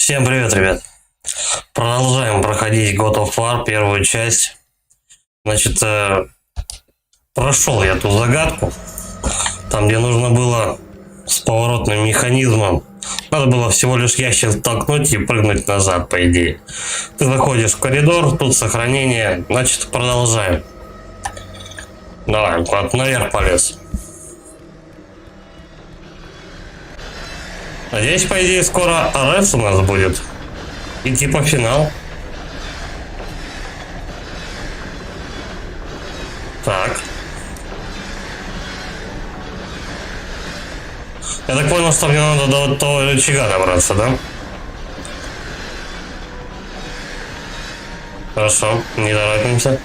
Всем привет, ребят. Продолжаем проходить God of War, первую часть. Значит, прошел я ту загадку. Там, где нужно было с поворотным механизмом. Надо было всего лишь ящик толкнуть и прыгнуть назад, по идее. Ты заходишь в коридор, тут сохранение. Значит, продолжаем. Давай, вот наверх полез. Надеюсь, по идее, скоро РС у нас будет. И типа финал. Так. Я так понял, что мне надо до того рычага добраться, да? Хорошо, не торопимся.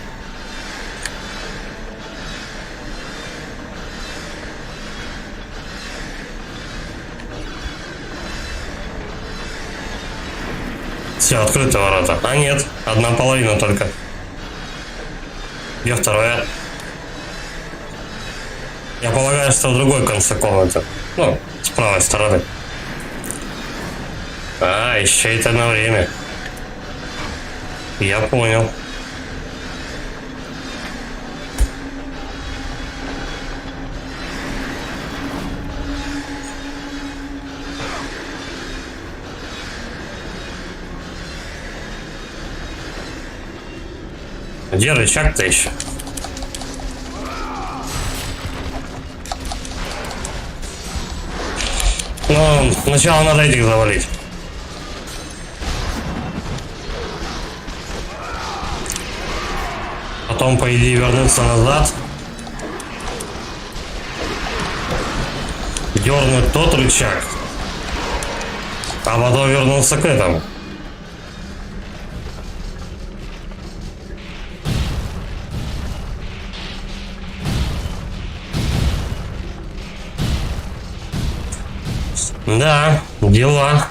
Все, открыты ворота. А нет, одна половина только. Где вторая? Я полагаю, что в другой конце комнаты. Ну, с правой стороны. А, еще это на время. Я понял. Где рычаг-то еще? Ну, сначала надо этих завалить. Потом, по идее, вернуться назад. Дернуть тот рычаг. А потом вернуться к этому. Да, дела.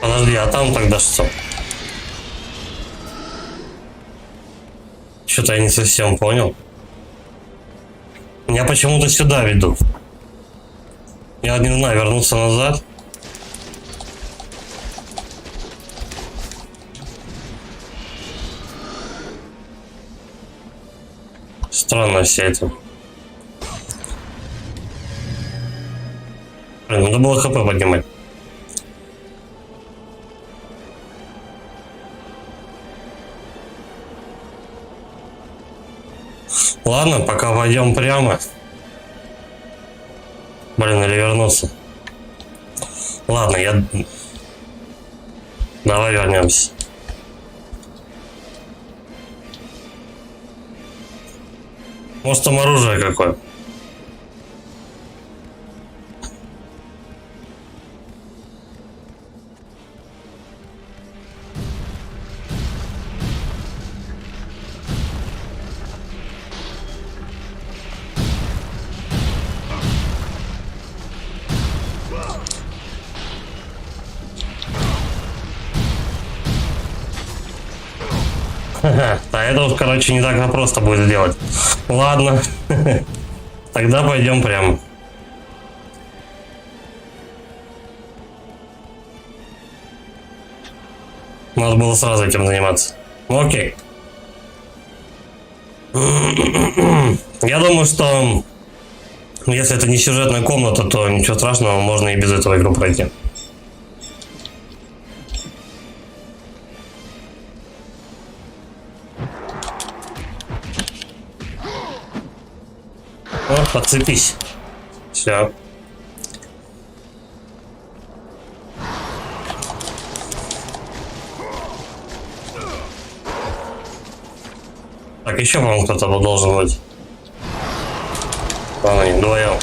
Подожди, а там тогда что? Что-то я не совсем понял. Меня почему-то сюда ведут. Я не знаю, вернуться назад. Странно все это. Блин, надо было ХП поднимать. Ладно, пока пойдем прямо. Блин, или вернуться. Ладно, давай вернемся. Может, там оружие какое? А это уж, короче, не так просто будет сделать. Ладно. Тогда пойдем прямо. Надо было сразу этим заниматься. Ну, окей. Я думаю, что если это не сюжетная комната, то ничего страшного, можно и без этого игру пройти. О, подцепись. Все. Так, еще, по-моему, кто-то должен быть. Ладно, они вдвоем.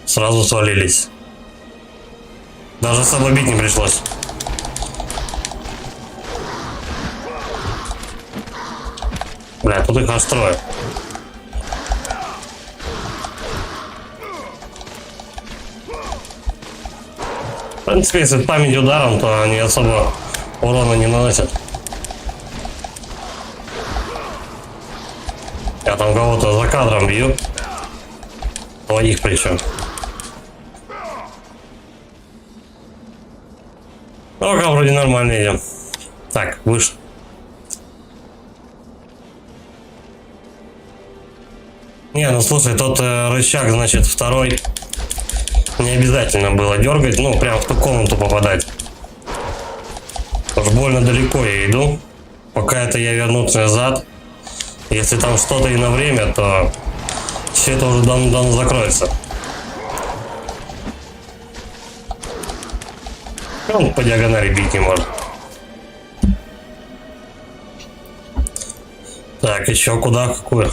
Сразу свалились. Даже особо бить не пришлось. Бля, тут их аж трое. В принципе, если память ударом, то они особо урона не наносят. Я там кого-то за кадром бью. Твоих причем. Ну-ка, вроде нормально идем. Так, выше. Не, ну слушай, тот рычаг, значит, второй. Не обязательно было дергать, ну, прям в ту комнату попадать. Уж больно далеко я иду. Пока это я вернусь назад. Если там что-то и на время, то все это уже давно закроется. Он по диагонали бить не может. Так, еще куда, какую?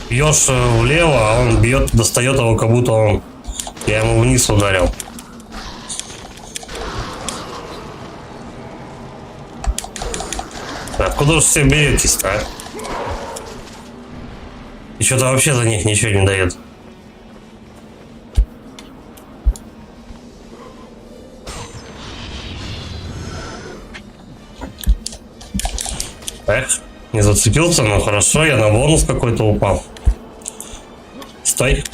Бьешь влево, а он бьет, достает его, как будто я ему вниз ударил. Откуда же все беретесь-то, а? И что-то вообще за них ничего не дает. Эх, не зацепился, но хорошо, я на бонус какой-то упал. Стой.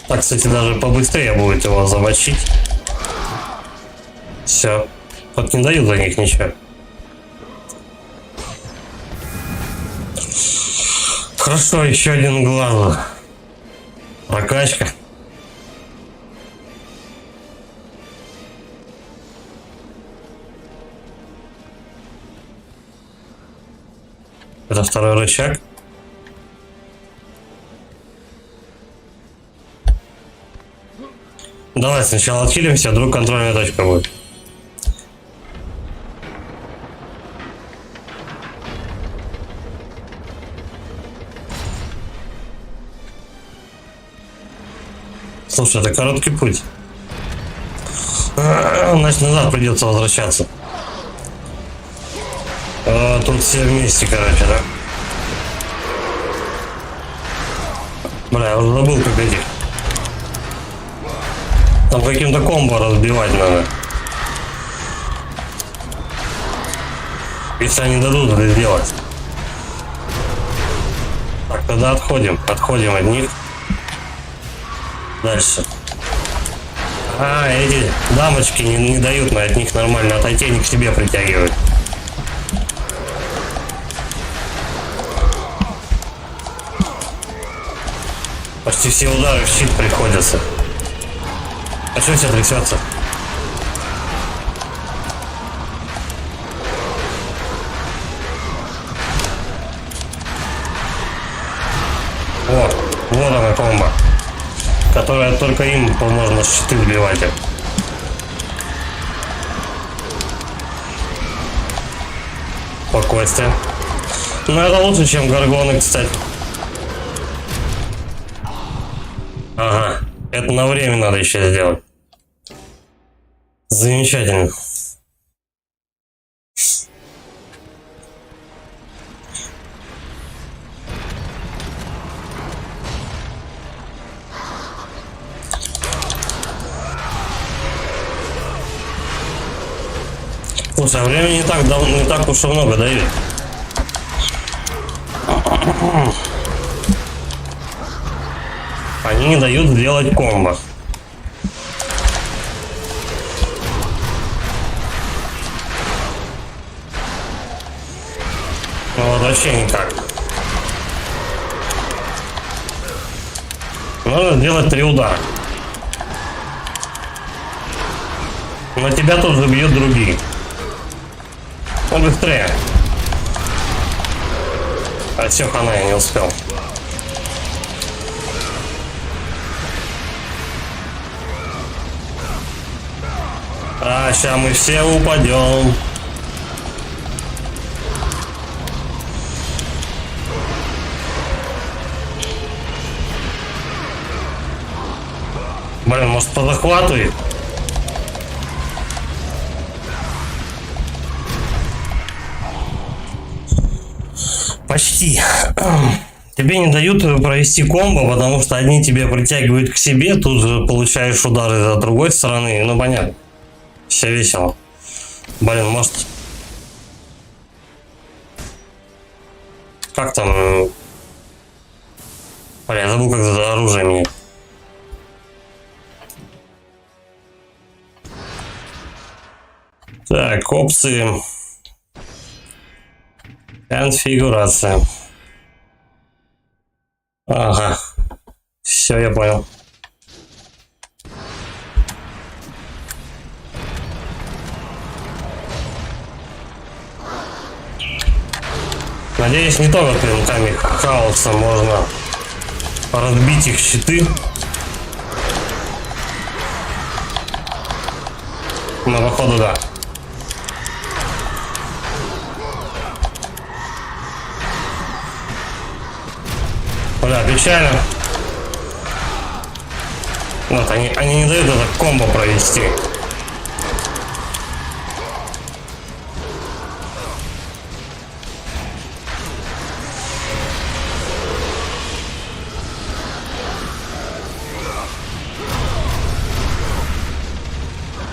Так, кстати, даже побыстрее будет его замочить. Все. Вот не дают за них ничего. Хорошо, еще один глаз. Прокачка. Это второй рычаг. Давай сначала отхилимся, вдруг контрольная точка будет. Слушай, это короткий путь. Значит, назад придется возвращаться. Тут все вместе, короче, да? Бля, я уже забыл, как этих. Там каким-то комбо разбивать надо. Если они дадут это сделать. Так, тогда отходим. Отходим от них. Дальше. Эти дамочки не дают от них нормально отойти, они к себе притягивают. Почти все удары в щит приходятся. А что все трясется? Вот она комбо, которая только им можно щиты вбивать. Спокойствие. Ну это лучше, чем горгоны, кстати. Ага, это на время надо еще сделать. Замечательно. Слушай, а времени не так уж и много дают. Они не дают сделать комбо. Ну вот вообще никак. Надо сделать 3 удара. Но тебя тут забьют другие. Он быстрее. А все, хана, я не успел. Сейчас мы все упадем. Блин, может позахватывает? Почти. Тебе не дают провести комбо, потому что одни тебя притягивают к себе, тут же получаешь удары с другой стороны. Ну, понятно. Все весело. Блин, может... Как там... Блин, я забыл, как за оружие менять. Так, опции. Конфигурация. Ага. Все, я понял. Надеюсь, не только клинками хаоса можно разбить их щиты. Но походу да. Бля, печально. Вот, они не дают это комбо провести.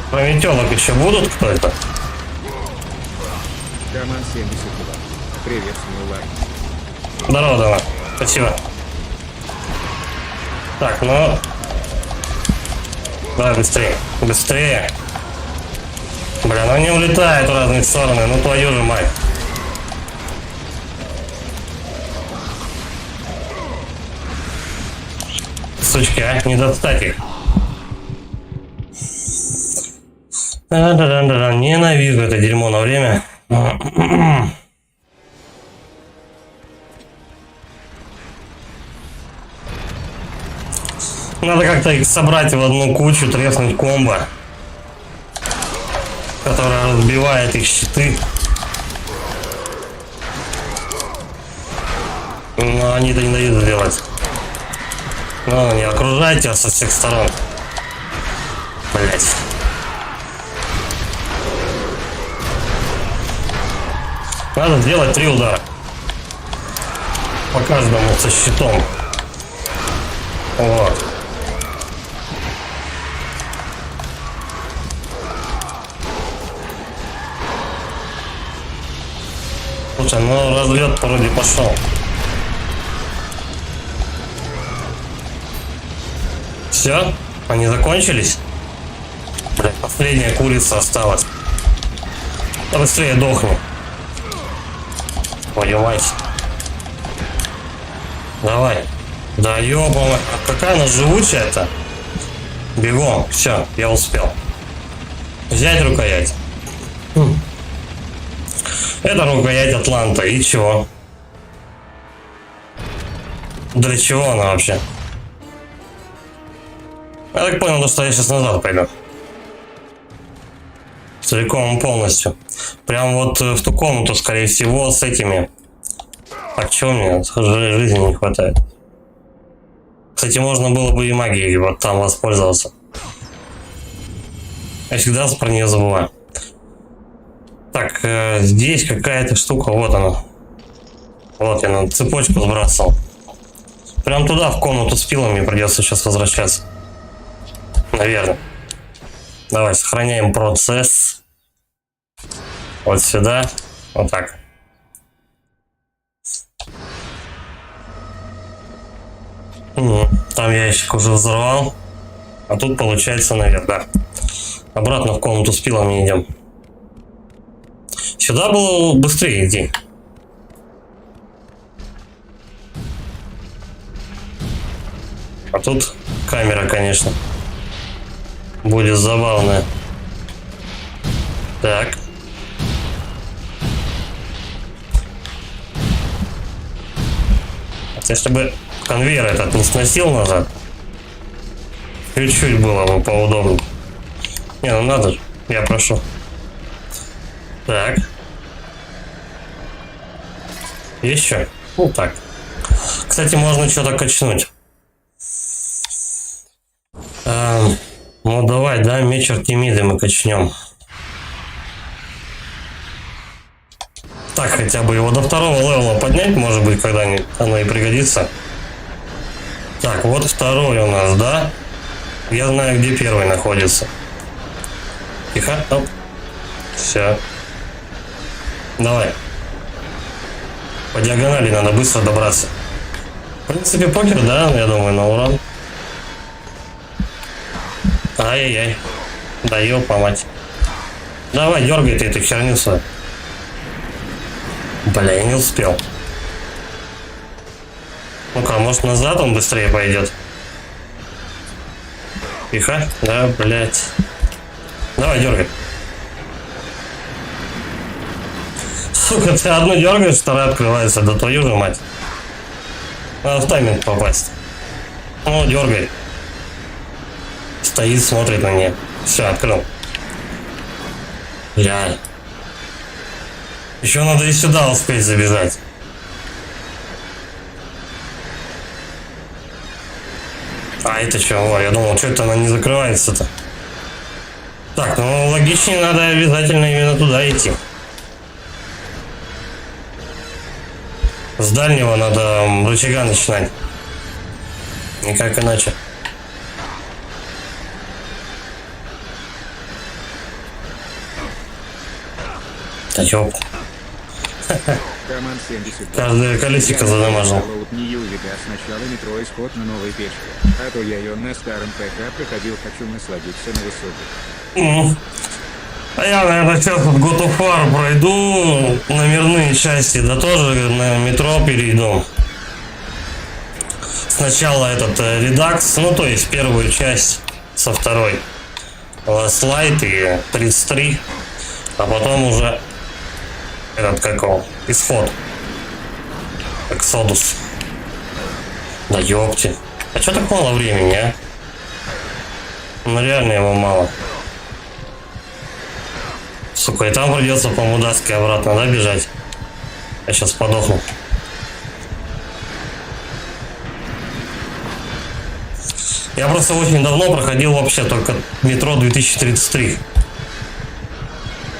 Прометелок еще будут кто-то? Команд 72. Приветствую, Ларри. Здорово, давай. Спасибо. Так, ну... Давай быстрее. Быстрее. Бля, ну они улетают в разные стороны. Ну твою же мать. Сучки, а? Не достать их. Да-да-да-да. Ненавижу это дерьмо на время. Надо как-то их собрать в одну кучу, треснуть комбо, которая разбивает их щиты. Но они-то не дают сделать. Ну, не окружайте со всех сторон. Блять. Надо сделать 3 удара. По каждому со щитом. Вот. Слушай, ну разлет вроде пошел. Все? Они закончились? Блин, последняя курица осталась. Да быстрее дохни. Твою мать. Давай. Да ёбаная. Какая она живучая-то? Бегом. Все, я успел. Взять рукоять. Это рукоять Атланта. И чего? Для чего она вообще? Я так понял, что я сейчас назад пойду. Целиком и полностью. Прям вот в ту комнату, скорее всего, с этими. А чего мне? Жизни не хватает. Кстати, можно было бы и магией вот там воспользоваться. Я всегда про нее забываю. Так, здесь какая-то штука, вот она. Вот я на цепочку сбрасывал. Прям туда, в комнату с пилами придется сейчас возвращаться. Наверное. Давай, сохраняем процесс. Вот сюда. Вот так. Там ящик уже взорвал. А тут получается наверх, да. Обратно в комнату с пилами идем. Сюда было быстрее идти. А тут камера, конечно. Будет забавная. Так. Если бы конвейер этот не сносил назад, чуть-чуть было бы поудобнее. Не, ну надо же, я прошу. Так. Еще. Ну так. Кстати, можно что-то качнуть. Ну давай, да, меч Артемиды мы качнем. Так, хотя бы его до второго левела поднять, может быть, когда-нибудь оно и пригодится. Так, вот второй у нас, да? Я знаю, где первый находится. Тихо. Оп. Все. Давай. По диагонали надо быстро добраться. В принципе, покер, да, я думаю, на урон. Ай-яй-яй. Да ёпа мать. Давай, дергай ты эту херню свою. Бля, я не успел. Ну-ка, может назад он быстрее пойдет? Тихо. Да, блядь. Давай, дергай. Сука, ты одну дергаешь, вторая открывается. Да твою же мать. Надо в тайминг попасть. Ну, дергай. Стоит, смотрит на нее. Все, открыл. Бля. Еще надо и сюда успеть забежать. А это что? Я думал, что это она не закрывается-то. Так, ну логичнее надо обязательно именно туда идти. С дальнего надо рычага начинать. Никак иначе. Да ёп. Команд 72. Каждое колесико задамажил. Сначала метро исход на новой печке. А то я ее на старом ПК проходил, хочу насладиться на высокой. А я, наверное, сейчас вот God of War пройду номерные части, да тоже на метро перейду. Сначала этот Redux, ну то есть первую часть со второй. Last Light и 33. А потом уже этот какого? Исход. Exodus. Да ёпти. А чё так мало времени, а? Ну реально его мало. Сука, и там придется по мудацки обратно, да, бежать? Я сейчас подохну. Я просто очень давно проходил вообще только метро 2033.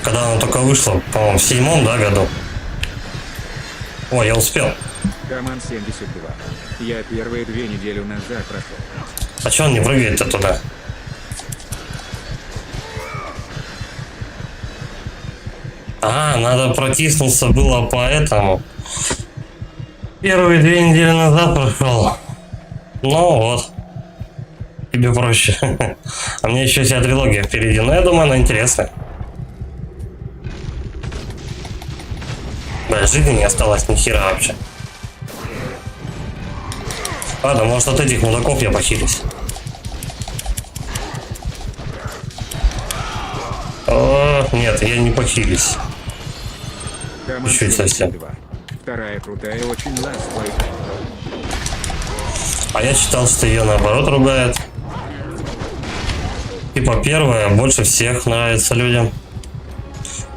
Когда оно только вышло, по-моему, в 7-м, да, году. О, я успел. Команд 72. Я первые 2 недели назад прошел. А чё он не прыгает-то туда? А, надо протиснуться было по этому. Первые 2 недели назад прошел. Ну вот. Тебе проще. А мне еще вся трилогия впереди. Но я думаю, она интересная. Бля, жизни не осталось ни хера вообще. Ладно, может от этих мудаков я похилюсь. О, нет, я не похилюсь. Команд Чуть совсем. 72. Вторая крутая, очень ласковая. А я читал, что ее наоборот ругают. Типа первая больше всех нравится людям.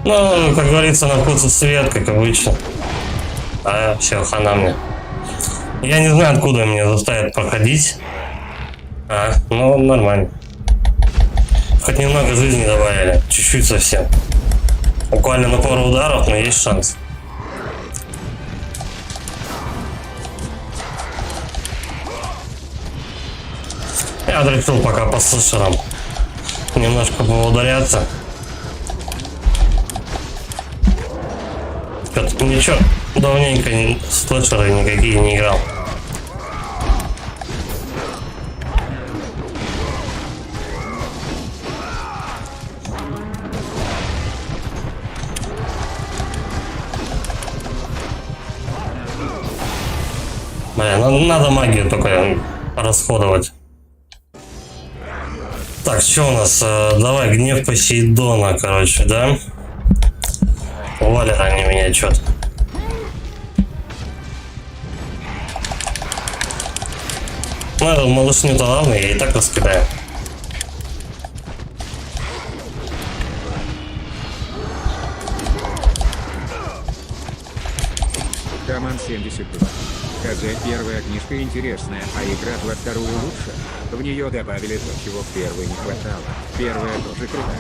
Ну, как говорится, на вкус и цвет, как обычно. А, все, хана мне. Я не знаю, откуда меня заставят проходить. А, ну, нормально. Хоть немного жизни добавили. Чуть-чуть совсем. Буквально на пару ударов, но есть шанс. Я решил пока по слэшерам немножко поударяться. Что-то ничего, давненько слэшеры никакие не играл. Блин, надо магию только расходовать. Так, что у нас? Давай, гнев Посейдона, короче, да? Валят они меня что-то. Ну, эту малышню-то ладно, я и так раскидаю. Команд 72. КЗ первая книжка интересная, а игра во вторую лучше. В нее добавили то, чего в первой не хватало. Первая тоже крутая.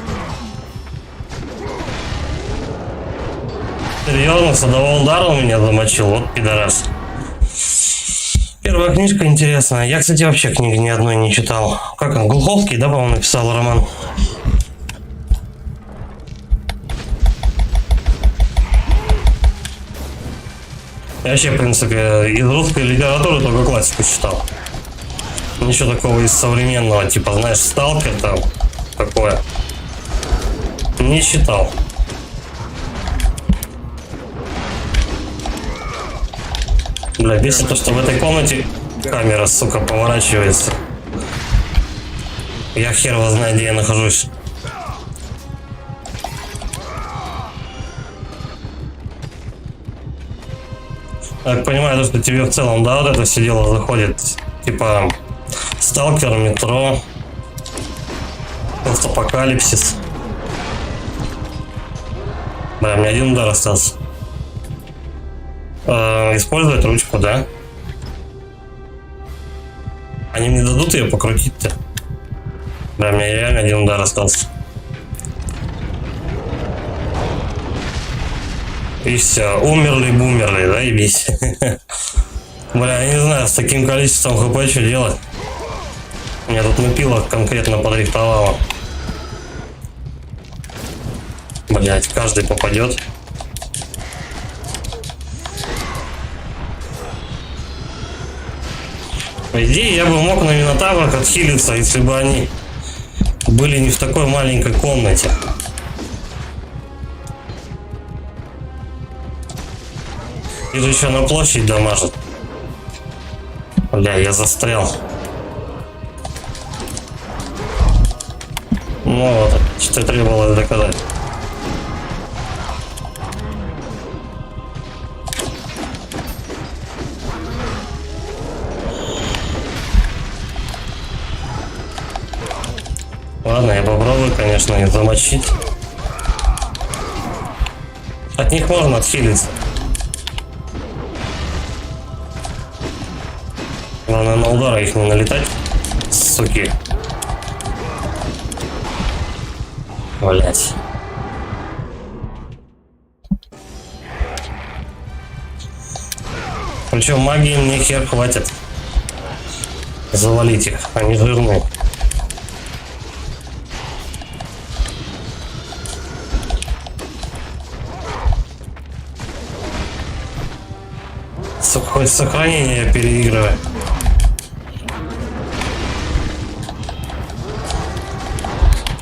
Серьезно, садового удара у меня замочил, вот пидорас. Первая книжка интересная. Я, кстати, вообще книги ни одной не читал. Как он, Глуховский, да, по-моему, написал роман? Я вообще, в принципе, из русской литературы только классику читал. Ничего такого из современного, типа, знаешь, Сталкер там, такое. Не читал. Бля, бесит то, что в этой комнате камера, сука, поворачивается. Я хер его знаю, где я нахожусь. Я так понимаю, то, что тебе в целом, да, вот это все дело заходит. Типа, Сталкер, Метро, Постапокалипсис. Бля, у меня один удар остался. Использовать ручку, да? Они мне дадут ее покрутить-то? Бля, у меня реально один удар остался. И все, умерли-бумерли, да, ебись. Бля, я не знаю, с таким количеством хп что делать. Меня тут напило конкретно подрихтовало. Блять, каждый попадет. По идее, я бы мог на Минотаврах отхилиться, если бы они были не в такой маленькой комнате. И же еще на площадь дамажит. Бля, я застрял. Ну вот, что требовалось доказать. Ладно, я попробую, конечно, их замочить. От них можно отхилиться. Главное, на удары их не налетать, суки. Блять. Причем магии мне хер хватит завалить их, они жирные. Хоть сохранение я переигрываю.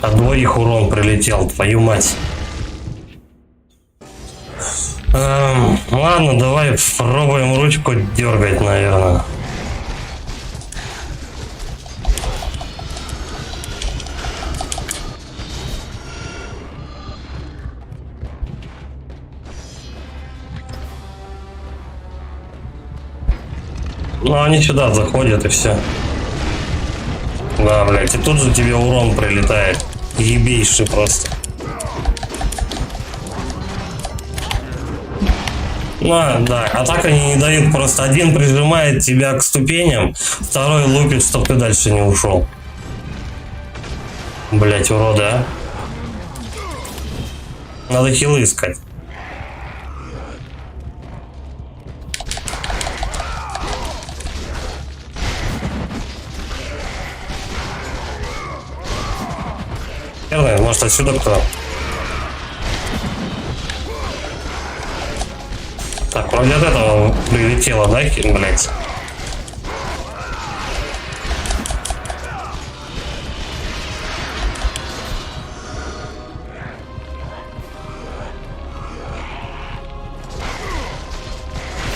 От двоих урон прилетел, твою мать. Ладно, давай пробуем ручку дергать, наверное. Ну, они сюда заходят и все. Да, блядь, и тут же тебе урон прилетает. Ебейший просто. Ну, да, а так они не дают, просто один прижимает тебя к ступеням, второй лупит, чтоб ты дальше не ушел. Блять, уроды, а. Надо хилы искать. Может, отсюда кто? Так, вроде от этого прилетело, да, блять?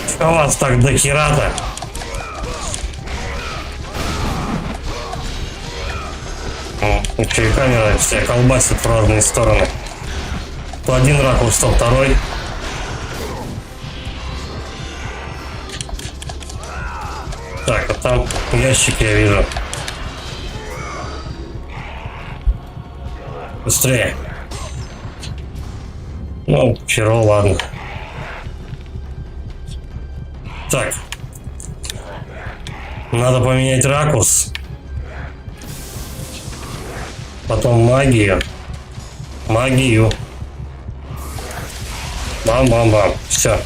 Что у вас так до хера-то? Еще и камера вся колбасит в разные стороны. То один ракурс, то второй. Так, а там ящик я вижу. Быстрее. Ну, перо, ладно. Так. Надо поменять ракурс. Потом магию. Магию. Бам-бам-бам. Все.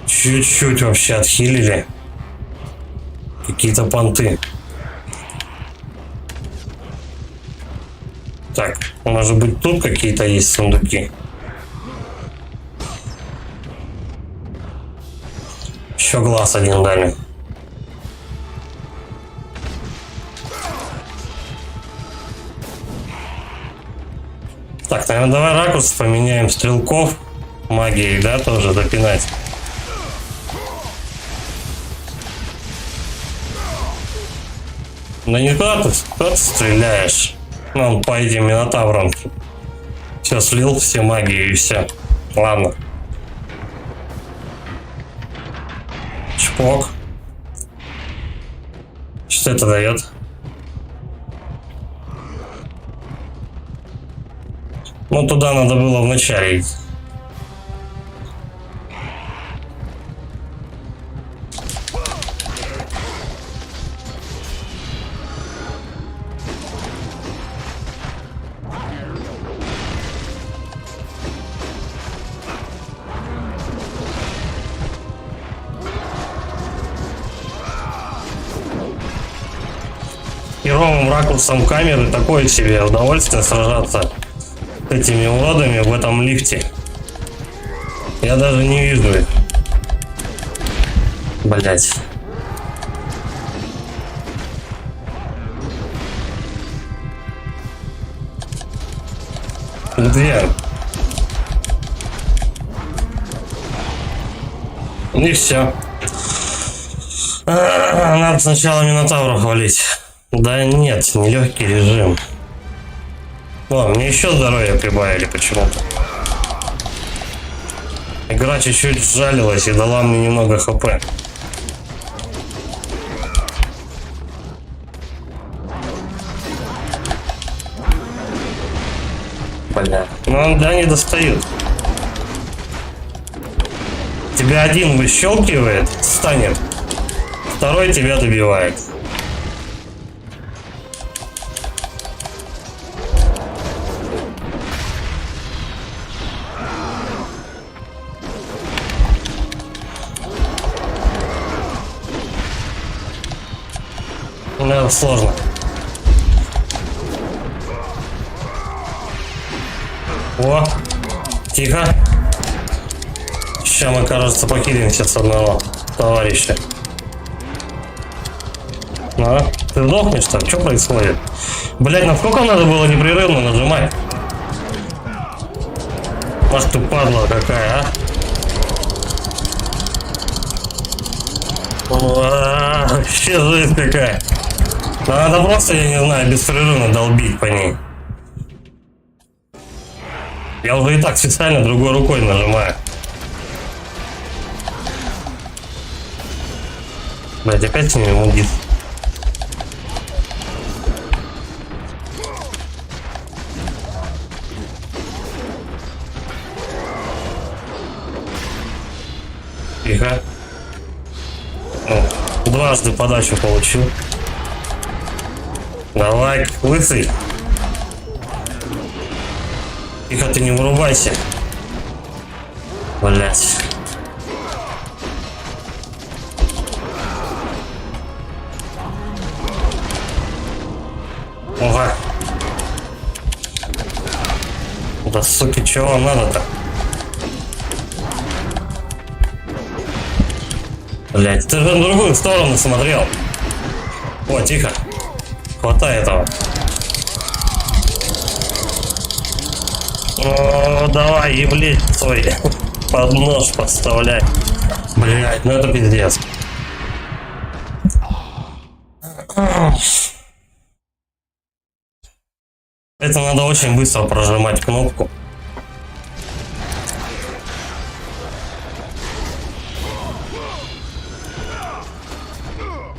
Чуть-чуть вообще отхилили. Какие-то понты. Так, может быть тут какие-то есть сундуки? Еще глаз один дали. Так, наверное, давай ракурс поменяем стрелков магией, да, тоже допинать. Да не куда ты стреляешь? Ну, по этим минотаврам. Все, слил все магии и все. Ладно. Чпок. Что это дает? Ну, туда надо было вначале идти. Херовым ракурсом камеры такое себе удовольствие сражаться с этими уродами в этом лифте. Я даже не вижу их. Блять. Где? И все. Надо сначала Минотавра хвалить. Да нет, не легкий режим. Ладно, мне еще здоровье прибавили почему-то. Игра чуть-чуть сжалилась и дала мне немного хп. Бля. Ну да, не достают. Тебя один выщелкивает, встанет. Второй тебя добивает. Наверное, сложно. О, тихо. Сейчас мы, кажется, покинемся с одного товарища. А? Ты сдохнешь там? Что происходит? Блять, насколько надо было непрерывно нажимать? Ах ты падла какая, а? Вообще жесть какая. Надо просто, я не знаю, беспрерывно долбить по ней. Я уже и так специально другой рукой нажимаю. Блять, опять с ними мудит. Тихо. Ну, дважды подачу получил. Давай, лысый. Тихо, ты не вырубайся. Блять. Ага. Да суки, чего вам надо-то? Блять, ты же на другую сторону смотрел. О, тихо. Хватай этого. О, давай, еблить свой под нож подставляй. Блять, ну это пиздец. Это надо очень быстро прожимать кнопку.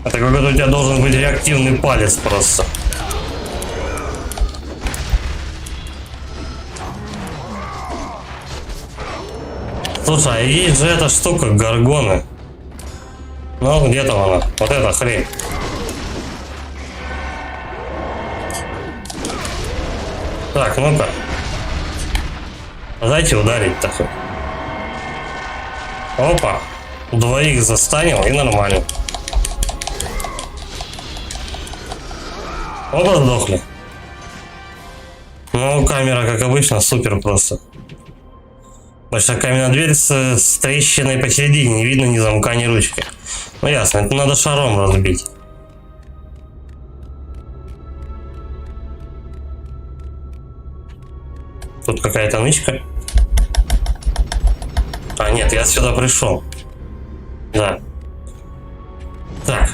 Это какой-то у тебя должен быть реактивный палец просто. Слушай, а есть же эта штука, горгоны. Ну, где там она? Вот эта хрень. Так, ну-ка. Дайте ударить такой. Опа. Двоих застанил и нормально. Оба сдохли. Ну, камера, как обычно, супер просто. Большая каменная дверь с трещиной посередине. Не видно ни замка, ни ручки. Ну, ясно, это надо шаром разбить. Тут какая-то нычка. А, нет, я сюда пришел. Да. Так.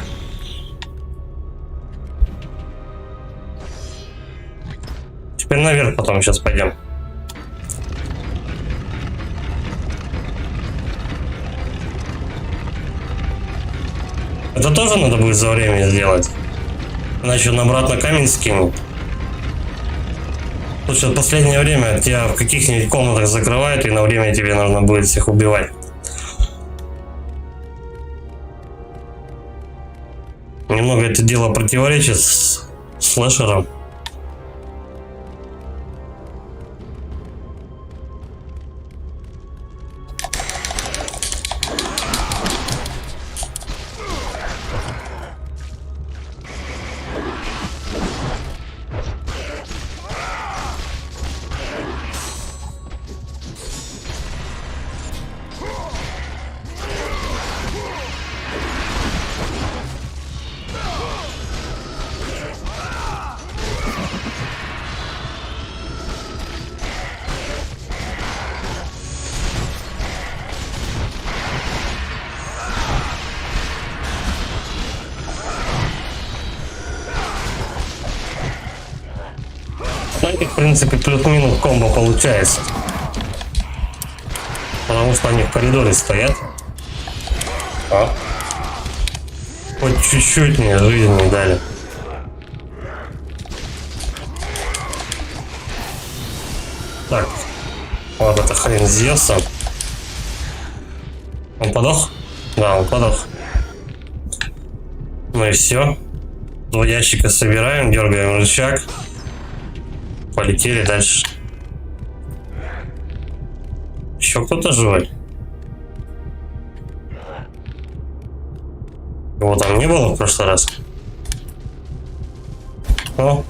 Теперь наверх потом сейчас пойдем. Это тоже надо будет за время сделать. Иначе он обратно камень скинул. Слушай, в последнее время тебя в каких-нибудь комнатах закрывают, и на время тебе нужно будет всех убивать. Немного это дело противоречит с слэшером. Знаете, в принципе, плюс-минус комбо получается. Потому что они в коридоре стоят. А? Хоть чуть-чуть мне жизни дали. Так. Вот это хрен с Зевсом. Он подох? Да, он подох. Ну и все. Два ящика собираем, дергаем рычаг. Полетели дальше. Еще кто-то живой? Его там не было в прошлый раз. О.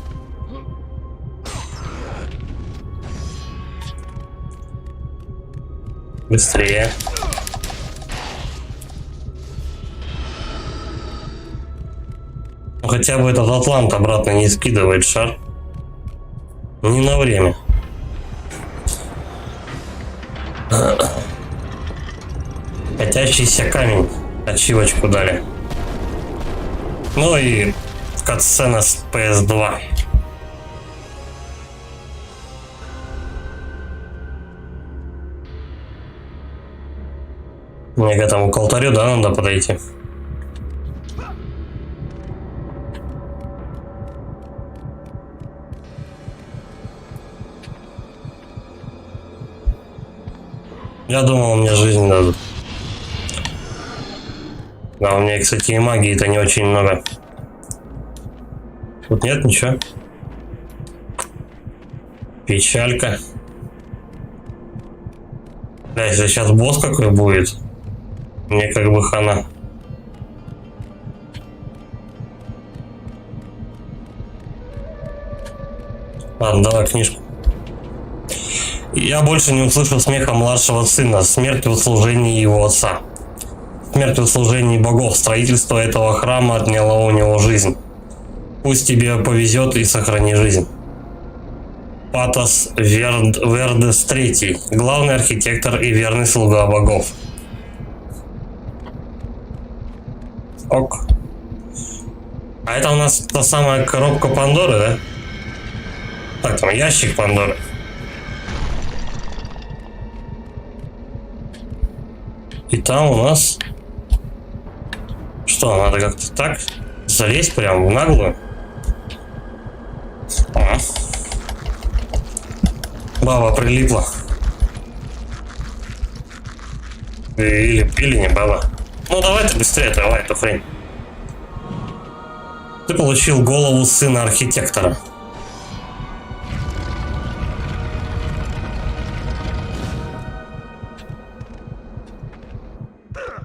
Быстрее. Ну, хотя бы этот атлант обратно не скидывает шар. Не на время. Катящийся камень. Ачивочку дали. Ну и катсцена с PS2. Мне к этому к алтарю, да, надо подойти. Я думал, мне жизнь дадут. Да, у меня, кстати, и магии-то не очень много. Тут нет ничего. Печалька. Да, если сейчас босс какой будет, мне как бы хана. Ладно, давай книжку. Я больше не услышал смеха младшего сына. Смерть в служении его отца. Смерть в служении богов. Строительство этого храма отняло у него жизнь. Пусть тебе повезет и сохрани жизнь. Патос Вердес III. Главный архитектор и верный слуга богов. Ок. А это у нас та самая коробка Пандоры, да? Так, там ящик Пандоры. И там у нас... Что, надо как-то так залезть прям в наглую? А. Баба прилипла. Или не баба. Ну давай ты быстрее давай эту хрень. Ты получил голову сына архитектора.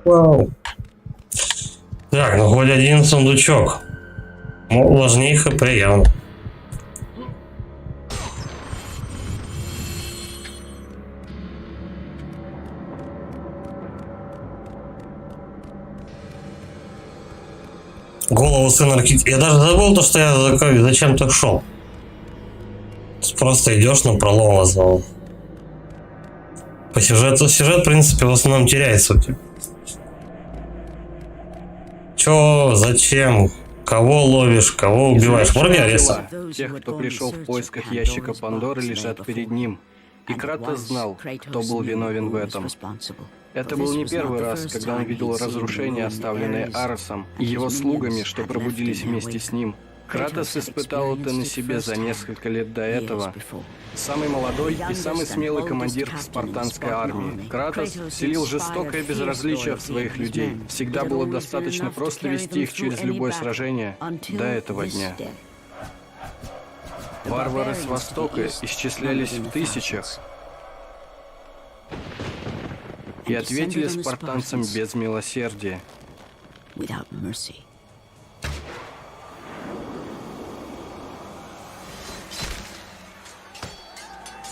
Вау. Так, ну хоть один сундучок. Ну, важнее хп явно. Голову сына архитектора. Я даже забыл то, что я зачем-то шел. Просто идешь на пролом возле. По сюжету, сюжет, в принципе, в основном теряется у тебя. Чё, зачем, кого ловишь, кого убиваешь? Вроде Ареса. Тех, кто пришел в поисках ящика Пандоры, лежат перед ним. И Кратос знал, кто был виновен в этом. Это был не первый раз, когда он видел разрушения, оставленные Аросом и его слугами, что пробудились вместе с ним. Кратос испытал это на себе за несколько лет до этого. Самый молодой и самый смелый командир спартанской армии. Кратос вселил жестокое безразличие в своих людей. Всегда было достаточно просто вести их через любое сражение до этого дня. Варвары с Востока исчислялись в тысячах и ответили спартанцам без милосердия.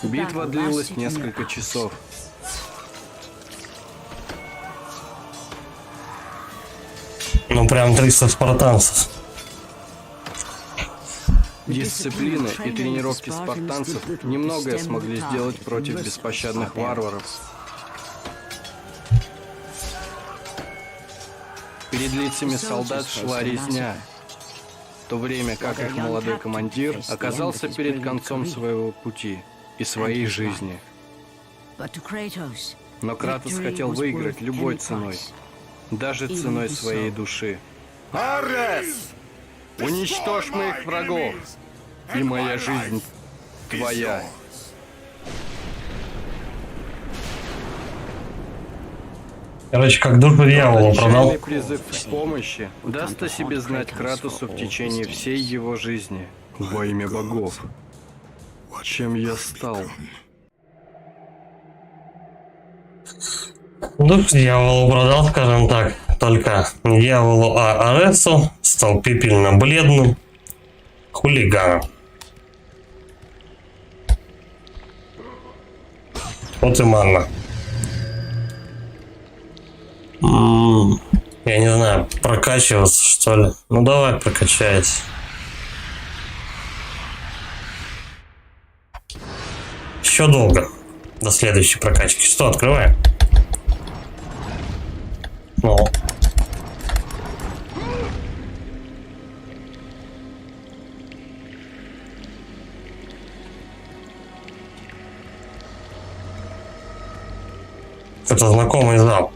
Битва длилась несколько часов. Ну прям 300 спартанцев. Дисциплина и тренировки спартанцев немногое смогли сделать против беспощадных варваров. Перед лицами солдат шла резня, в то время как их молодой командир оказался перед концом своего пути и своей жизни. Но Кратос хотел выиграть любой ценой, даже ценой своей души. Арес! Уничтожь моих врагов, и моя жизнь твоя. Короче, как душу дьяволу продал. Отчаянный призыв к помощи даст о себе знать Кратосу в течение всей его жизни. Во имя богов, чем я стал? Душу дьяволу продал, скажем так. Только не дьяволу, а Аресу. Стал пепельно-бледным хулиганом. Вот и манна. Я не знаю, прокачиваться что ли? Ну давай прокачайся. Еще долго до следующей прокачки. Что, открываем? Ну. Это знакомый зал.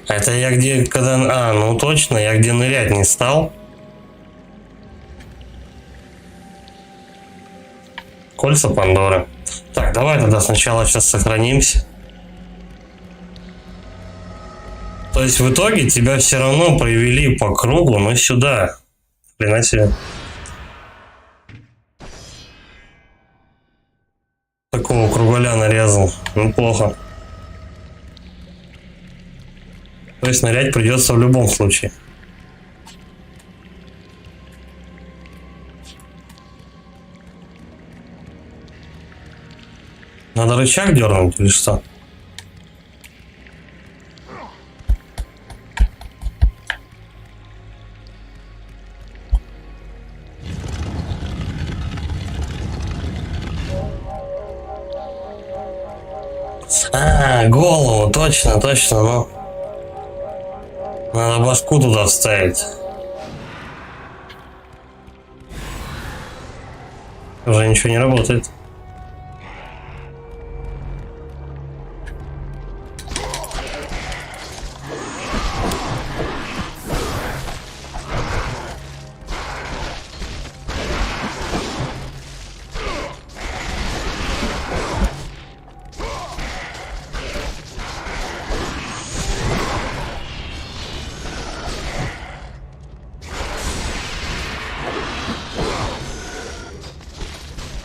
Это я где, когда... А, ну точно, я где нырять не стал. Кольца Пандоры. Так, давай тогда сначала сейчас сохранимся. То есть в итоге тебя все равно привели по кругу, но сюда. Хрена себе. Такого кругаля нарезал. Неплохо. То есть нырять придется в любом случае. Надо рычаг дернуть или что? А, голову, точно, точно, ну. Надо башку туда вставить. Уже ничего не работает.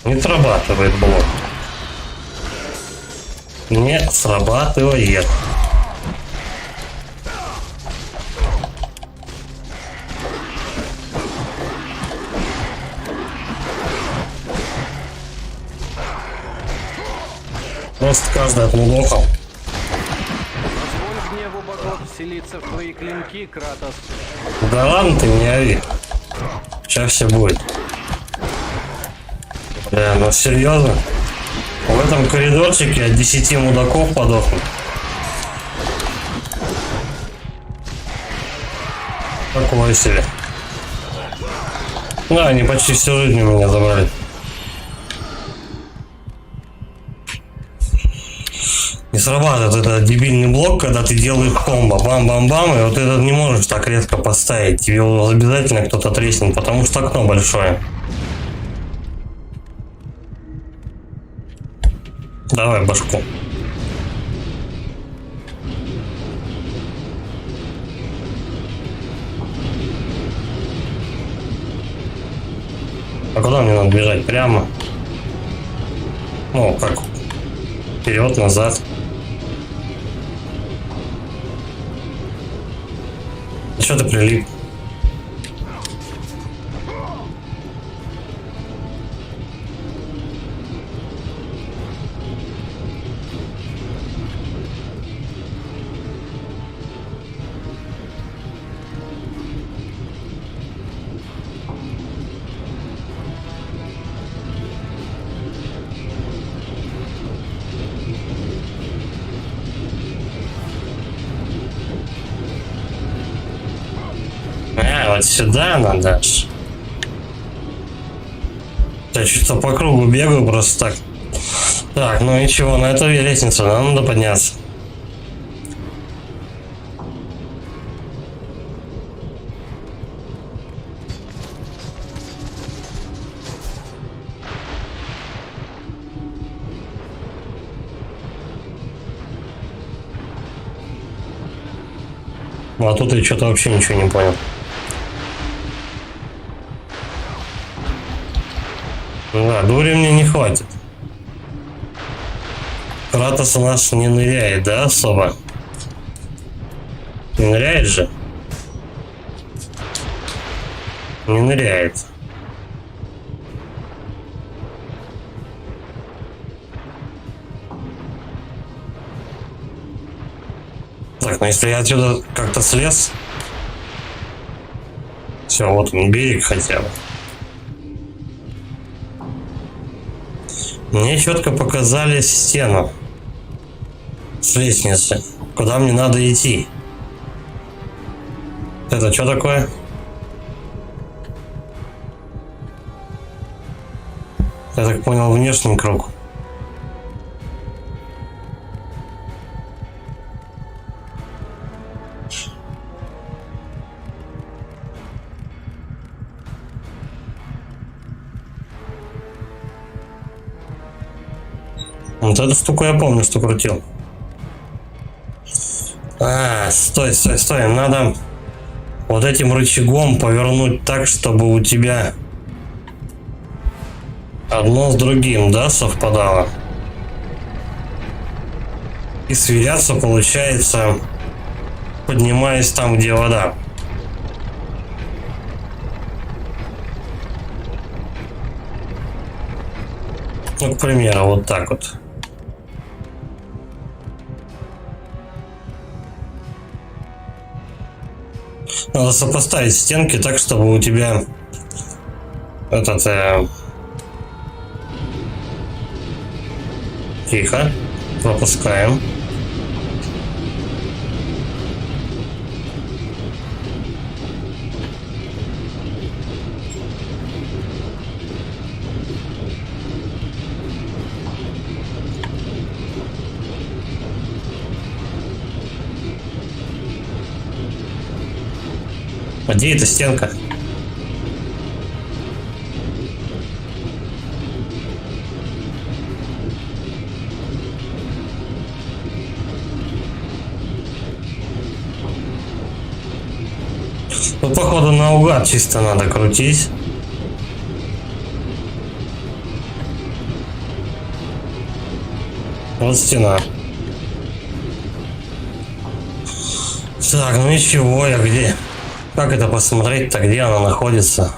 Не срабатывает блок. Не срабатывает. просто каждый отмудохал. Позволь гневу богов вселиться в твои клинки, Кратос. Да ладно ты, не ори. Сейчас все будет. Бля, ну серьезно? В этом коридорчике от 10 мудаков подохнут. Такое себе. Да, они почти всю жизнь у меня забрали. Не срабатывает этот дебильный блок, когда ты делаешь комбо. Бам-бам-бам, и вот этот не можешь так резко поставить. Тебе его обязательно кто-то треснет, потому что окно большое. Давай башку. А куда мне надо бежать? Прямо? Ну, как? Вперед, назад. Что ты прилип? Вот сюда надо. Я что-то по кругу бегаю просто так. Так, ну и чего, на эту лестницу нам надо подняться. Ну, а тут я что-то вообще ничего не понял. Да, дури мне не хватит. Кратос у нас не ныряет, да, особо? Не ныряет же? Не ныряет. Так, ну если я отсюда как-то слез... Все, вот он, берег хотя бы. Мне четко показали стену с лестницы, куда мне надо идти. Это что такое? Я так понял, внешний круг. Вот эту штуку я помню, что крутил. Стой, стой, стой. Надо вот этим рычагом повернуть так, чтобы у тебя одно с другим, да, совпадало. И сверяться получается, поднимаясь там, где вода. Ну, к примеру, вот так вот. Надо сопоставить стенки так, чтобы у тебя этот... Тихо. Пропускаем. А где эта стенка? Ну, походу, наугад чисто надо крутить. Вот стена. Так, ну ничего, я где? Как это посмотреть-то, где она находится?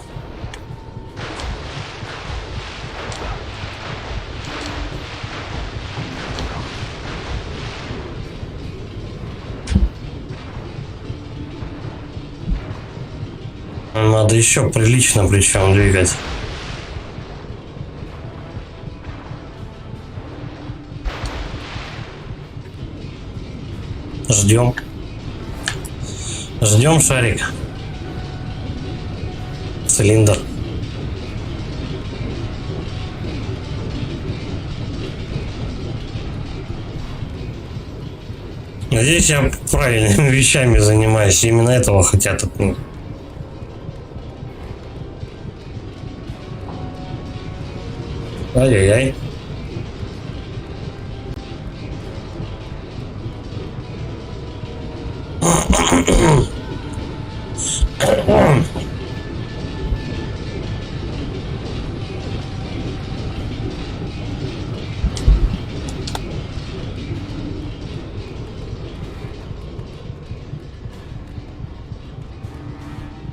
Надо еще прилично причем двигать. Ждем. Ждем шарик. Цилиндр. Надеюсь, я правильными вещами занимаюсь. Именно этого хотят от меня. Ай-яй-яй.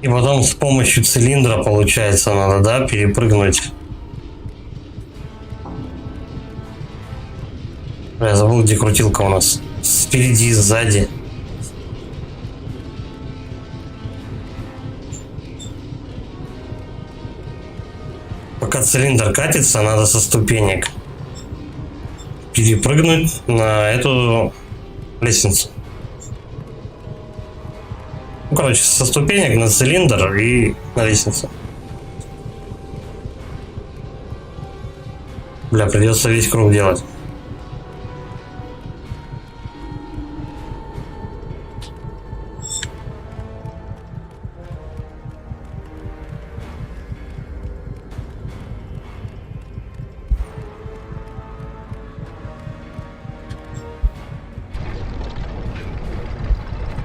И потом с помощью цилиндра, получается, надо, да, перепрыгнуть. Я забыл, где крутилка у нас. Спереди, сзади. Пока цилиндр катится, надо со ступенек перепрыгнуть на эту лестницу. Ну, короче, со ступенек на цилиндр и на лестницу. Бля, придется весь круг делать.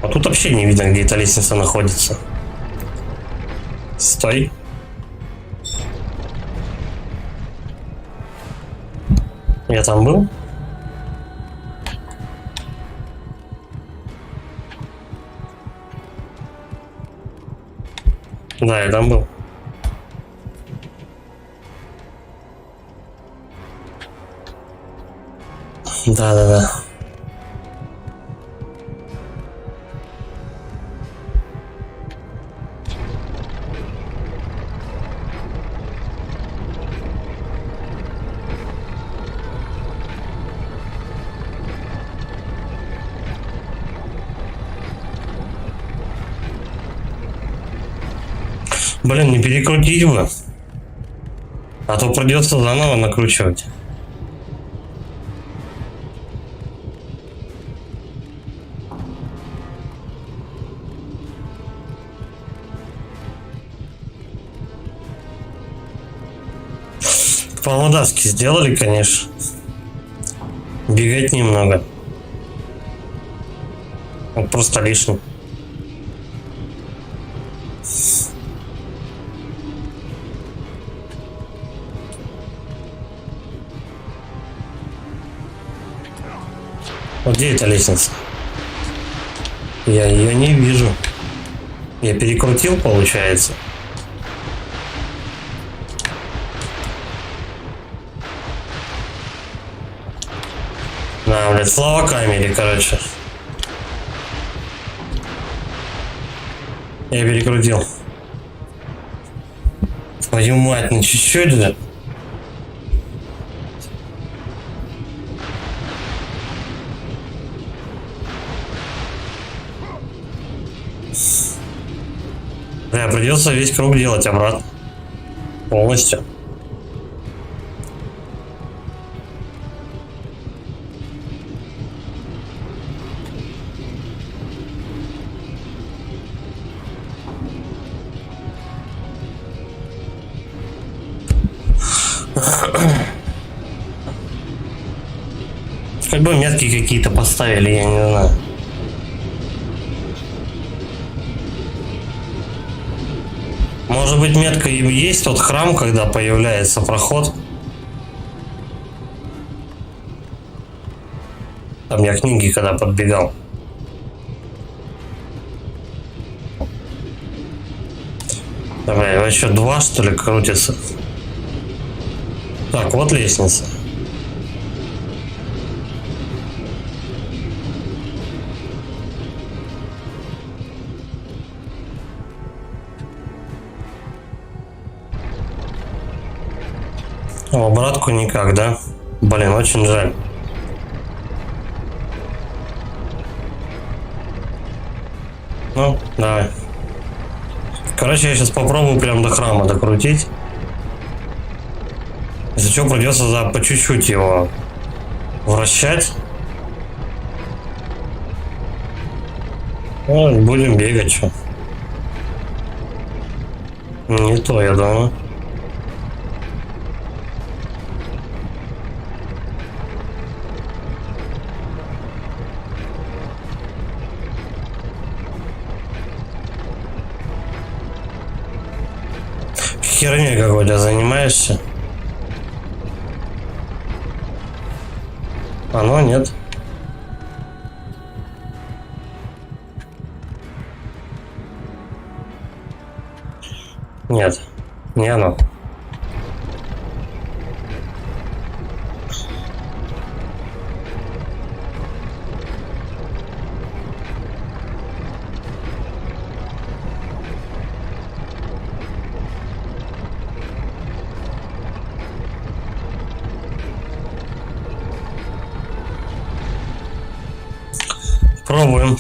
А тут вообще не видно, где эта лестница находится. Стой. Я там был? Да, я там был. Да. Блин, не перекрутить бы. А то придется заново накручивать. По-молдавски сделали, конечно. Бегать немного. Вот просто лишним. Вот где эта лестница? Я ее не вижу. Я перекрутил, получается. Да, блядь, слава камере, короче. Я перекрутил. Твою мать, ну чуть-чуть же. Бля, придется весь круг делать обратно. Полностью. Как бы метки какие-то поставили, я не знаю. Может быть, метка и есть тот храм, когда появляется проход. Там я книги когда подбегал. Давай, еще два, что ли, крутится. Так, вот лестница. В обратку никак, да? Блин, очень жаль. Ну, давай. Короче, я сейчас попробую прям до храма докрутить. Если что, придется по чуть-чуть его вращать. Ну, будем бегать, что. Не то, я думаю. Херней какой-то занимаешься? Оно нет. Нет, не оно. Пробуем.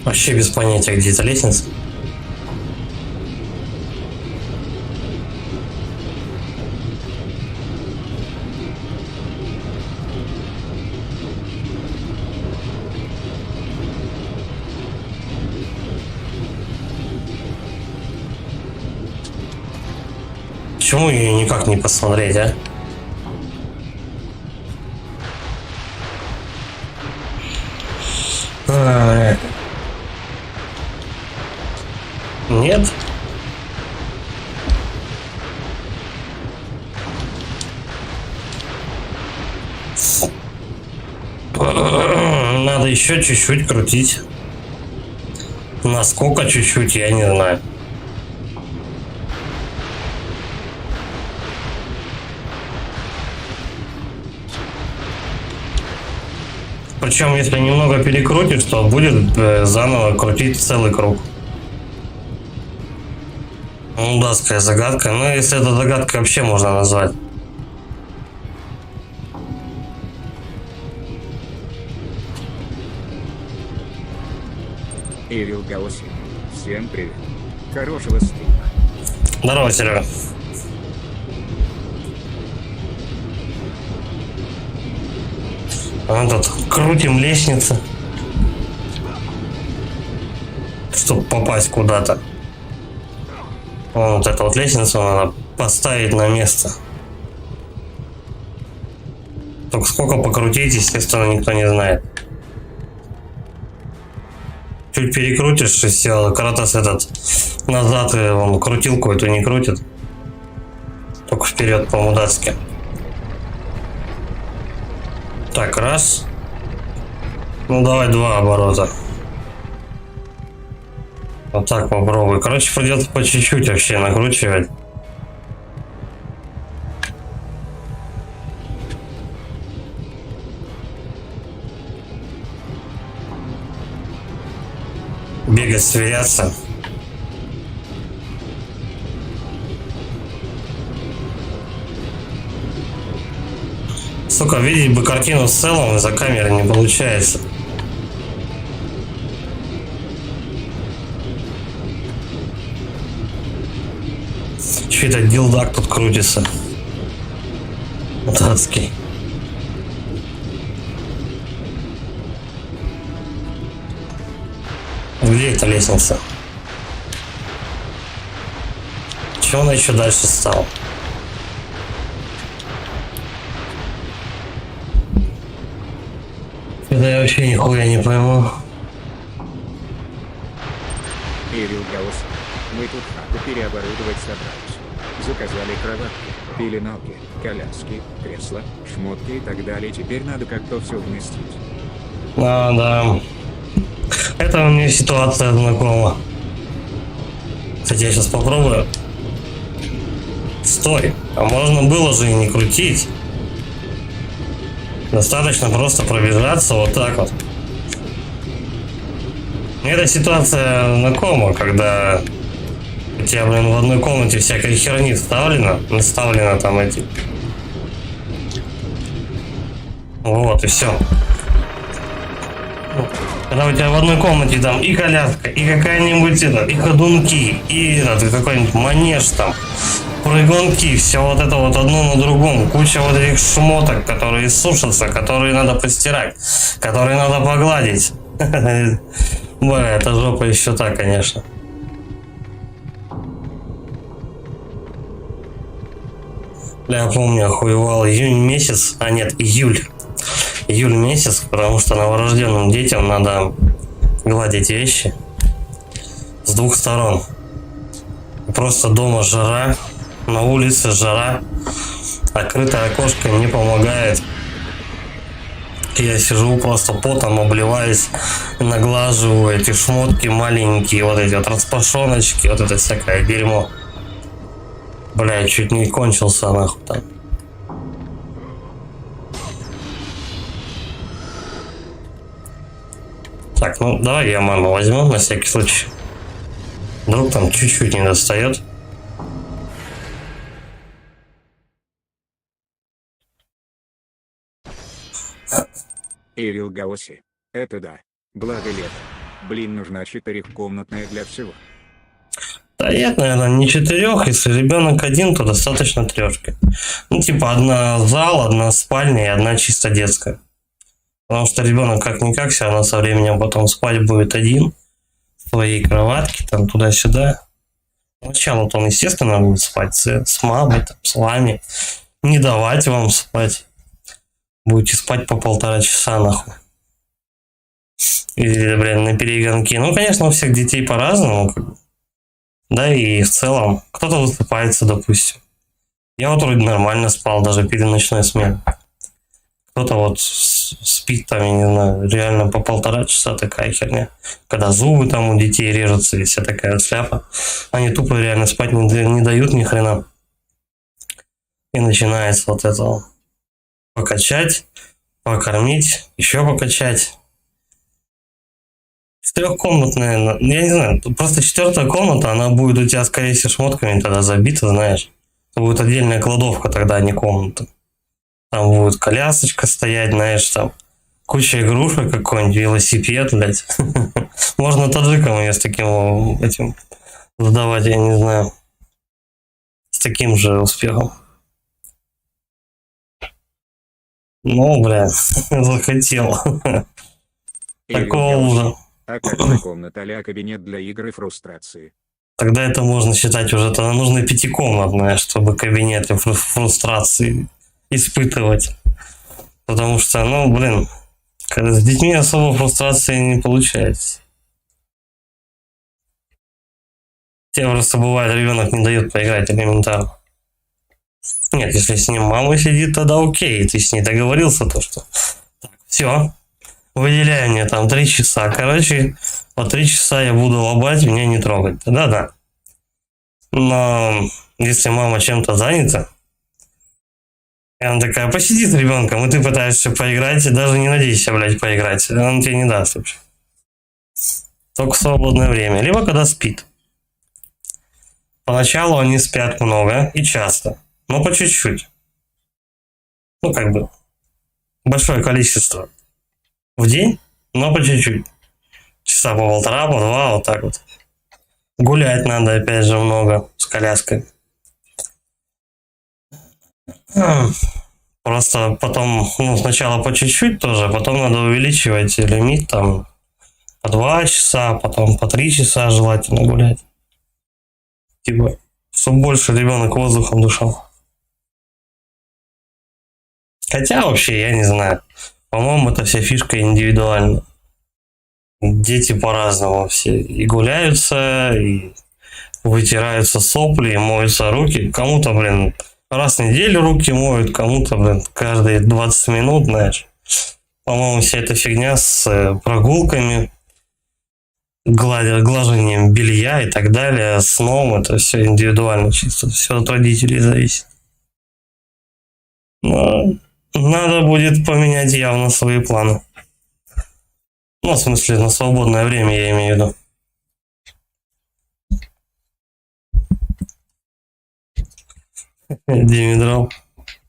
Вообще без понятия, где эта лестница. Почему ее никак не посмотреть, а? Нет? Надо еще чуть-чуть крутить. Насколько чуть-чуть, я не знаю. Причем, если немного перекрутишь, то будет заново крутить целый круг. Ну, датская загадка. Ну, если это загадка вообще можно назвать. Ивил Галуси. Всем привет. Хорошего стрима. Здорово, Серега. Мы тут крутим лестницы, чтобы попасть куда-то. Вот эту вот лестницу надо поставить на место. Только сколько покрутить, естественно, никто не знает. Чуть перекрутишь и все, Кратос этот назад, он крутилку эту не крутит. Только вперед по-мудацки. Так, раз. Ну, давай 2 оборота. Вот так попробуй. Короче, придется по чуть-чуть вообще накручивать. Бегать, сверяться. Сука, видеть бы картину в целом из-за камеры не получается. Чё-то дилдак тут крутится. Датский. Где эта лестница? Чего она еще дальше стала? Это я вообще нихуя не пойму. Ивил Галуси. Мы тут хату переоборудовать собрались. Заказали кроватки, пеленалки, коляски, кресла, шмотки и так далее. Теперь надо как-то все вместить. А, да. Это мне ситуация знакома. Кстати, я сейчас попробую. Стой, а можно было же и не крутить. Достаточно просто пробежаться вот так вот. Мне эта ситуация знакома, когда у тебя, блин, в одной комнате всякой херни наставлено там эти. Вот и все. Когда у тебя в одной комнате там и коляска, и какая-нибудь и ходунки, и какой-нибудь манеж там, прыгунки, все вот это вот одно на другом, куча вот этих шмоток, которые сушатся, которые надо постирать, которые надо погладить. Бля, это жопа еще та, конечно. Бля, я помню, охуевал июнь месяц, а нет, июль месяц, потому что новорожденным детям надо гладить вещи с двух сторон. Просто дома жара, на улице жара, открытое окошко не помогает. Я сижу просто потом, обливаюсь, наглаживаю эти шмотки маленькие, вот эти вот распашоночки, вот это всякое дерьмо. Бля, я чуть не кончился нахуй там. Так, ну давай я маму возьму на всякий случай. Вдруг там чуть-чуть не достает. Ирил Гаоси. Это да. Благо лето. Блин, нужна четырехкомнатная для всего. Да нет, наверное, не 4, если ребенок один, то достаточно 3. Ну, типа, одна зал, одна спальня и одна чисто детская. Потому что ребенок как-никак все равно со временем потом спать будет один. В своей кроватке, там туда-сюда. Сначала он, естественно, будет спать с мамой, там, с вами. Не давать вам спать. Будете спать по 1,5 часа нахуй. Или, блин, на перегонки. Ну, конечно, у всех детей по-разному. Да, и в целом, кто-то высыпается, допустим. Я вот вроде нормально спал, даже перед ночной сменой. Кто-то вот спит там, я не знаю, реально по 1,5 часа, такая херня. Когда зубы там у детей режутся и вся такая шляпа. Они тупо реально спать не дают ни хрена. И начинается вот это покачать, покормить, еще покачать. 4-комнатная, я не знаю, просто 4-я комната, она будет у тебя, скорее всего, шмотками тогда забита, знаешь. Это будет отдельная кладовка тогда, а не комната. Там будет колясочка стоять, знаешь, там куча игрушек какой-нибудь, велосипед, блядь. Можно таджикам ее с таким этим сдавать, я не знаю. С таким же успехом. Ну, бля, захотел. Такого уже. А как не комната а кабинет для игры фрустрации? Тогда это можно считать уже, тогда нужно 5-комнатная, чтобы кабинеты фрустрации испытывать. Потому что, ну, блин, с детьми особо фрустрации не получается. Тебе просто бывает, ребенок не дает поиграть элементарно. Нет, если с ним мама сидит, тогда окей, ты с ней договорился, то что так, все, выделяй мне там 3 часа, короче, по 3 часа я буду лобать, меня не трогать, да. Но если мама чем-то занята, и она такая, посиди с ребенком, и ты пытаешься поиграть, и даже не надейся, блядь, поиграть, он тебе не даст вообще. Только в свободное время, либо когда спит. Поначалу они спят много и часто. Но по чуть-чуть. Ну, как бы, большое количество в день, но по чуть-чуть. Часа по 1,5, по 2, вот так вот. Гулять надо, опять же, много с коляской. Просто потом, ну, сначала по чуть-чуть тоже, потом надо увеличивать лимит, там, по 2 часа, потом по 3 часа желательно гулять. Типа, чтобы больше ребенок воздухом дышал. Хотя вообще, я не знаю. По-моему, это вся фишка индивидуальна. Дети по-разному все. И гуляются, и вытираются сопли, и моются руки. Кому-то, блин, раз в неделю руки моют, кому-то, блин, каждые 20 минут, знаешь. По-моему, вся эта фигня с прогулками, глажением белья и так далее, сном, это все индивидуально чисто, все от родителей зависит. Но надо будет поменять явно свои планы. Ну, в смысле, на свободное время я имею в виду. Димедрол.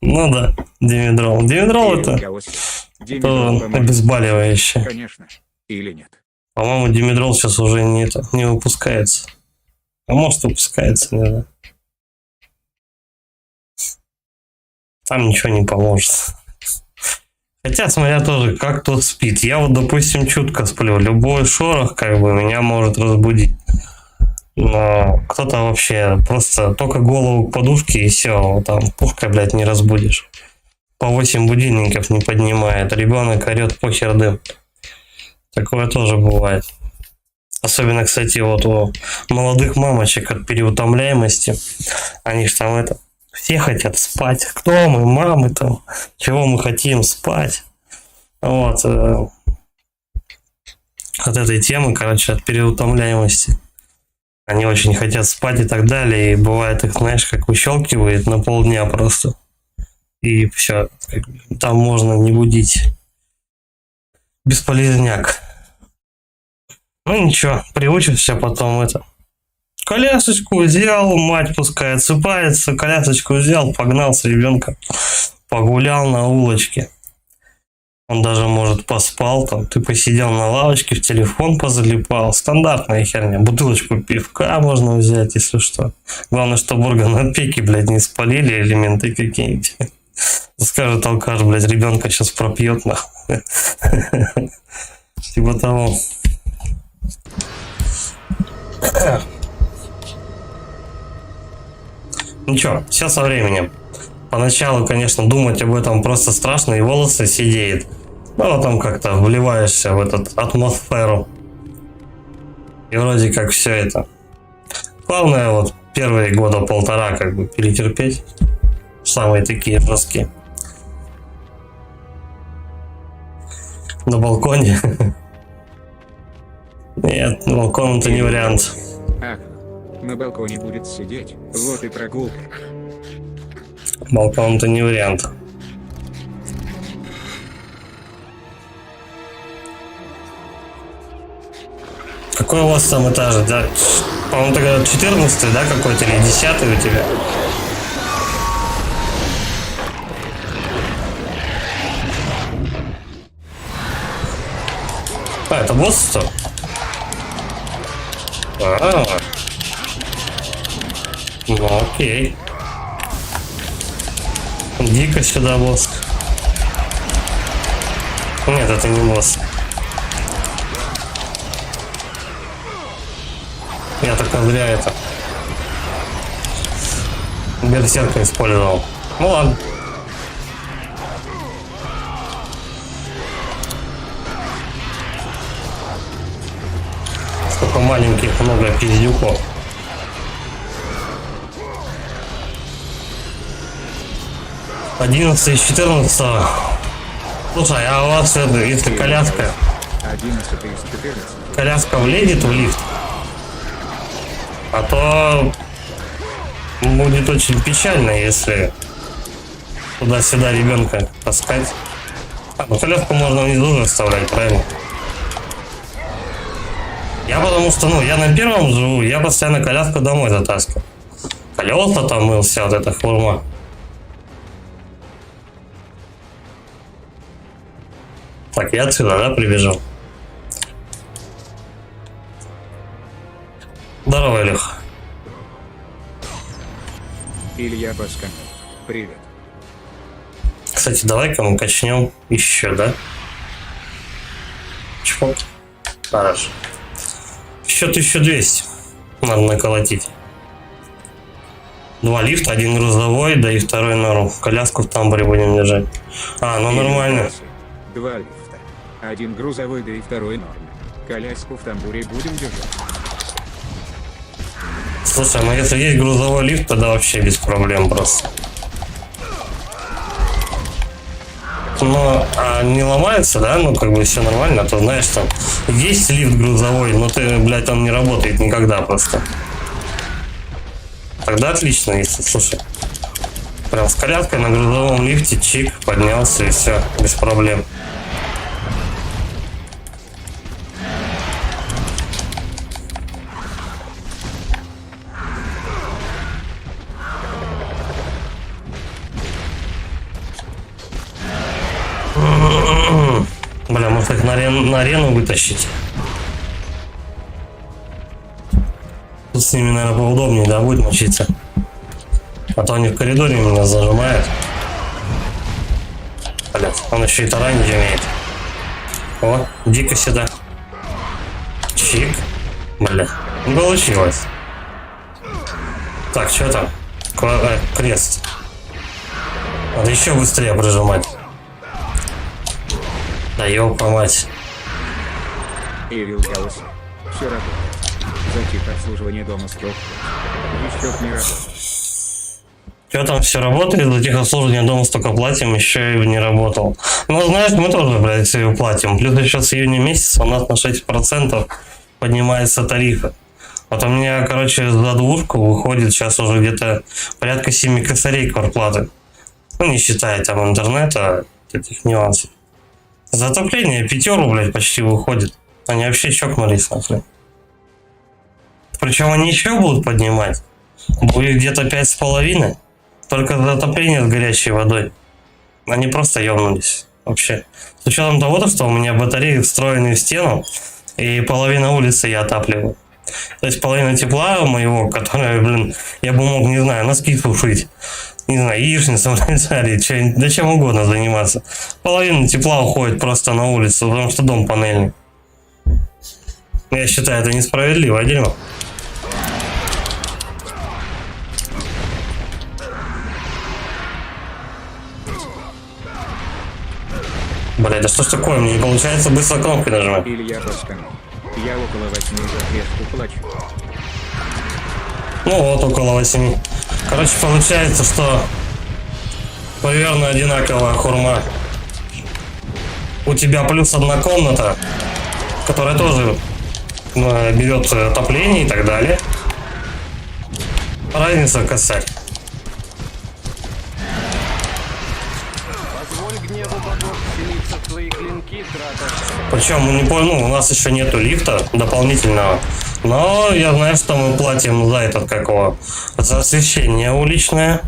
Ну да, Димедрол. Димедрол Кирилл это Гаусов. то Димедрол поможет. обезболивающее. Конечно. Или нет? По-моему, Димедрол сейчас уже не выпускается. А может, выпускается, не знаю. Там ничего не поможет. Хотя, смотря тоже, как тот спит. Я вот, допустим, чутко сплю. Любой шорох, как бы, меня может разбудить. Но кто-то вообще просто только голову к подушке и все. Там пушкой, блядь, не разбудишь. По 8 будильников не поднимает. Ребенок орет похер дым. Такое тоже бывает. Особенно, кстати, вот у молодых мамочек от переутомляемости. Они ж там это... Все хотят спать. Кто мы, мамы там? Чего мы хотим? Спать. Вот. От этой темы, короче, от переутомляемости. Они очень хотят спать и так далее. И бывает их, знаешь, как выщелкивает на полдня просто. И все. Там можно не будить. Бесполезняк. Ну ничего, приучишься потом это. Колясочку взял, мать пускай отсыпается, колясочку взял, погнал с ребенком, погулял на улочке. Он даже, может, поспал, там, ты посидел на лавочке, в телефон позалипал. Стандартная херня. Бутылочку пивка можно взять, если что. Главное, чтобы органопеки, блядь, не спалили элементы какие-нибудь. Скажет алкаш, блядь, ребенка сейчас пропьет, нахуй. Типа того. Ничего, все со временем. Поначалу, конечно, думать об этом просто страшно, и волосы сидеют. Но потом как-то вливаешься в эту атмосферу. И вроде как все это. Главное, вот первые года полтора как бы перетерпеть. Самые такие жесткие. На балконе? Нет, на балкон это не вариант. Ах, на балконе будет сидеть. Вот и прогулка. Балкон это не вариант. Какой у вас там этаж, да? По-моему, тогда 14, да, какой-то, или 10 у тебя? А, это босс-то? Ну, окей. Дико сюда, босс. Нет, это не босс. Я только зря это берсерка использовал. Ну ладно. Сколько маленьких, много пиздюков. Одиннадцать из 14. Слушай, а у вас это, если коляска? 11 из 14. Коляска влезет в лифт? А то будет очень печально, если туда-сюда ребенка таскать. Ну коляску можно внизу же оставлять, правильно? Я потому что, ну, я на первом живу, я постоянно коляску домой затаскиваю. Колеса там мыл, вся вот эта хурма. Так, я отсюда, да, прибежал? Здорово, Илюх. Илья Басканов. Привет. Кстати, давай-ка мы качнем еще, да? Чего? Хорошо. Еще 1200 надо наколотить. 2 лифта, 1 грузовой, да и 2 норм. Коляску в тамбуре будем держать. А, ну нормально. 2 лифта. 1 грузовой, да и 2 норм. Коляску в тамбуре будем держать. Слушай, ну если есть грузовой лифт, тогда вообще без проблем просто. Но не ломается, да? Ну, как бы все нормально, а то знаешь, там есть лифт грузовой, но ты, блядь, он не работает никогда просто. Тогда отлично, если, слушай. Прям с коляской на грузовом лифте, чик, поднялся и все, без проблем. Бля, может их на арену вытащить? Тут с ними, наверное, поудобнее, да, будет мочиться. А то они в коридоре меня зажимают. Бля, он еще и таранить умеет. О, дико сюда. Чик. Бля, не получилось. Так, что там? Крест. Надо еще быстрее прижимать. Да ёпа мать. Evil Ghost. Все работает. Затих обслуживание дома строк. Еще не работает. Что там все работает, за техобслуживание дома столько платим, еще и не работал. Ну, знаешь, мы тоже, блядь, все платим. Плюс еще с июня месяца у нас на 6% поднимается тарифы. Вот у меня, короче, за двушку выходит сейчас уже где-то порядка 7 косарей квартплаты. Ну, не считая там интернета, этих нюансов. За отопление 5 рублей, блядь, почти выходит. Они вообще чокнулись, нахрен. Причем они еще будут поднимать. Будет где-то 5,5. Только за отопление с горячей водой. Они просто ёбнулись. Вообще. С учетом того, что у меня батареи встроены в стену, и половина улицы я отапливаю. То есть половина тепла моего, которое, блин, я бы мог, не знаю, носки сушить. Не знаю, яичницу жарить, да чем угодно заниматься. Половина тепла уходит просто на улицу, потому что дом панельный. Я считаю, это несправедливо, дерьмо. Блядь, да что ж такое, мне не получается быстро кнопкой нажимать. Илья Басканов. Я около 8 за отрезку плачу. Ну вот, около 8. Короче, получается, что примерно одинаковая хурма. У тебя плюс одна комната, которая тоже берет отопление и так далее. Разница косарь. Позволь гневу богов вселиться в твои клинки, Кратос. Причем, не понял, у нас еще нету лифта дополнительного. Но я знаю, что мы платим за этот, какого, за освещение уличное,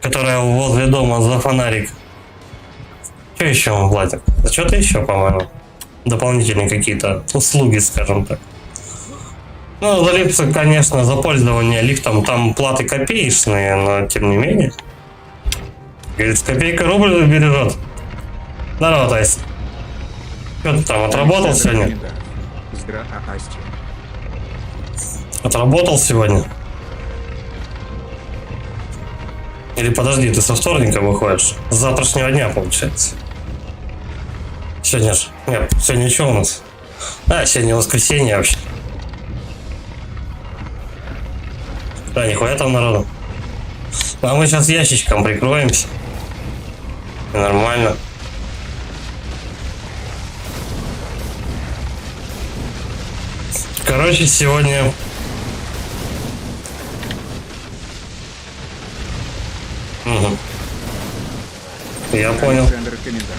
которое возле дома, за фонарик. Что еще мы платим? За что-то еще, по-моему. Дополнительные какие-то услуги, скажем так. Ну, за лифт, конечно, за пользование лифтом там платы копеечные, но тем не менее. Говорит, копейка рубль бережет. Здорово, Тайс. Что ты там, отработал сегодня? Отработал сегодня? Или подожди, ты со вторника выходишь? С завтрашнего дня, получается. Сегодня же... Нет, сегодня что у нас? А, сегодня воскресенье вообще. Да, нихуя там народу. А мы сейчас ящичком прикроемся. И нормально. Короче, сегодня... Угу. Я понял. Александр Комендантов.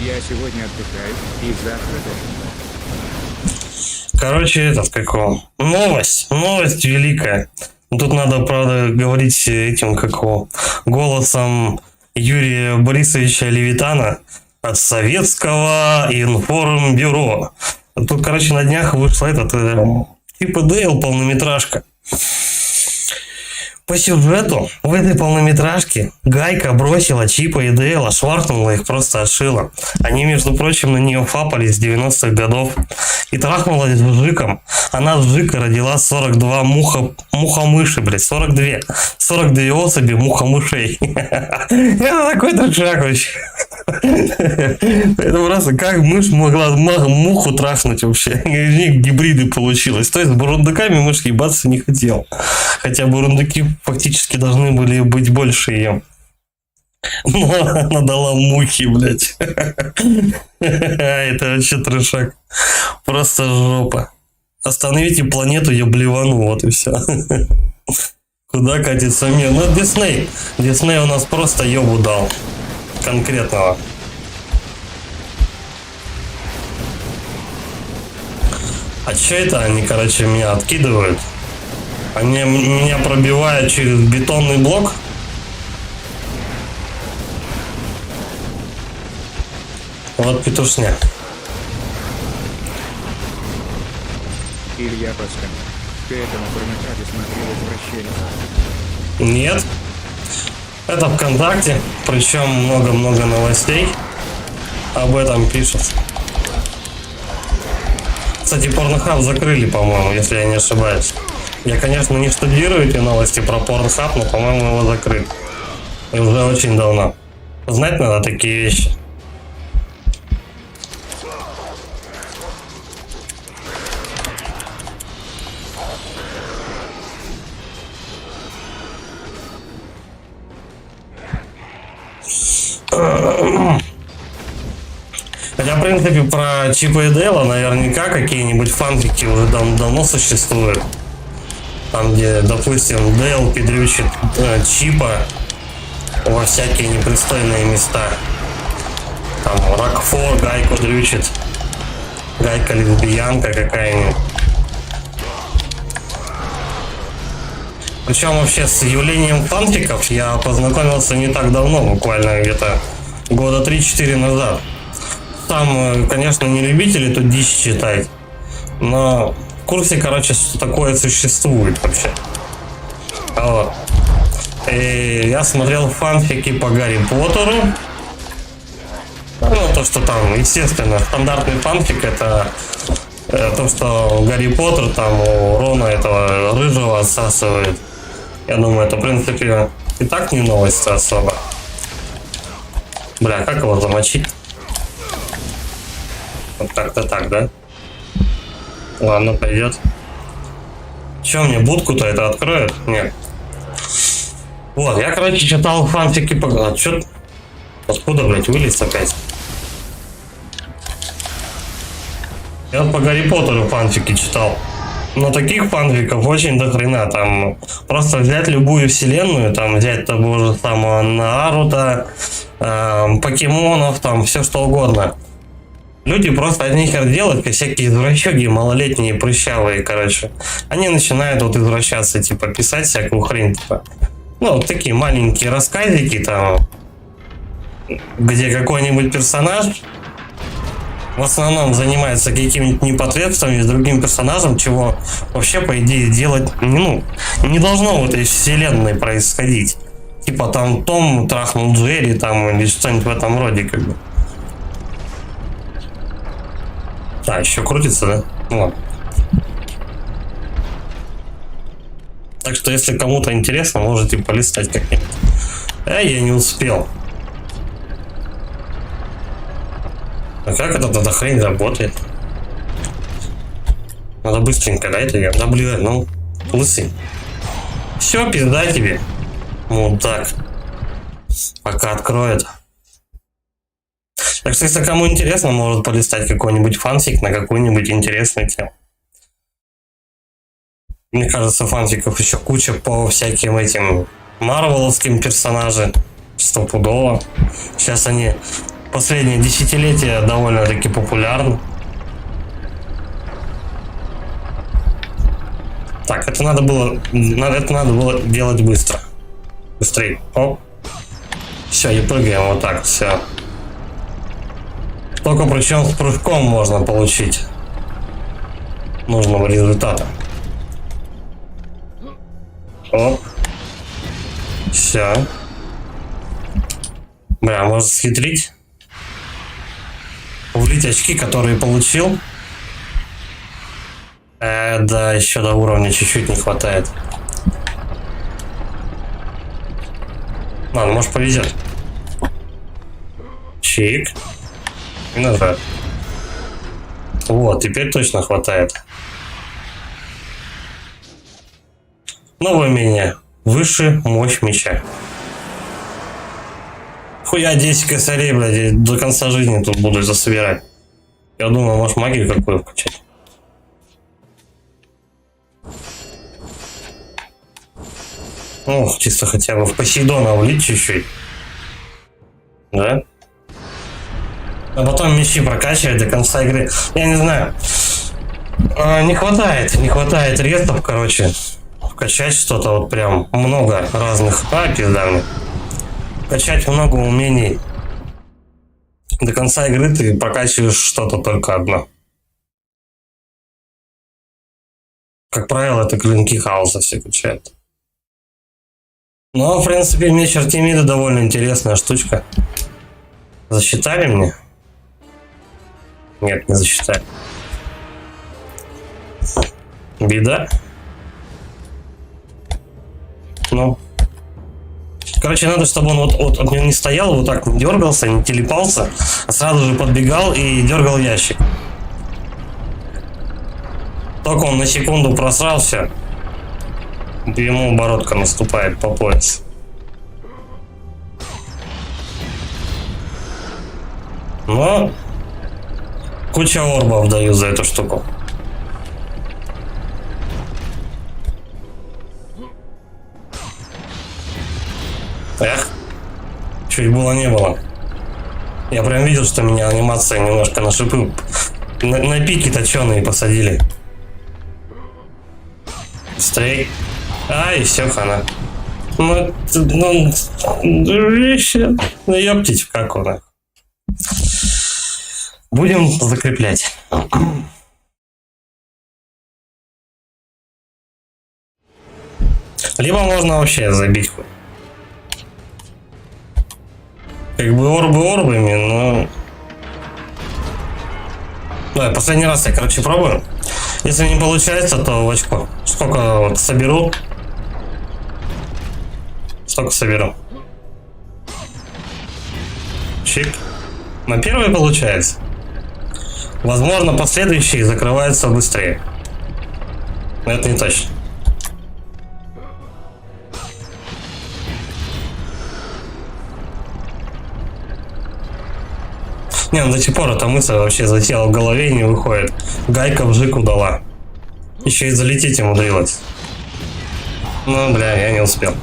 Я сегодня отдыхаю и завтра тоже. Короче, этот какого? Новость великая. Тут надо, правда, говорить этим какого голосом Юрия Борисовича Левитана от Советского информбюро. Тут, короче, на днях вышла этот типа Дейл полнометражка. По сюжету в этой полнометражке Гайка бросила Чипа и Дейла, шваркнула их, просто отшила. Они, между прочим, на нее фапались с 90-х годов. И трахнулась с Жиком. Она с Жика родила 42 мухомыши, блядь, 42 особи мухомышей. Это такой трешак вообще. Это просто как мышь могла муху трахнуть вообще. У них гибриды получилось. То есть с бурундуками мышь ебаться не хотел. Хотя бурундуки фактически должны были быть больше ее. Она дала мухи, блядь. Это вообще трешак. Просто жопа. Остановите планету, я блевану, вот и все. Куда катится мир? Ну, Дисней. Дисней у нас просто ёбу дал. Конкретного. А чё это они, короче, меня откидывают? Они меня пробивают через бетонный блок? Вот петушня. Илья Паскаль. Ты это на Порнохабе смотрел «Извращенец»? Нет. Это ВКонтакте. Причем много-много новостей об этом пишут. Кстати, Порнохаб закрыли, по-моему, если я не ошибаюсь. Я, конечно, не штудирую эти новости про Порнхаб, но, по-моему, его закрыли. И уже очень давно. Знать надо такие вещи. Хотя, в принципе, про Чипа и Дейла наверняка какие-нибудь фанфики уже давно существуют. Там, где, допустим, Дейл педрючит Чипа во всякие непристойные места. Там Рокфор Гайку дрючит. Гайка лесбиянка какая-нибудь. Причем вообще с явлением фанфиков я познакомился не так давно, буквально где-то года 3-4 назад. Там, конечно, не любители тут дичь читать, но в курсе, короче, что такое существует вообще. Вот. И я смотрел фанфики по Гарри Поттеру. Ну, то, что там, естественно, стандартный фанфик — это то, что Гарри Поттер там у Рона этого рыжего отсасывает. Я думаю, это, в принципе, и так не новость особо. Бля, как его замочить? Вот как-то так, да? Ладно, пойдет. Че, мне будку-то это откроет? Нет. Вот, я, короче, читал фанфики по... А, чё? Откуда, блядь, вылез опять? Я вот по Гарри Поттеру фанфики читал. Но таких фанфиков очень до хрена. Там просто взять любую вселенную, там взять того же самого Наруто, покемонов, там все что угодно. Люди просто от них делают, как всякие извращёги, малолетние, прыщавые, короче. Они начинают вот извращаться, типа, писать всякую хрень, типа. Ну, вот такие маленькие рассказики, там, где какой-нибудь персонаж в основном занимается какими-то непотребствами с другим персонажем, чего вообще, по идее, делать, ну, не должно в этой вселенной происходить. Типа, там, Том трахнул Джерри, там, или что-нибудь в этом роде, как бы. А, еще крутится, да? Ну ладно. Так что, если кому-то интересно, можете полистать как-нибудь. Я не успел. А как эта хрень работает? Надо быстренько, да, это я? Да, блин, ну, лысый. Все, пизда тебе. Мудак. Пока откроет. Так что, если кому интересно, может полистать какой-нибудь фанфик на какую-нибудь интересную тему. Мне кажется, фанфиков еще куча по всяким этим марвеловским персонажам. Стопудово. Сейчас они последние десятилетия довольно-таки популярны. Так, это надо было делать быстро. Быстрее. Оп. Все, и прыгаем вот так, все. Только причем с прыжком можно получить нужного результата. Оп. Все. Бля, может схитрить? Влить очки, которые получил. Да, еще до уровня чуть-чуть не хватает. Ладно, может повезет. Чик. И назад. Вот, теперь точно хватает. Новое умение. Выше мощь меча. Хуя 10 косарей, блядь, я до конца жизни тут буду засобирать. Я думаю, может магию какую включать. Ну, чисто хотя бы в Посейдона влить чуть-чуть. Да? А потом мечи прокачивать до конца игры. Я не знаю. Не хватает рестов, короче. Качать что-то вот прям много разных. Пизда мне. Качать много умений. До конца игры ты прокачиваешь что-то только одно. Как правило, это клинки хаоса все качают. Но, в принципе, меч Артемида довольно интересная штучка. Засчитали мне? Нет, не засчитали. Беда. Ну. Короче, надо, чтобы он вот не стоял, вот так не дергался, не телепался, а сразу же подбегал и дергал ящик. Только он на секунду просрался, ему оборотка наступает по пояс. Но куча орбов даю за эту штуку. Эх, чуть было не было. Я прям видел, что меня анимация немножко на шипы, на пике точеные посадили. Быстрей. И все, хана. Ну, ёптить, как он. Будем закреплять. Либо можно вообще забить хуй. Как бы орбы орбами, но... Да, последний раз я, короче, пробую. Если не получается, то в очко. Сколько вот соберу? Столько соберу. Чик. На первый получается. Возможно, последующие закрываются быстрее. Но это не точно. Не, ну до сих пор эта мысль вообще затела в голове и не выходит. Гайка вжику дала. Еще и залететь умудрилась. Ну, бля, я не успел.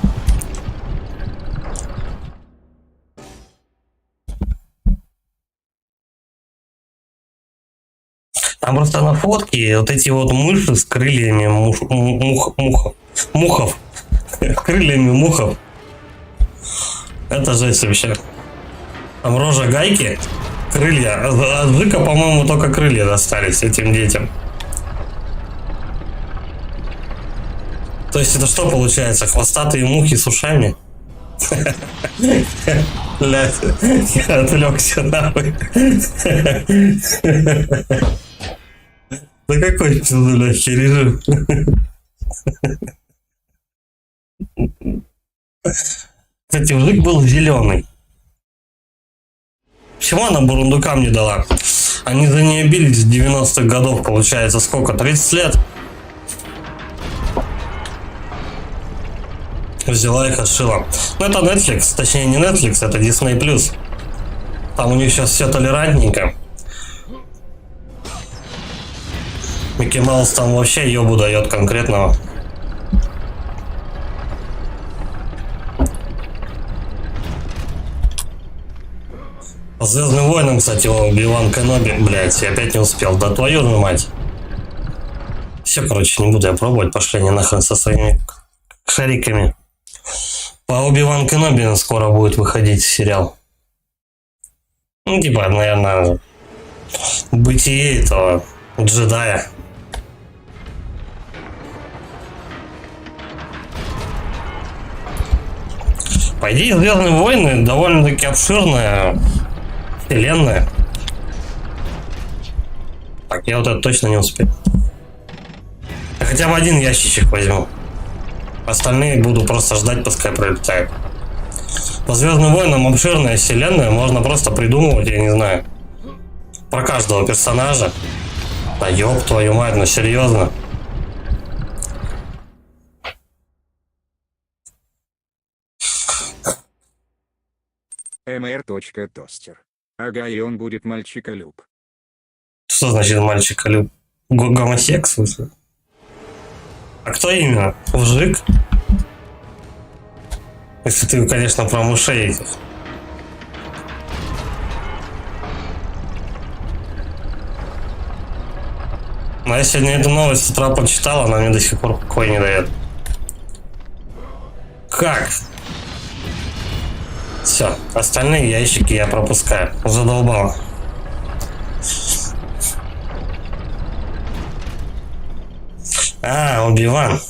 Там просто на фотке вот эти вот мыши с крыльями мухов. Крыльями мухов. Это жесть вообще. Там рожа гайки. Крылья. От Жика, по-моему, только крылья достались этим детям. То есть это что получается? Хвостатые мухи с ушами? Блядь, я отвлекся нахуй. Да какой пиздуляхи режим? Кстати, Жик был зеленый. Почему она бурундукам не дала? Они за нее бились с 90-х годов, получается, сколько? 30 лет? Взяла их, отшила. Ну, это Netflix, точнее не Netflix, это Disney+. Там у них сейчас все толерантненько. Микки Маус там вообще ёбу дает конкретного. По Звездным войнам, кстати, Оби-Ван Кеноби, блядь, я опять не успел. Да твою же мать. Все, короче, не буду я пробовать, пошли они нахрен со своими шариками. По Оби-Ван Кеноби скоро будет выходить сериал. Ну, типа, наверное, бытие этого джедая. По идее, Звездные войны довольно-таки обширная вселенная. Так, я вот это точно не успею. Я хотя бы один ящичек возьму. Остальные буду просто ждать, пускай пролетают. По Звездным войнам обширная вселенная, можно просто придумывать, я не знаю, про каждого персонажа. Да ёб твою мать, ну серьезно. МР.Тостер. Ага, и он будет мальчиколюб. Что значит мальчиколюб? Гомосекс, в смысле? А кто именно? Мужик? Если ты, конечно, про мышей этих. Но я сегодня эту новость с утра прочитал, она мне до сих пор покоя не дает. Как? Все, остальные ящики я пропускаю. Задолбало. Оби-Ван.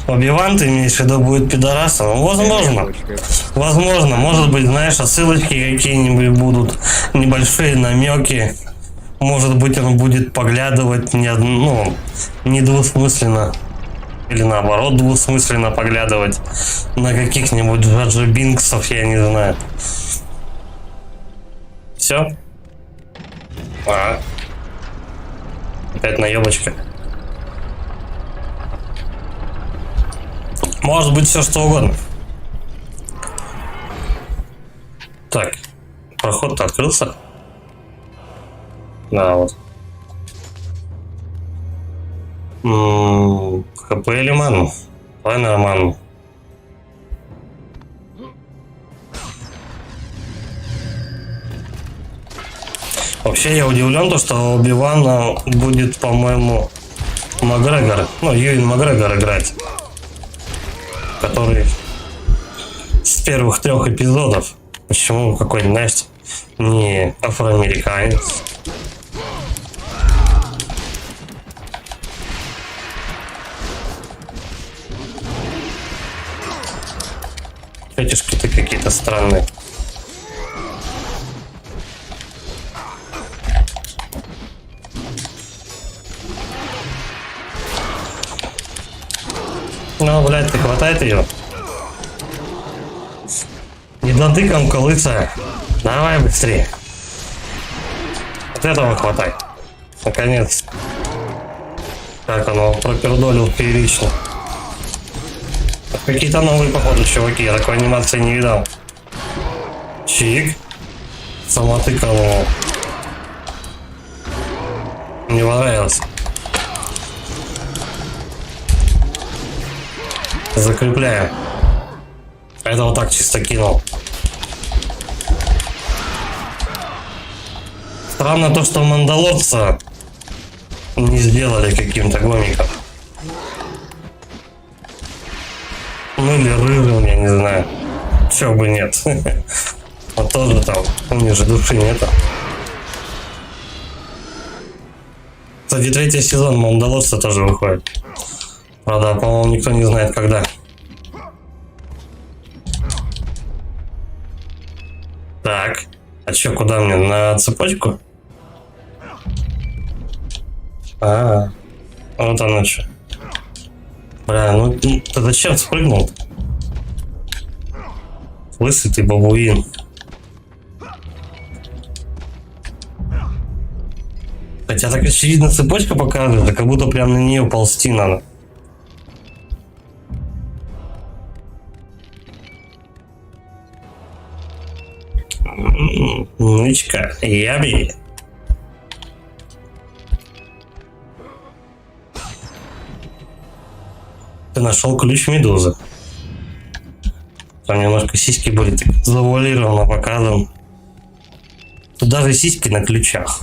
Оби-Ван, ты имеешь в виду, будет пидорасом? Ну, возможно. Возможно. Может быть, знаешь, отсылочки какие-нибудь будут, небольшие намеки. Может быть, он будет поглядывать не двусмысленно. Или наоборот, двусмысленно поглядывать на каких-нибудь Джаджа Бинксов, я не знаю. Все? Опять наебочка. Может быть все что угодно. Так, проход-то открылся. Да, вот. ХП или ману? Давай на ману. Вообще я удивлен, что Оби-Вана будет, по-моему, Макгрегор. Юэн Макгрегор играть. Который с первых 3 эпизодов. Почему какой-нибудь, знаешь, не афроамериканец? Фетишки-то какие-то странные. Блядь, ты хватает ее? Не додыком лысая. Давай быстрее. От этого хватай. Наконец. Как оно пропердолил прилично. Какие-то новые, походу, чуваки. Я такой анимации не видал. Чик. Самотыкал. Не понравилось. Закрепляю. Это вот так чисто кинул. Странно то, что Мандалорца не сделали каким-то гомиком. Или рыжим, я не знаю. Чего бы нет. А тоже там, у них же души нету. Кстати, 3-й сезон Мандалорца тоже выходит. Правда, по-моему, никто не знает, когда. Так. А чё, куда мне? На цепочку? Вот оно что. Бля, ты зачем спрыгнул? Лысый ты бабуин. Хотя так очевидно цепочка показывает, как будто прям на нее ползти надо. Нычка, яби. Ты нашел ключ медузы. Там немножко сиськи были так завуалированно показаны. Тут даже сиськи на ключах.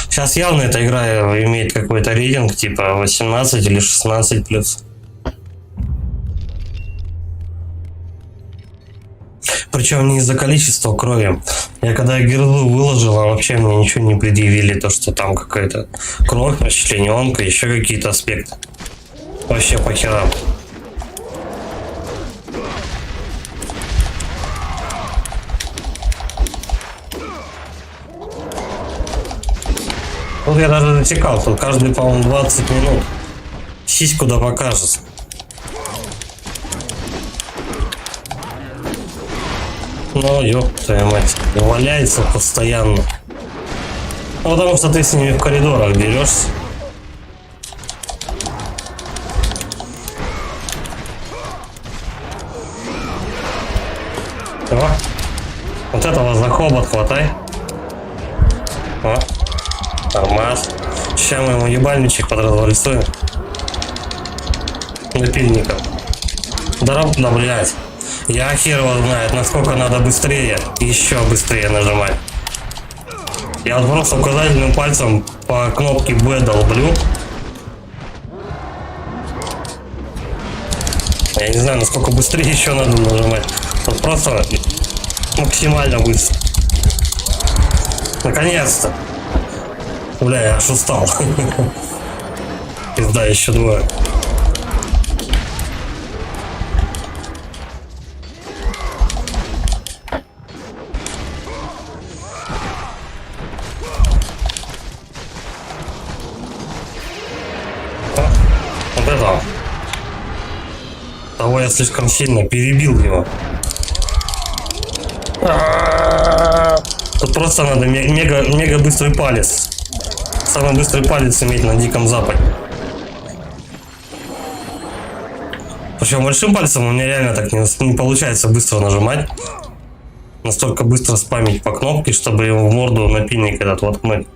Сейчас явно эта игра имеет какой-то рейтинг типа 18 или 16 плюс. Причем не из-за количества крови. Я когда гирлу выложил, а вообще мне ничего не предъявили, то что там какая-то кровь, расчлененка, еще какие-то аспекты. Вообще по херам. Тут я даже затекал, тут каждый, по-моему, 20 минут. Сиську да покажется. Ну, ёб твою мать, валяется постоянно. Ну, потому что ты с ними в коридорах дерешься. О, вот этого за хобот хватай. О, тормоз. Сейчас мы ему ебальничек подразвальцуем. Напильником. Да, блядь. Я хер его знает, насколько надо быстрее, еще быстрее нажимать. Я вот просто указательным пальцем по кнопке B долблю. Я не знаю, насколько быстрее еще надо нажимать. Вот просто максимально быстро. Наконец-то. Бля, я аж устал. Пизда, еще двое. Вот это. Того я слишком сильно перебил его. Тут просто надо мега быстрый палец. Самый быстрый палец иметь на Диком Западе. Причем большим пальцем у меня реально так не получается быстро нажимать. Настолько быстро спамить по кнопке, чтобы его в морду напильник этот воткнуть.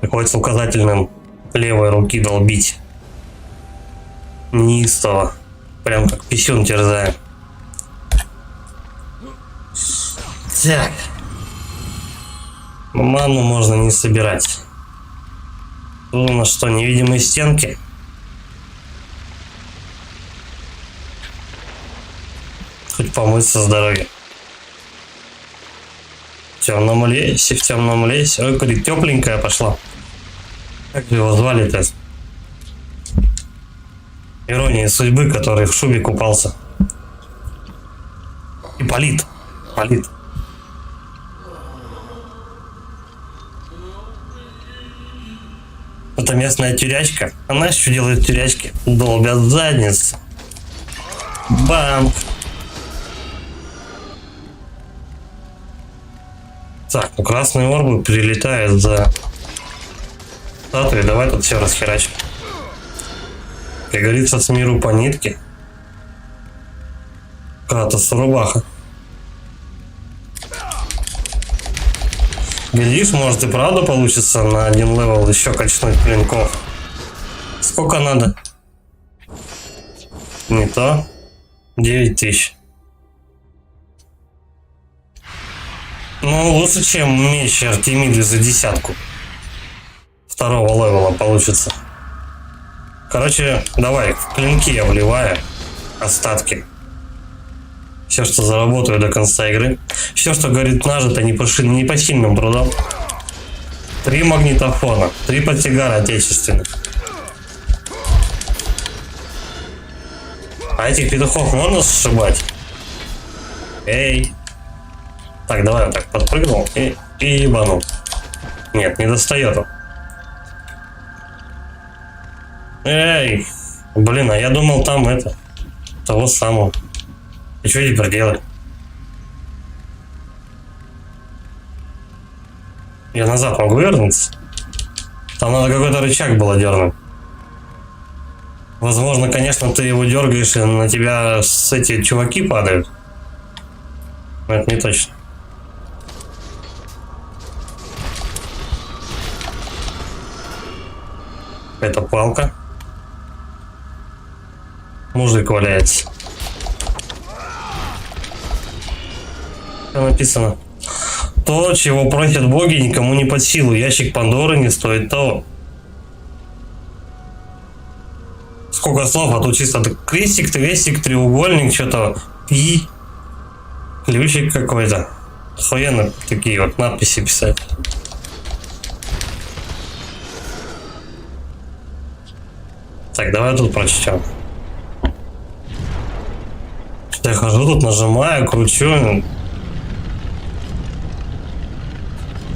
Приходится указательным левой руки долбить. Неистово. Прям как писюн терзая. Так. Ману можно не собирать. Тут у нас что, невидимые стенки? Хоть помыться с дороги. В темном лесе. Ой, куда тепленькая пошла. Как его звали-то? Ирония судьбы, который в шубе купался. Ипполит. Это местная тюрячка. Она еще делает тюрячки. Долбят задницу. Бам! Так, ну красные орбы прилетают за статуей. Давай тут все расхерачим. Как говорится, с миру по нитке. Кратос рубаха. Глядишь, может и правда получится на один левел еще качнуть клинков. Сколько надо? Не то. 9000. Ну, лучше, чем меч Артемиды за 10 второго левела получится. Короче, давай, в клинки я вливаю остатки. Все, что заработаю до конца игры. Все, что, говорит, нажито не по сильным трудам. 3 магнитофона, 3 портсигара отечественных. А этих петухов можно сшибать? Эй. Так, давай вот так подпрыгнул и ебанул. Нет, не достает он. Эй. Блин, а я думал там это. Того самого. И что теперь делать? Я назад могу вернуться? Там надо какой-то рычаг было дернуть. Возможно, конечно, ты его дергаешь, и на тебя эти чуваки падают. Но это не точно. Это палка. Мужик валяется. Написано: то, чего просят боги, никому не под силу. Ящик Пандоры не стоит того. Сколько слов, а тут чисто крестик, треугольник, что-то пи, ключик какой-то. Охуенно такие вот надписи писать. Так, давай тут прочтем. Я хожу тут, нажимаю, кручу.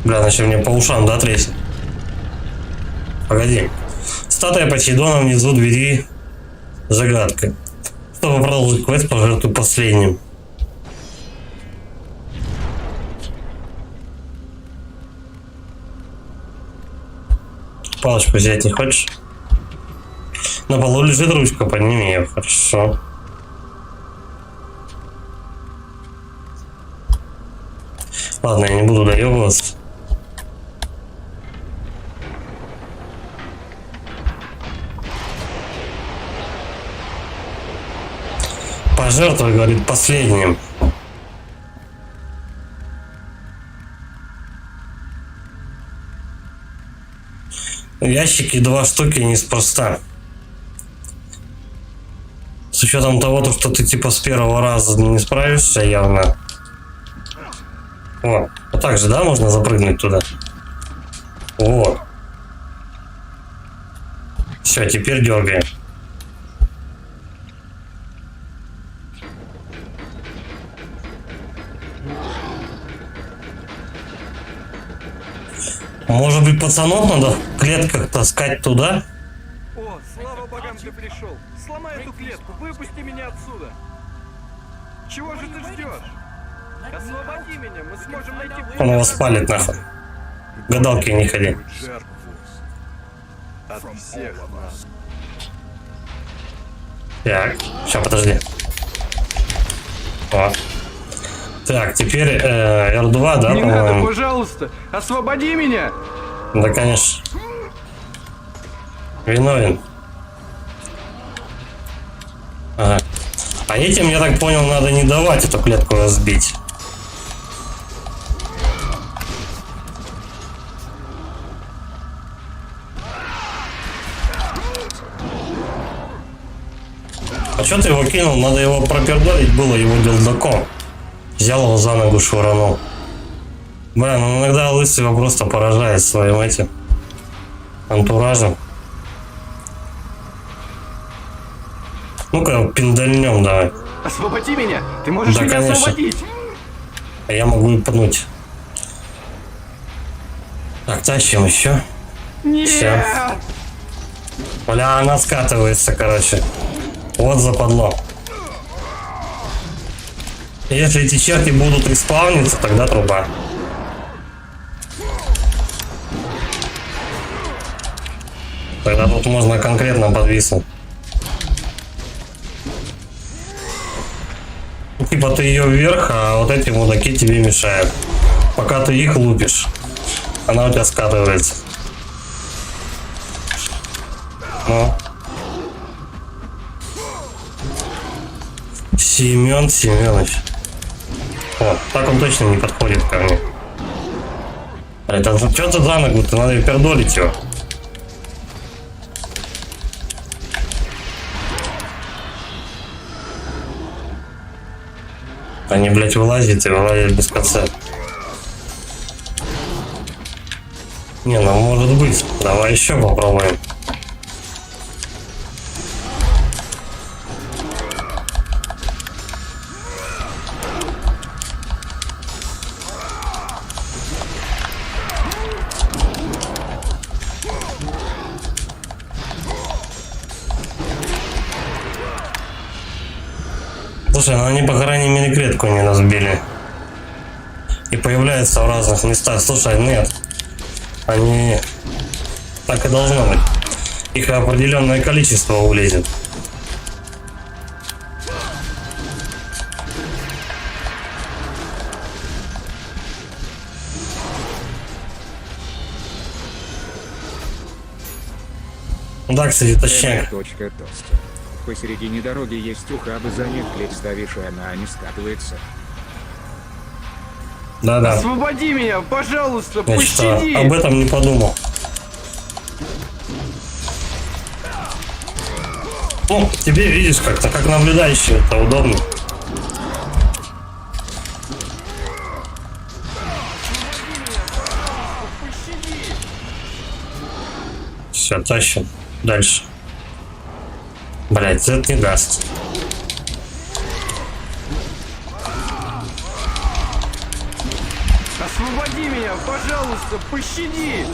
Бля, начал мне по ушам, да, трясет? Погоди. Статуя Посейдона внизу двери. Загадка. Чтобы продолжить квест, пожертвуй последним. Палочку взять не хочешь? На полу лежит ручка, подними ее, хорошо. Ладно, я не буду доебываться. Пожертвуй, говорит, последним. Ящики 2 штуки неспроста. С учетом того, что ты типа с первого раза не справишься явно. О, вот так же, да, можно запрыгнуть туда? Вот. Все, теперь дергаем. Может быть, пацанов надо в клетках таскать туда? О, слава богам, ты пришел. Сломай эту клетку, выпусти меня отсюда. Чего же ты ждешь? Освободи меня, мы сможем найти... Он его спалит нахуй. Гадалки не ходи. От всех нас. Так, сейчас, подожди. О. Так, теперь R2, да, Не надо, по-моему? пожалуйста, освободи меня! Да, конечно. Виновен. Ага. А этим, я так понял, надо не давать эту клетку разбить. А что ты его кинул? Надо его пропердолить было его делдаком. Взял его за ногу, швырнул. Блин, ну иногда лысый его просто поражает своим этим антуражем. Ну-ка, пиндальнем давай. Освободи меня! Ты можешь Да, меня конечно. освободить! А я могу и пнуть. Так, тащим еще. Нет! Всё. Бля, она скатывается, короче. Вот западло. Если эти черти будут респауниться, тогда труба. Тогда тут можно конкретно подвиснуть. Типа ты ее вверх, а вот эти мудаки тебе мешают. Пока ты их лупишь, она у тебя скатывается. Ну. Семен Семенович. О, так он точно не подходит ко мне. Это что ты за ногу-то? Надо и пердолить его. Они, блядь, вылазят и вылазят без конца. Не, ну может быть. Давай еще попробуем. Слушай, ну они, по крайней мере, клетку не разбили. И появляются в разных местах. Слушай, нет. Они... Так и должно быть. Их определенное количество улезет. Да, кстати, точняк. Точка тоста. Посередине дороги есть ухабы, за них клеть ставишь, и она не скатывается. Да-да. Освободи меня, пожалуйста, Я что-то пощади! об этом не подумал. Ну, тебе, видишь, как-то как наблюдающий, это удобно. Все, тащим. Дальше. Блять, это не даст. Освободи меня, пожалуйста, пощади!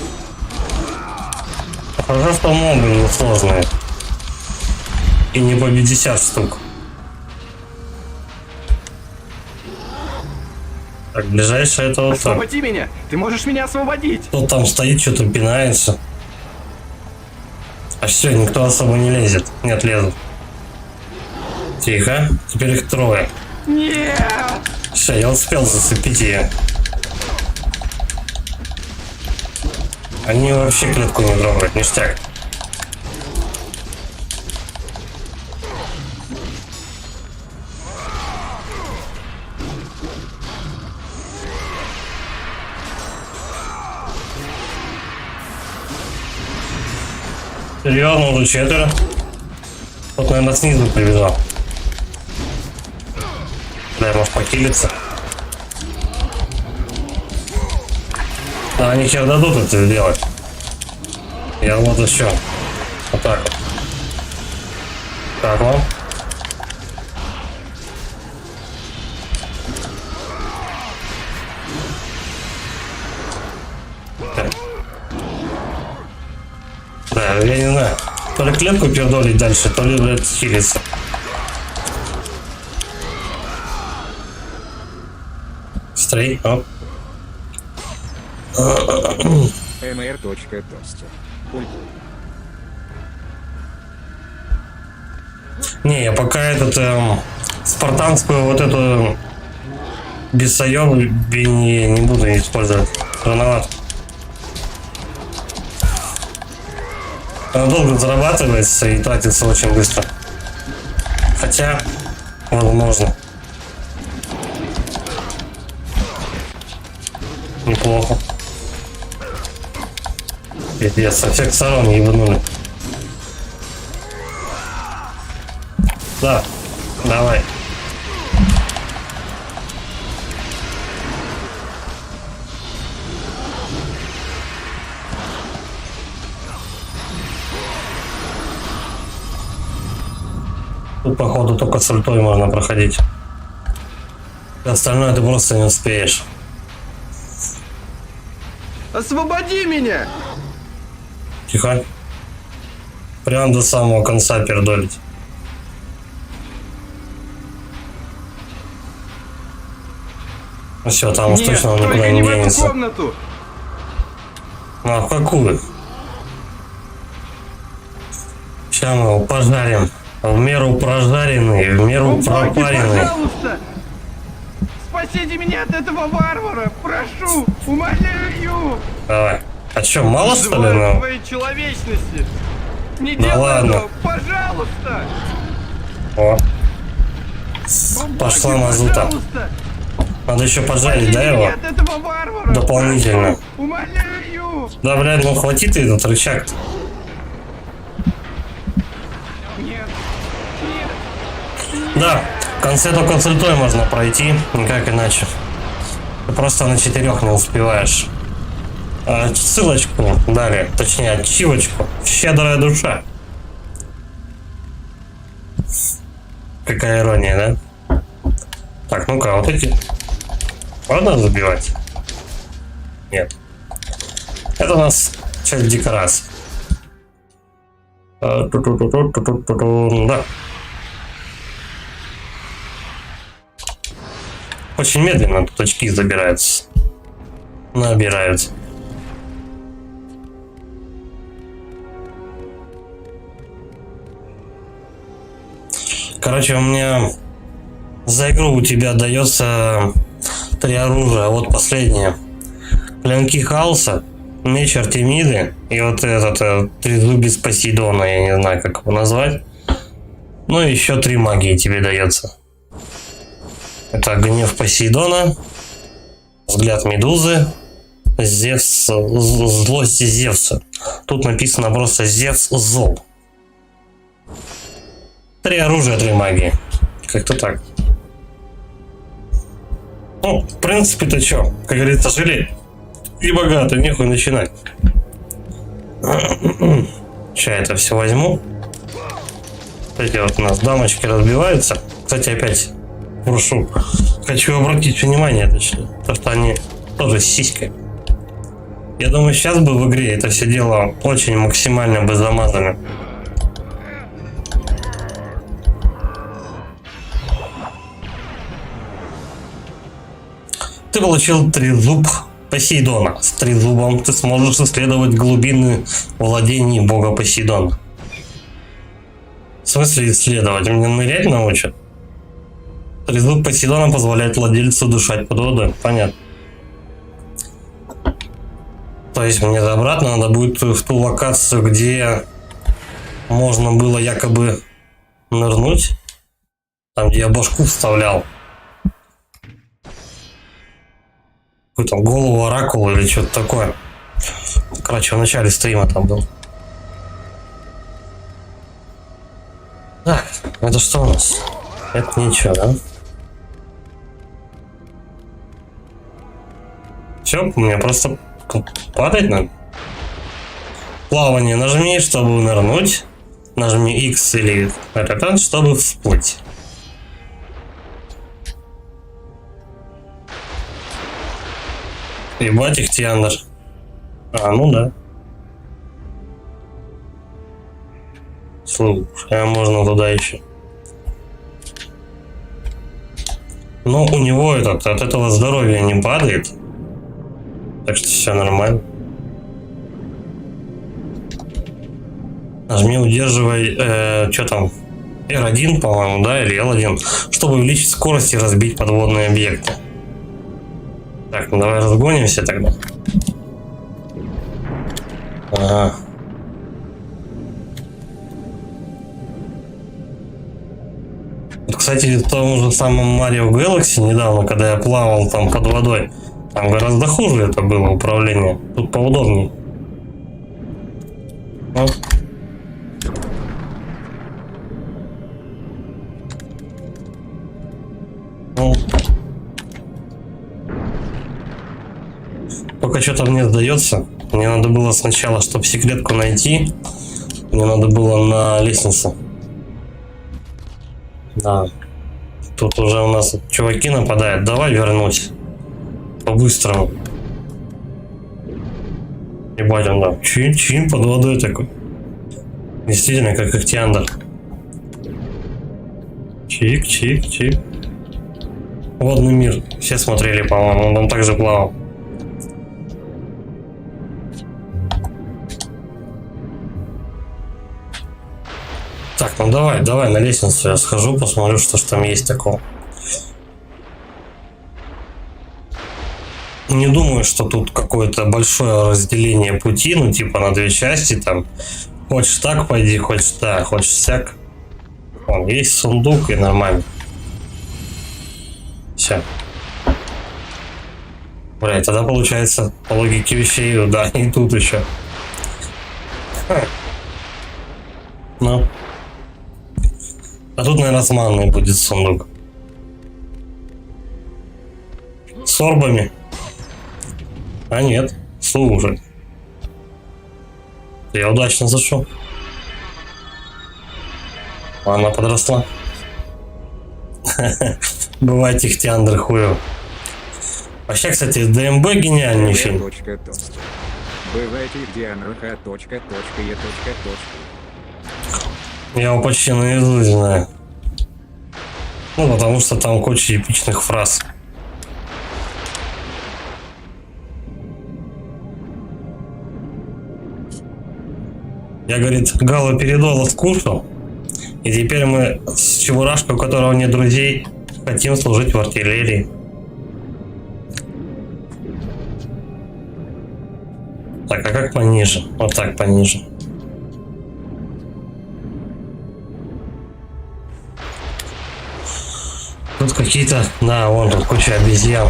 Хорошо, что мобы не сложные. И не по 50 штук. Так, ближайшее это вот так. Освободи меня! Ты можешь меня освободить! Кто там стоит, что-то пинается. А все, никто особо не лезет. Нет, лезут. Тихо. Теперь их трое. Нет! Все, я успел зацепить ее. Они вообще клетку не трогают, ништяк. Серьезно, уже 4. Вот, наверное, снизу прибежал. Да, может покилиться. А они сейчас дадут это сделать. Я вот еще. Вот так вот. Так, вам. Так. Да, я не знаю. То ли клетку пердолить дальше, то ли, блядь, хилиться. Стрей, оп. mr.тостер. Не, я пока спартанскую вот эту бесоёб не буду использовать. Рановато. Она долго зарабатывается и тратится очень быстро. Хотя, возможно. Неплохо. Пиздец, со всех сторон ебанули. Да, давай. Тут, походу, только с ультой можно проходить. Остальное ты просто не успеешь. Освободи меня! Тихо. Прям до самого конца пердолить. Ну все, там уж точно он никуда не в эту денется. комнату! Ну а в какую? Сейчас мы его пожарим. В меру прожаренный, в меру пропаренный. Пожалуйста! Спасите меня от этого варвара! Прошу! Умоляю! Давай. А что, мало что ли? Желаю Ну? твоей человечности! Не Да делай ладно. этого! Пожалуйста! О. Пошла мазута. Пожалуйста! Надо еще пожарить, Спасите да, меня его? от этого варвара! Дополнительно. Прошу! Умоляю! Да, блядь, ну хватит этот рычаг. Нет! Нет! Да, в конце только с ультой можно пройти, никак иначе. Ты просто на 4 не успеваешь. Ссылочку дали, точнее ачивочку. Щедрая душа. Какая ирония, да? Так, ну-ка, вот эти. Можно забивать? Нет. Это у нас часть декорации. Да. Очень медленно тут очки забираются. Набираются. Короче, у меня за игру у тебя дается 3 оружия. Вот последнее. Клинки хаоса, меч Артемиды и вот этот трезубец Посейдона, я не знаю, как его назвать. Ну и еще 3 магии тебе дается. Это гнев Посейдона, взгляд Медузы, Зевс, злость Зевса. Тут написано просто Зевс зол. 3 оружия, 3 магии. Как-то так. Ну, в принципе-то чё, как говорится, жили и богато, нехуй начинать. Сейчас это все возьму. Эти вот у нас дамочки разбиваются. Кстати, опять прошу, хочу обратить внимание, точнее, то, что они тоже с сиськой. Я думаю, сейчас бы в игре это все дело очень максимально бы замазано. Ты получил трезуб Посейдона. С трезубом ты сможешь исследовать глубины владений бога Посейдона. В смысле исследовать? Меня нырять научат? Трезуб Посейдона позволяет владельцу дышать под водой. Понятно. То есть мне обратно надо будет в ту локацию, где можно было якобы нырнуть. Там, где я башку вставлял. Какую-то голову оракула или что-то такое. Короче, в начале стрима там был. Так, это что у нас? Это ничего, да? Все, мне просто падать надо. Плавание нажми, чтобы нырнуть. Нажми X или это, чтобы всплыть. Ебать их Тиандр. А, ну да. Слушай, можно туда еще. Но у него от этого здоровья не падает. Так что все нормально. Нажми, удерживай, что там, R1, по-моему, да, или L1, чтобы увеличить скорость и разбить подводные объекты. Так, ну давай разгонимся тогда. Ага. Вот, кстати, в том же самом Mario Galaxy недавно, когда я плавал там под водой, там гораздо хуже это было управление. Тут поудобнее. Вот. Ну. Только что-то мне сдается. Мне надо было сначала, чтобы секретку найти, мне надо было на лестнице. Да. Тут уже у нас чуваки нападают. Давай вернусь. По-быстрому. Ебать, он да. Чин под водой такой. Действительно, как Ихтиандр. Чик. Водный мир. Все смотрели, по-моему. Он также плавал. Так, ну давай на лестницу я схожу, посмотрю, что ж там есть такого. Не думаю, что тут какое-то большое разделение пути, ну типа на две части, там, хочешь так пойди, хочешь так, хочешь всяк. Вон, есть сундук и нормально. Все. Бля, тогда получается по логике вещей, да, и тут еще. Ну. А тут, наверное, с манной будет сундук. С орбами. А нет, слушай. Я удачно зашел. Она подросла. Бывает Ихтиандр хуев. Вообще, кстати, ДМБ гениальный фильм. Бывает Ихтиандр. Я его почти наизусть знаю. Ну, потому что там куча эпичных фраз. Я, говорит, галоперидола скушал. И теперь мы с чебурашкой, у которого нет друзей, хотим служить в артиллерии. Так, а как пониже? Вот так пониже. Тут какие-то... Да, вон тут куча обезьян.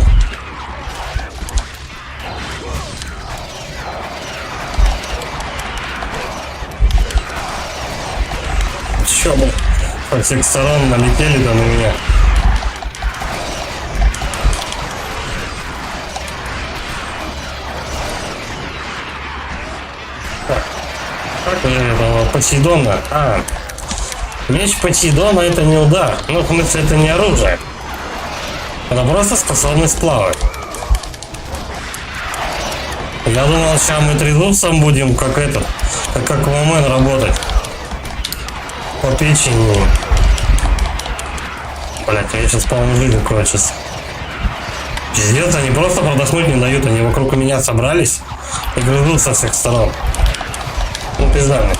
Чё, блин? Со всех сторон налетели-то на меня. Так, как же этого Посейдона? А, меч Посейдона — это не удар. Ну, в смысле, это не оружие. Это просто способность плавать. Я думал, сейчас мы трезубцем будем, как этот, как Аквамен работать. По печени. Блять, я сейчас, по-моему, жизнь кончится. Пиздец, они просто продохнуть не дают. Они вокруг меня собрались и грызут со всех сторон. Ну, пизда мне.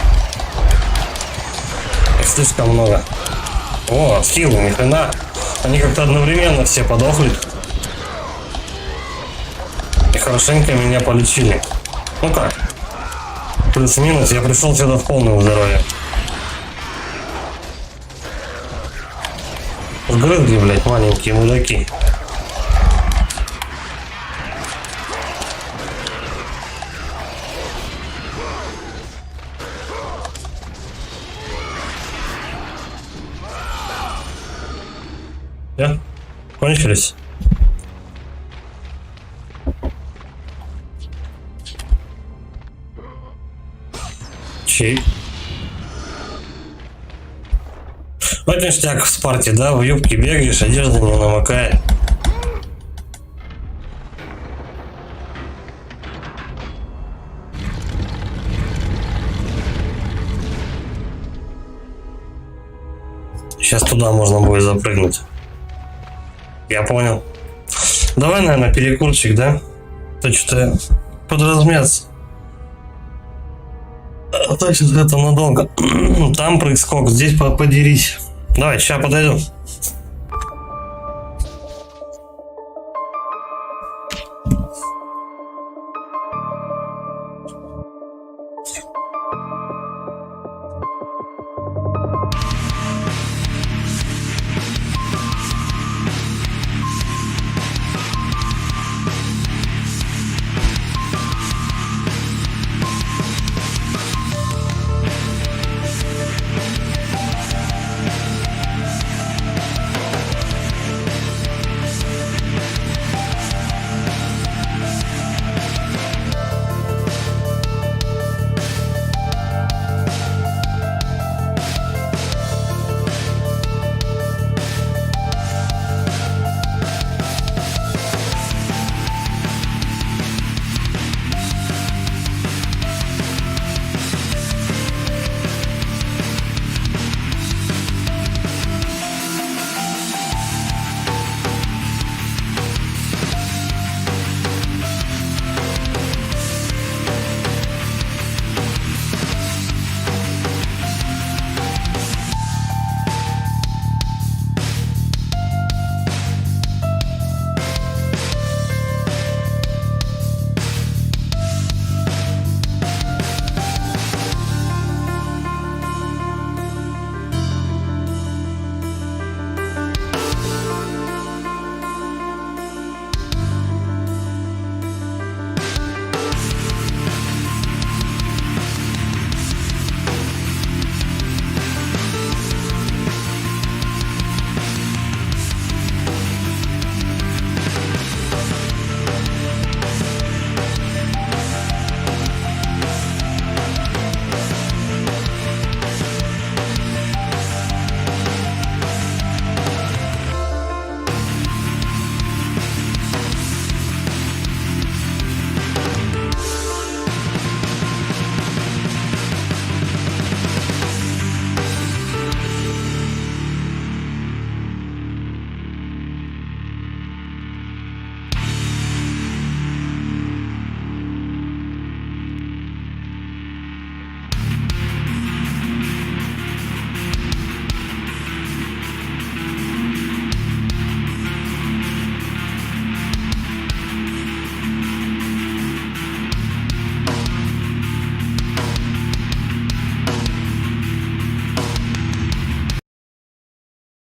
Их слишком много. О, хилы, ни хрена. Они как-то одновременно все подохли. И хорошенько меня полечили. Ну как? Плюс-минус, я пришел сюда в полном здоровье. Сгрызли, блядь, маленькие мудаки. Да? Кончились? Чей? Вот ништяк в спарте, да? В юбке бегаешь, одежда не намокает. Сейчас туда можно будет запрыгнуть. Я понял. Давай, наверное, перекурчик, да? То что-то подразмяться. А так сейчас это надолго. Там прыг-скок, здесь подерись. Давай, сейчас подойду.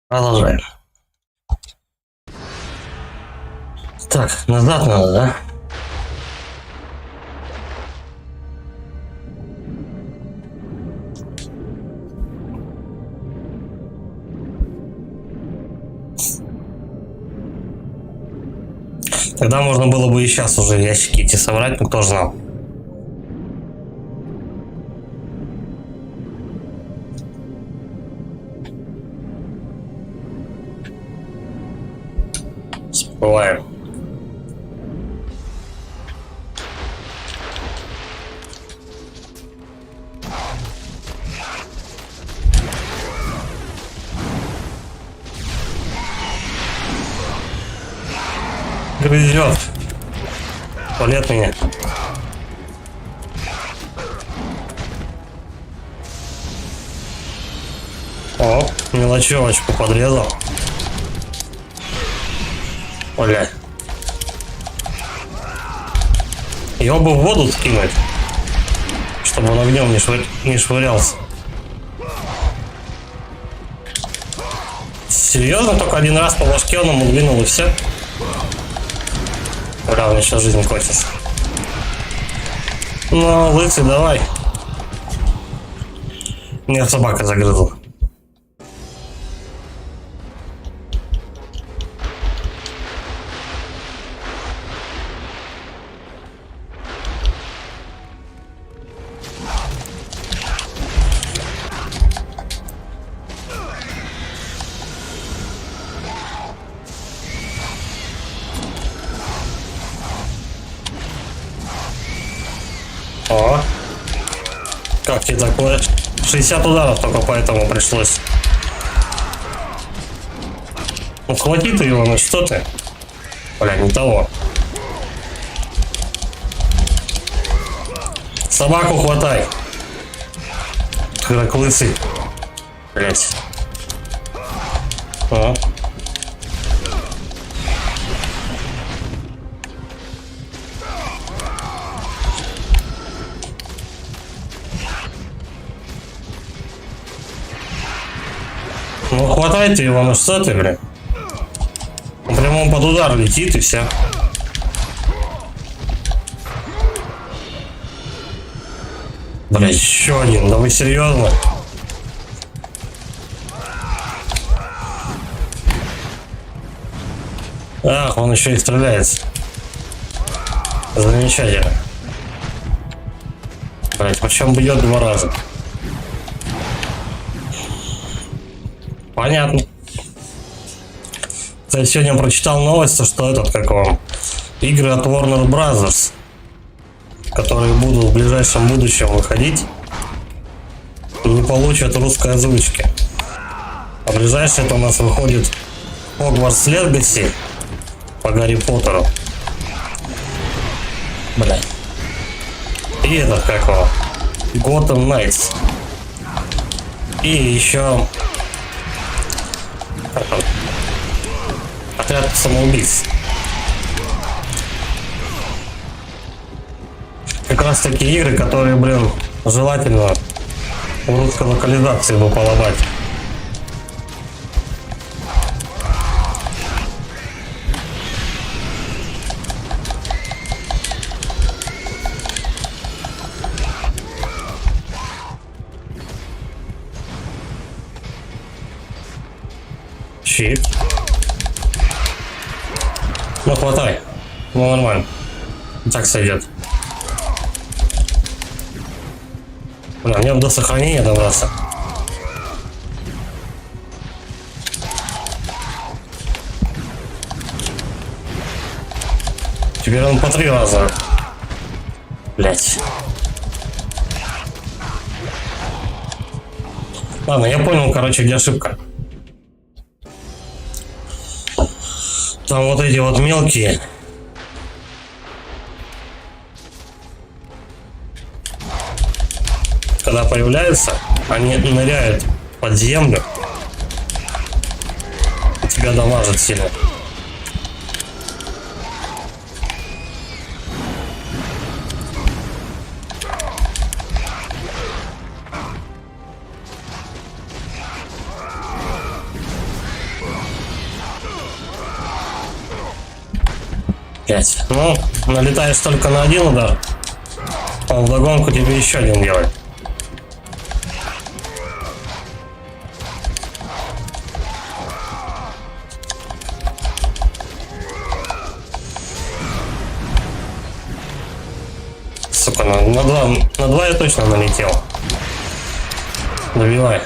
Продолжаем. Так, назад надо, да? Тогда можно было бы и сейчас уже ящики эти собрать, но кто ж знал. Всплываем. Грызет. Туалет меня. О, мелочевочку подрезал. Бля. Его бы в воду скинуть. Чтобы он огнем не швырялся. Серьезно? Только один раз по башке он ему двинул и все? Ура, у меня сейчас жизнь кончится. Ну, лысый, давай. Меня собака загрызла. О, как тебе такое? 60 ударов только поэтому пришлось. Ну хвати ты его, ну что ты? Бля, не того. Собаку хватай. Как лысый. Блять. О. Ну хватайте его, ну что ты, бля? Он прямо под удар летит и все. Бля, еще один, да вы серьезно? Ах, он еще и стреляется. Замечательно. Блять, почему бьет 2 раза? Понятно. Кстати, сегодня прочитал новость, что этот, как вам, игры от Warner Brothers, которые будут в ближайшем будущем выходить, не получат русской озвучки. А ближайшее это у нас выходит Hogwarts Legacy по Гарри Поттеру. Блядь. И этот, как его, Gotham Knights. И еще Отряд самоубийц. Как раз такие игры, которые, блин, желательно в русской локализации бы поломать. Щит. Ну хватай. Ну нормально. Так сойдет. Бля, мне до сохранения добраться. Теперь он по 3 раза. Блять. Ладно, я понял, короче, где ошибка. Там вот эти вот мелкие. Когда появляются, они ныряют под землю. И тебя дамажат сильно. Пять. Ну, налетаешь только на один удар, а вдогонку тебе еще один делает. Сука, на два я точно налетел. Добивай.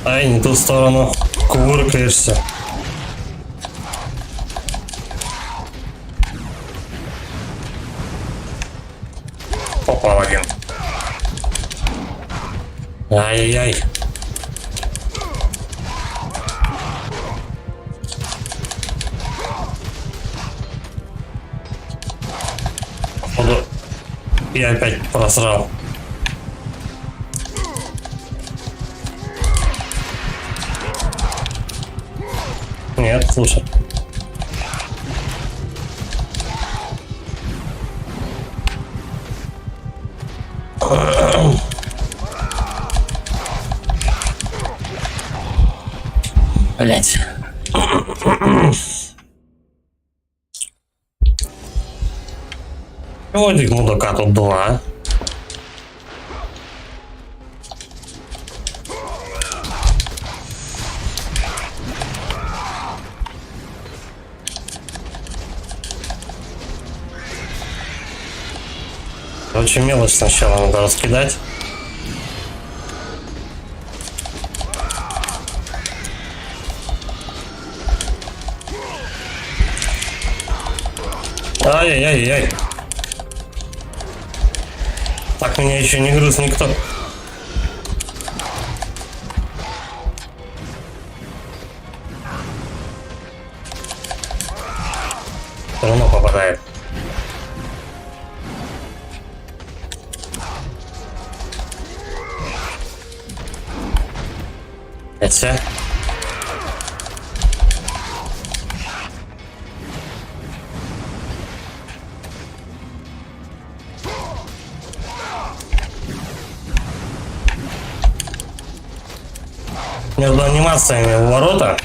Ай, не ту сторону. Кувыркаешься. Попал один. Ай-яй-яй. Походу, я опять просрал. Нет, слушай. Блять. Вот их мудака тут два. Короче, мелочь сначала надо раскидать. Ай-яй-яй-яй. Так меня еще не грыз никто. Все равно попадает. Это. Между анимациями у ворота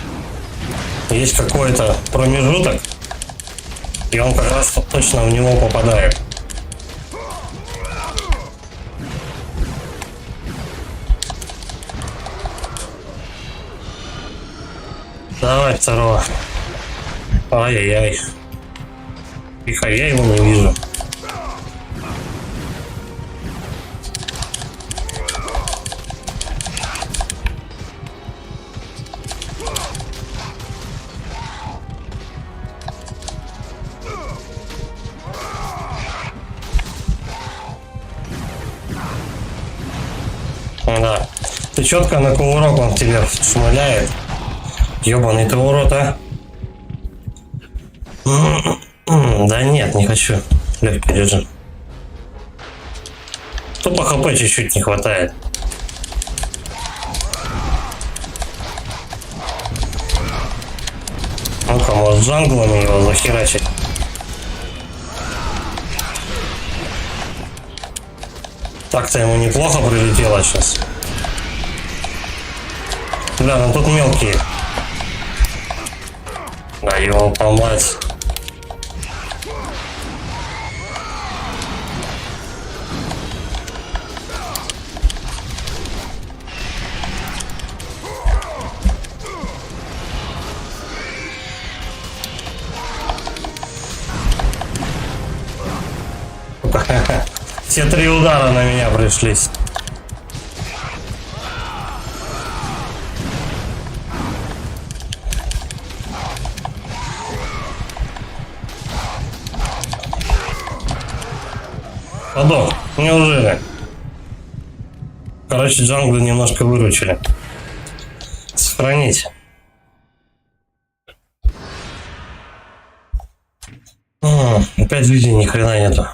есть какой-то промежуток, и он как раз точно в него попадает. Давай второго. Ай-яй-яй. Тихо, я его не вижу. Да. Ты четко на кувырок он тебе шмаляет. Ёбаный ты урод, а? Да нет, не хочу. Легкий режим. Тупо хп чуть-чуть не хватает. Ну-ка, может джанглами его захерачить. Так-то ему неплохо прилетело сейчас. Бля, ну тут мелкие. Да его помать. Все три удара на меня пришлись. Подох, неужели? Короче, джанглы немножко выручили. Сохранить. Опять людей ни хрена нету.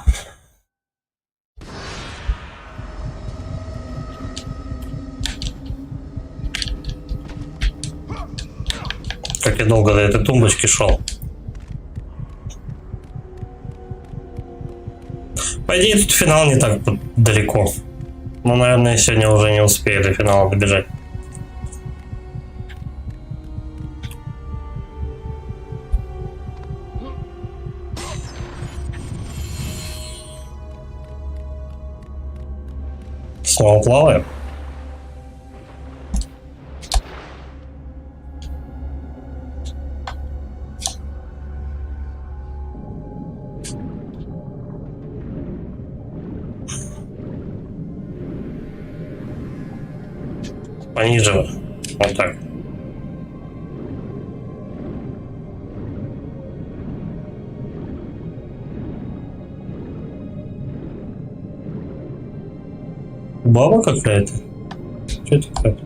Как я долго до этой тумбочки шел. По идее, тут финал не так далеко. Но, наверное, сегодня уже не успею до финала добежать. Снова плаваем. Пониже. Вот так. Баба какая-то? Что это такое?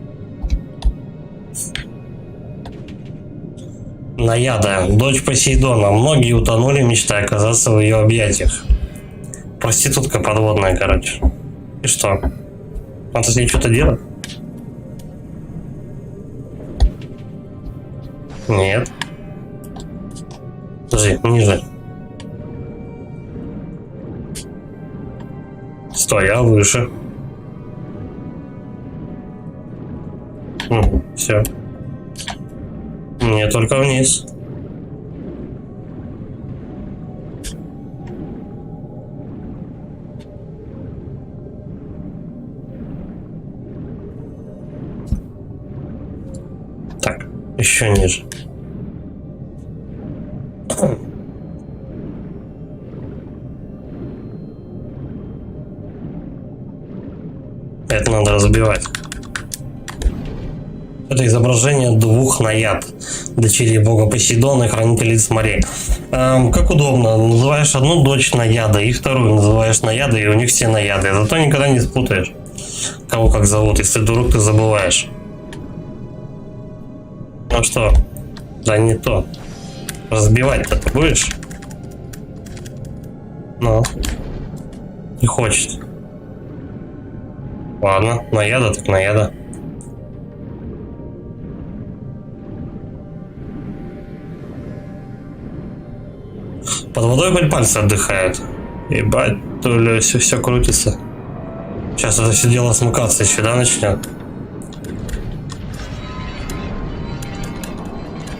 Наяда, дочь Посейдона. Многие утонули, мечтая оказаться в ее объятиях. Проститутка подводная, короче. И что? Он с ней что-то делает? Нет. Подожди, ниже. Что, я выше. Все. Не, только вниз. Так, еще ниже. Это надо разбивать. Это изображение двух наяд, дочерей бога Посейдона и хранительниц морей. Как удобно, называешь одну дочь Наяда и вторую называешь Наядой, и у них все Наяды. Зато никогда не спутаешь, кого как зовут, если вдруг ты забываешь. Ну что, да не то. Разбивать-то ты будешь? Ну, не хочет. Ладно, Наяда так Наяда. Под водой хоть пальцы отдыхают. Ебать, то ли все крутится. Сейчас это все дело смыкаться еще, да, начнет?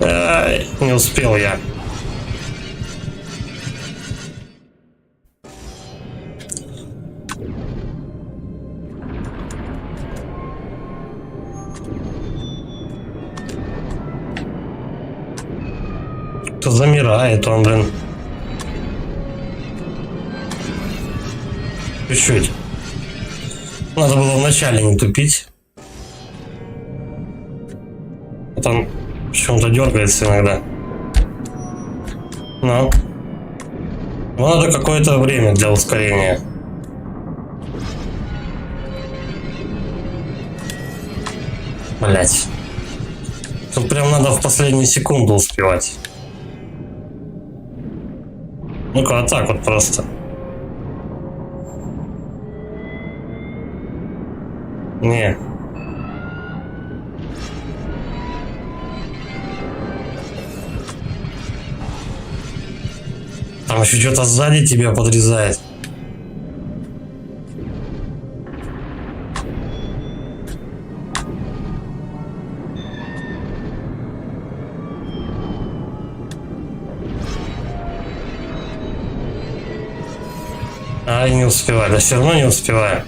Ай, не успел я. Кто замирает, он, блин. Чуть-чуть. Надо было вначале не тупить. А там почему-то дергается иногда. Ну. Надо какое-то время для ускорения. Блять. Тут прям надо в последнюю секунду успевать. Ну-ка, а так вот просто. Не. Там еще что-то сзади тебя подрезает. Ай, не успеваю. Да все равно не успеваю.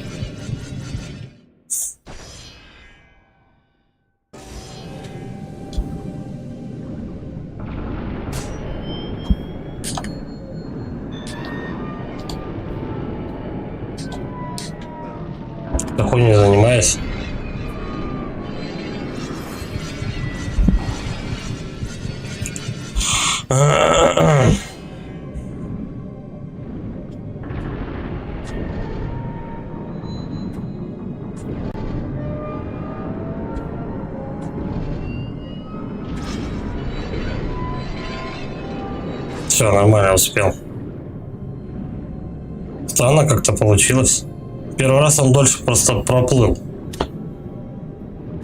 Да хуйней занимаюсь. Все, нормально успел. Странно как-то получилось. Первый раз он дольше просто проплыл.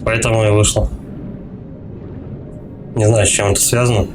Поэтому и вышло. Не знаю, с чем это связано.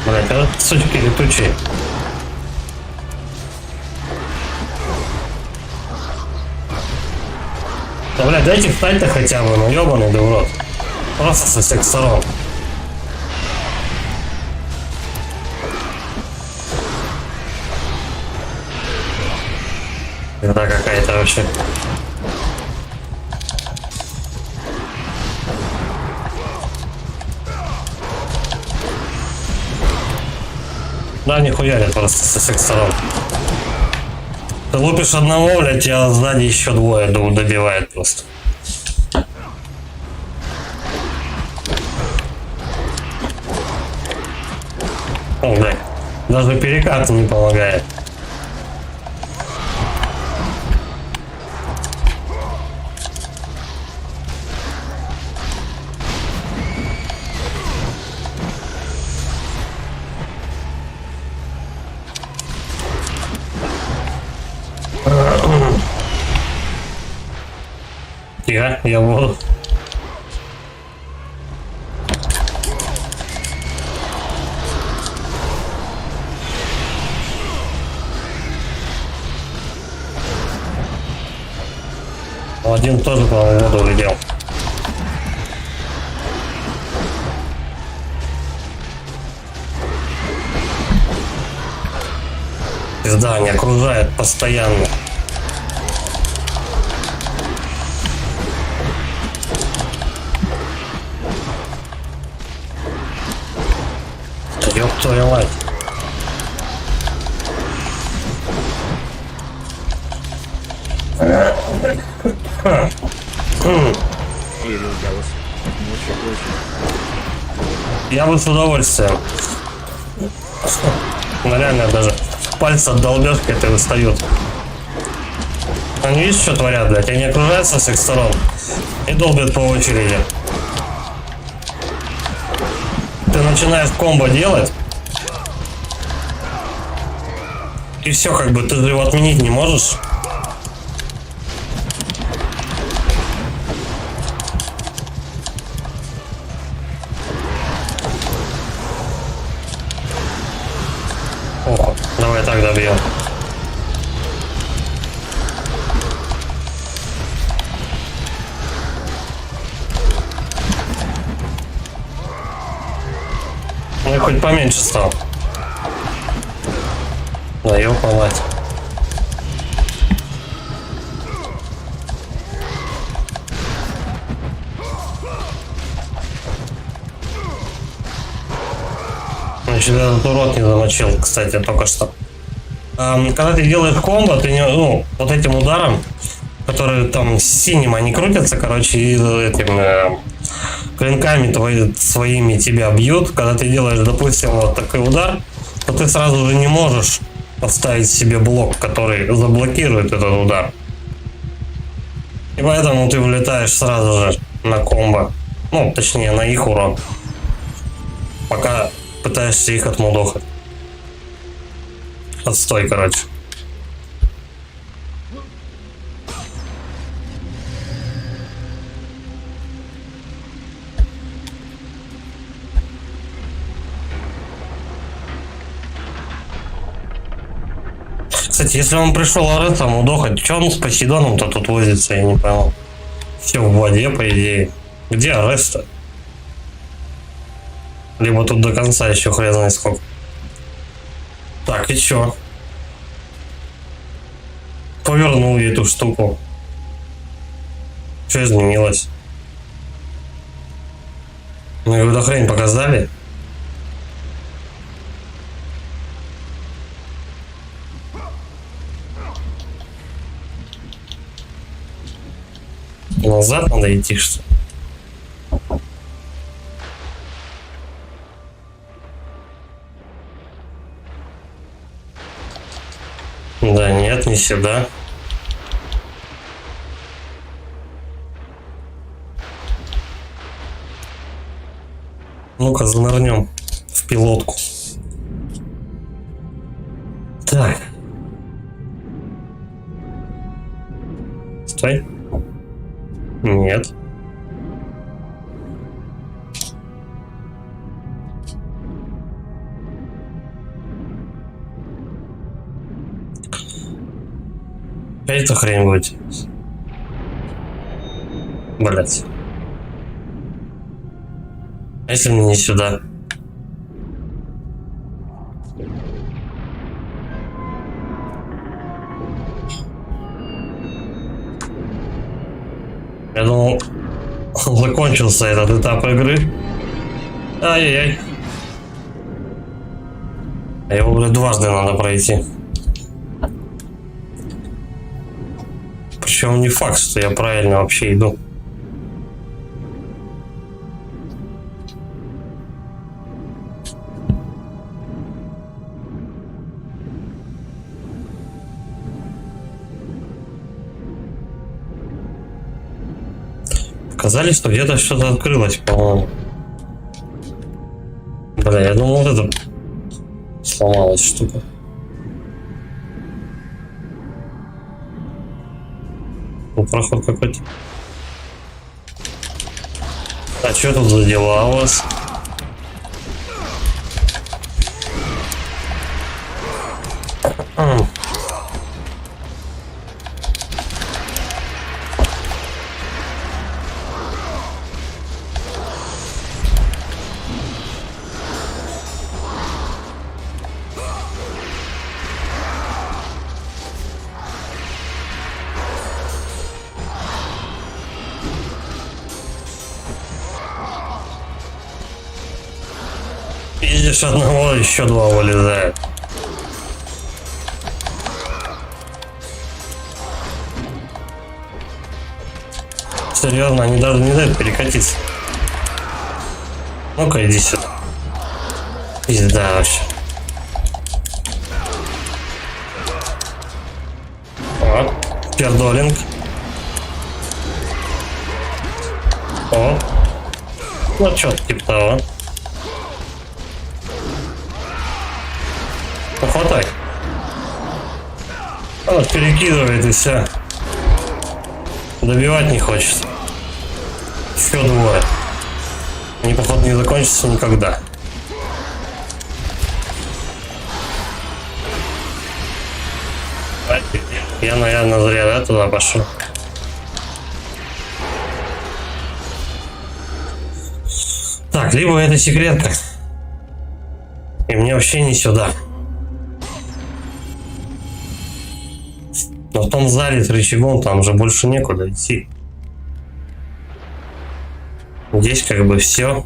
Блять, а сучки летучие. Да, блядь, дайте встать-то хотя бы, ну ёбаный да в рот. Просто со всех сторон. Это какая-то вообще. Да, не хуярит просто со всех сторон. Ты лупишь одного, блядь, тебя сзади еще двое добивает просто. О, блядь. Даже перекат не помогает. Я буду. Один тоже, по-моему, воду улетел. Пизда, они окружают постоянно. Ёб твою мать. Кирилл Гаус. Мучи площадь. Я бы с удовольствием. Ну реально даже пальцы от долбежки это устают. Они видишь, что творят, блядь? Они окружают со всех сторон и долбят по очереди. Ты начинаешь комбо делать, и все, как бы ты же его отменить не можешь. О, давай так добьем. Ну и хоть поменьше стал. Да ёпа мать. Значит, этот урод не замочил, кстати, только что. Когда ты делаешь комбо, ты не, ну, вот этим ударом, которые там синим они крутятся, короче, и этим клинками своими тебя бьют. Когда ты делаешь, допустим, вот такой удар, то ты сразу же не можешь поставить себе блок, который заблокирует этот удар. И поэтому ты влетаешь сразу же на комбо. Ну, точнее, на их урон. Пока пытаешься их отмудохать. Отстой, короче. Кстати, если он пришел Аресом удохать, что он с Посейдоном-то тут возится, я не понял. Все в воде, по идее. Где Арест-то? Либо тут до конца еще хрен знает сколько. Так, и чё? Повернул я эту штуку. Что изменилось? Ну и когда хрень показали? Назад надо идти, что ли? Да нет, не сюда. Ну-ка, занырнем в пилотку. Так. Стой. Нет. Опять эта хрень будет. Блять. А если мне не сюда? Я думал, закончился этот этап игры. Ай-яй-яй. А его, блядь, дважды надо пройти. Причем не факт, что я правильно вообще иду. Показали, что где-то что-то открылось, по-моему. Бля, я думал, вот это сломалась штука. Ну, проход какой-то. А что тут за дела у вас? Видишь, одного, еще два вылезает. Серьезно, они даже не дают перекатиться. Ну-ка, иди сюда. Пизда вообще. Вот, пердолинг. О. Ну, что-то типа того. Ну, хватай. Она перекидывает и все. Добивать не хочет. Еще двое. Они, походу, не закончатся никогда. Я, наверное, зря, да, туда пошел. Так, либо это секретка. И мне вообще не сюда. Но в том зале с рычагом там уже больше некуда идти. Здесь как бы все.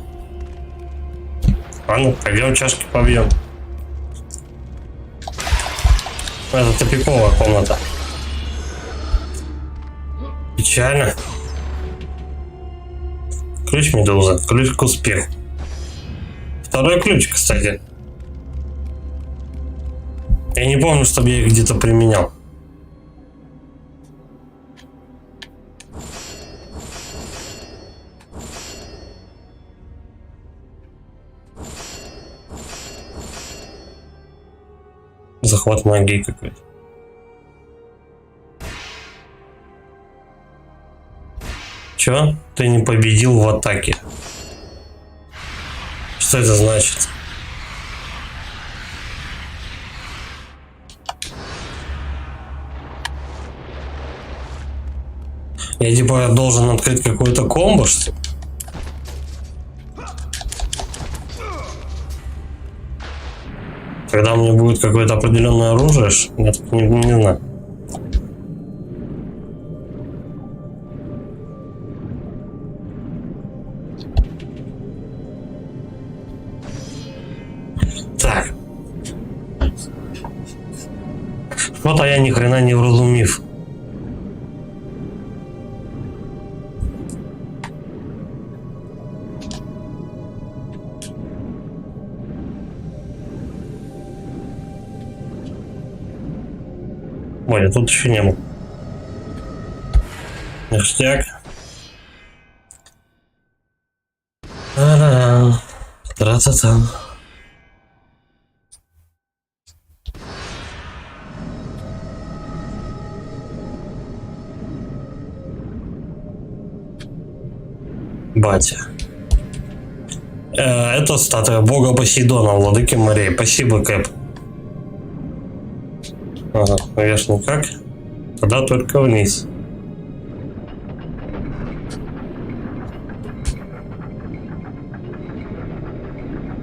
Ладно, пойдем чашки побьем. Это тупиковая комната. Печально. Ключ медуза. Ключ к успеху. Второй ключ, кстати. Я не помню, чтобы я их где-то применял. Захват магии какой-то. Чё? Ты не победил в атаке. Что это значит? Я типа должен открыть какой-то комбо, что ли? Когда у меня будет какое-то определенное оружие, я так не знаю. Так. Что-то я ни хрена не вразумив. Ой, а тут еще не был. Ништяк. Та-да-да. Тра-та-та. Батя. Это статуя бога Посейдона, владыки морей. Спасибо, Кэп. Ага, наверх никак. Тогда только вниз.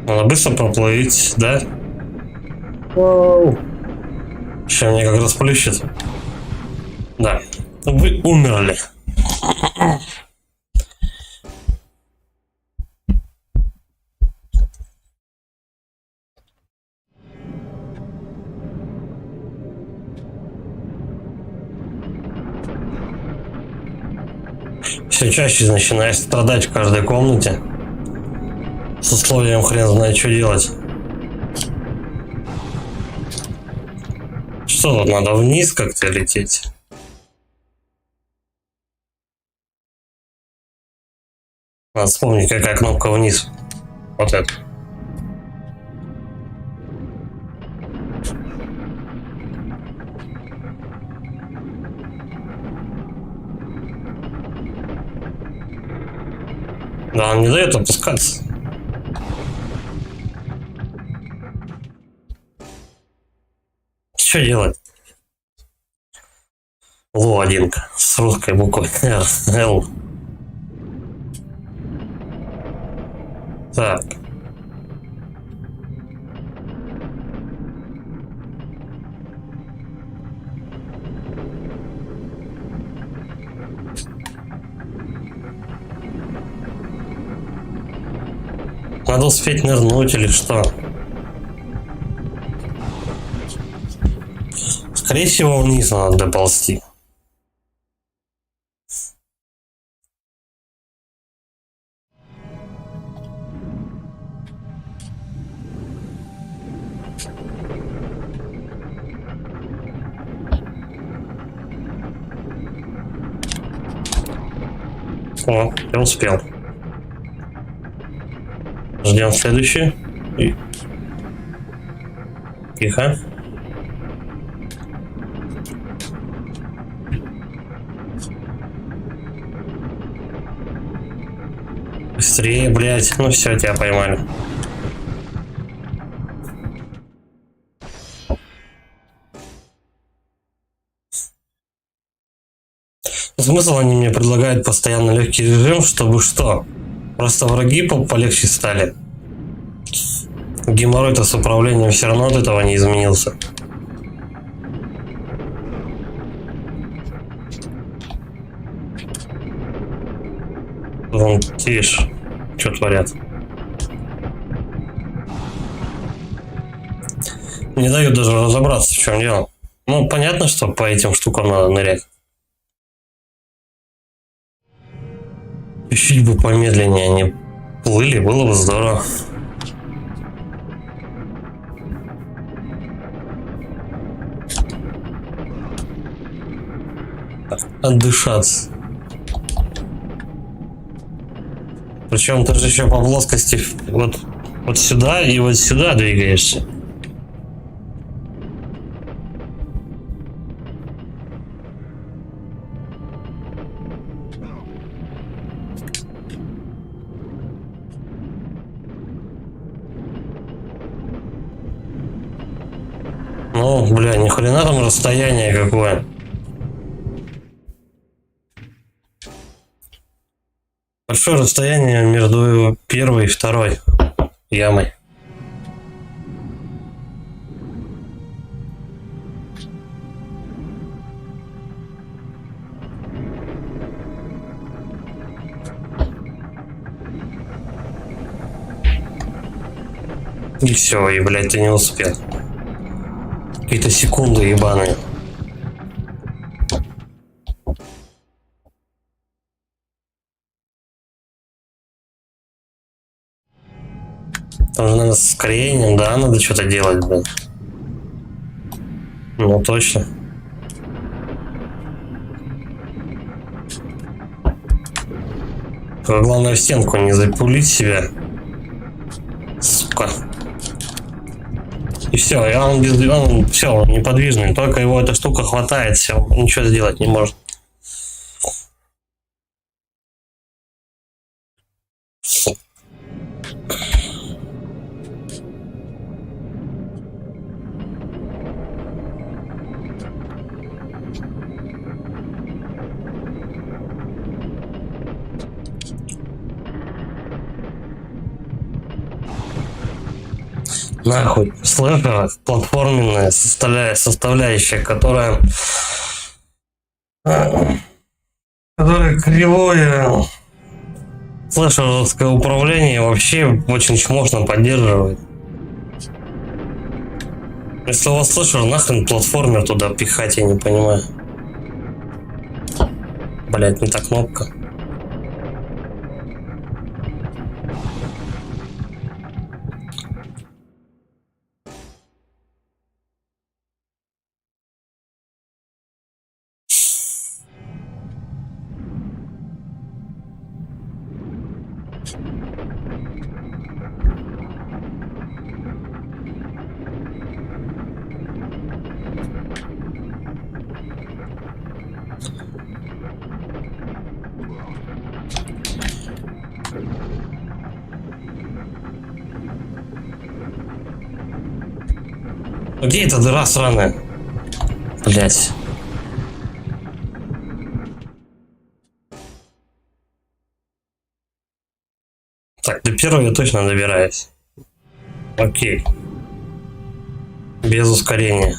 Надо быстро проплыть, да? Вау. Сейчас меня как раз плющит. Да. Вы умерли. все чаще начинаешь страдать в каждой комнате. С условием хрен знает, что делать. Что тут, надо вниз как-то лететь? Надо вспомнить, какая кнопка вниз. Вот это. Да, он не дает опускаться. Что делать? Ло-1 с русской буквой Л. Так. Надо успеть нырнуть или что? Скорее всего, вниз надо доползти. О, я успел. Ждем следующий. Тихо. Быстрее, блядь. Ну все, тебя поймали. Смысл они мне предлагают постоянно легкий режим, чтобы что? Просто враги полегче стали. Геморрой-то с управлением все равно от этого не изменился. Вон, видишь, что творят. Не дают даже разобраться, в чем дело. Ну, понятно, что по этим штукам надо нырять. Чуть бы помедленнее они плыли, было бы здорово. Отдышаться. Причем ты же еще по плоскости вот сюда и вот сюда двигаешься. Ну, бля, ни хрена там расстояние какое. Большое расстояние между первой и второй ямой. И все, и, блядь, ты не успел. Какие-то секунды ебаные. Там же надо с ускорением, да, надо что-то делать, блин. Ну, точно. Только главное в стенку не запулить себя. Сука. И все, и он все, он неподвижный. Только его эта штука хватает, все, он ничего сделать не может. Нахуй, слэшер, платформенная составляющая, которая кривое слэшеровское управление вообще очень можно поддерживать. Если у вас слэшер, нахрен платформер туда пихать, я не понимаю. Блять, не та кнопка. Где эта дыра сраная? Блять. Так, до первого я точно добираюсь. Окей. Без ускорения.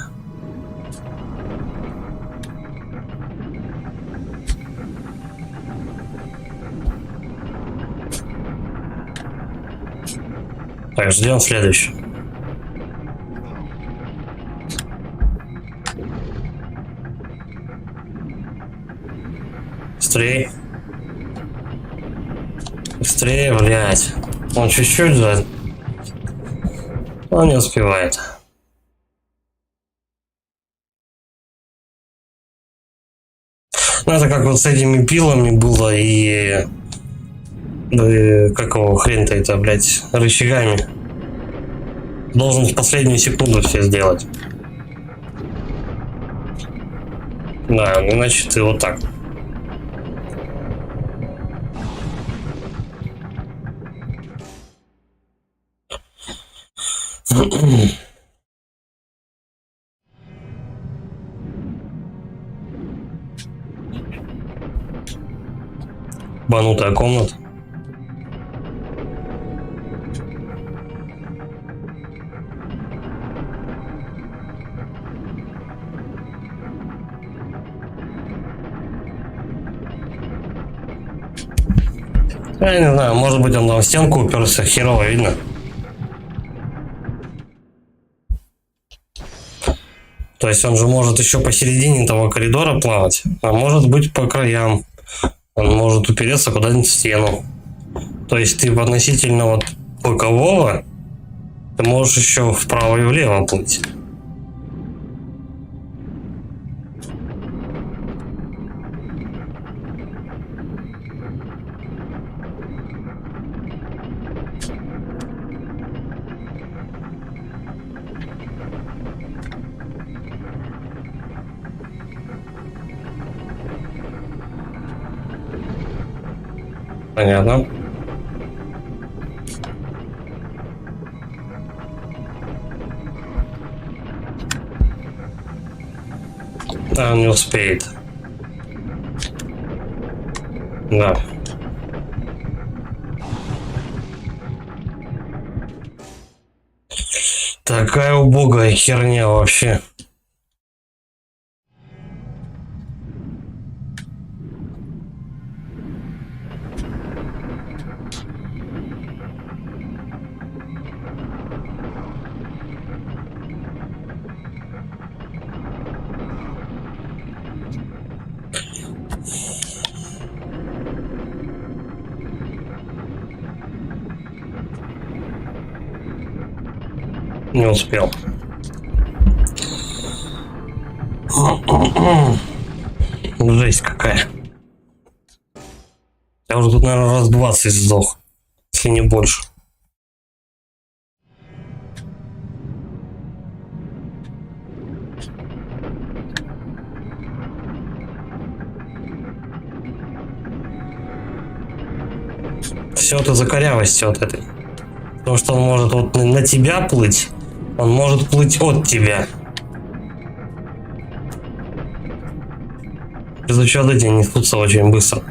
Так, ждем следующий. Быстрее. Быстрее, блядь. Он чуть-чуть за... Он не успевает. Ну, это как вот с этими пилами было и... какого хрен-то это, блядь, рычагами. Должен в последнюю секунду все сделать. Да, иначе ты вот так. Банутая комната. Я не знаю, может быть он там в стенку уперся, херово видно. То есть он же может еще посередине того коридора плавать, а может быть по краям. Он может упереться куда-нибудь в стену. То есть ты относительно вот бокового, ты можешь еще вправо и влево плыть. Понятно. Да, он не успеет. Да. Такая убогая херня вообще. Не успел. Жесть какая. Я уже тут, наверное, раз 20 сдох, если не больше. Все это за корявости вот этой. Потому что он может вот на тебя плыть, он может плыть от тебя. Без учета эти несутся очень быстро.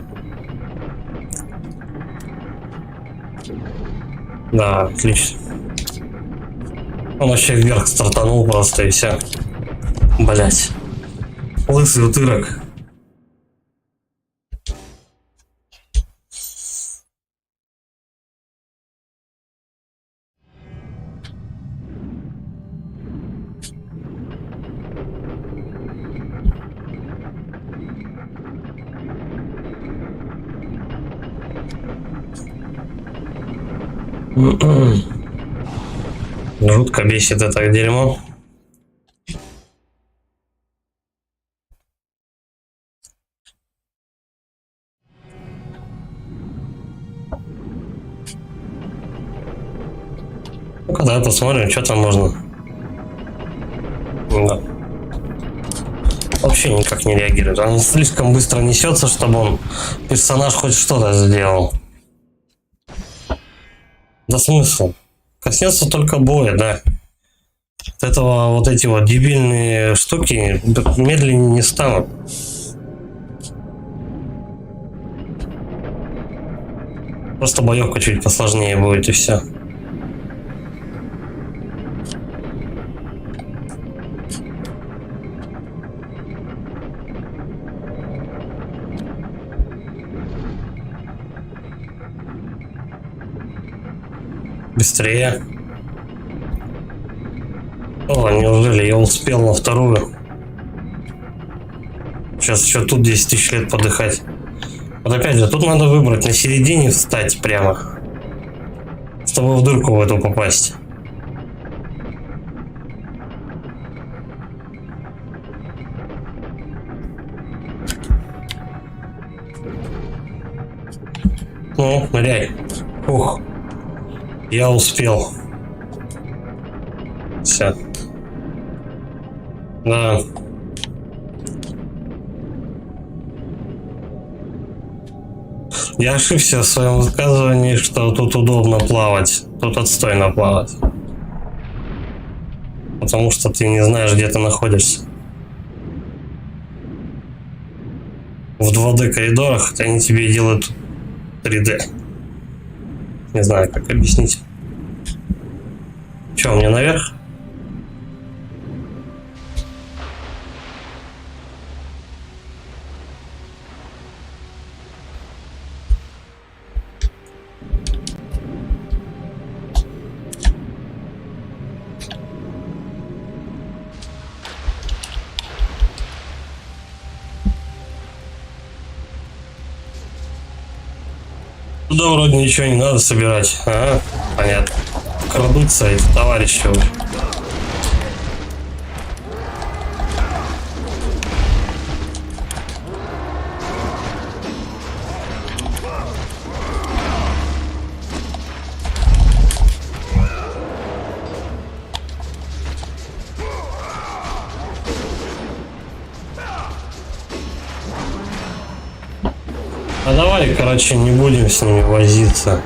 Да, отлично. Он вообще вверх стартанул просто и все. Блять. Лысый утырок. Жутко бесит это дерьмо. Ну-ка, давай посмотрим, что там можно. Да. Вообще вообще никак не реагирует. Он слишком быстро несется, чтобы он, персонаж, хоть что-то сделал. Да смысл? Коснется только боя, да. От этого вот эти вот дебильные штуки медленнее не станут. Просто боевка чуть посложнее будет и все. Быстрее. О, неужели я успел на вторую? Сейчас еще тут 10 тысяч лет подыхать. Вот опять же, тут надо выбрать на середине встать прямо, чтобы в дырку в эту попасть. Ну, ныряй. Ух. Я успел. Все. Да. Я ошибся в своем высказывании, что тут удобно плавать. Тут отстойно плавать. Потому что ты не знаешь, где ты находишься. В 2D коридорах, хотя они тебе делают 3D. Не знаю, как объяснить. Че, мне наверх? Туда вроде ничего не надо собирать. Ага, понятно. Крадутся эти товарищи. А давай, короче, не будем с ними возиться.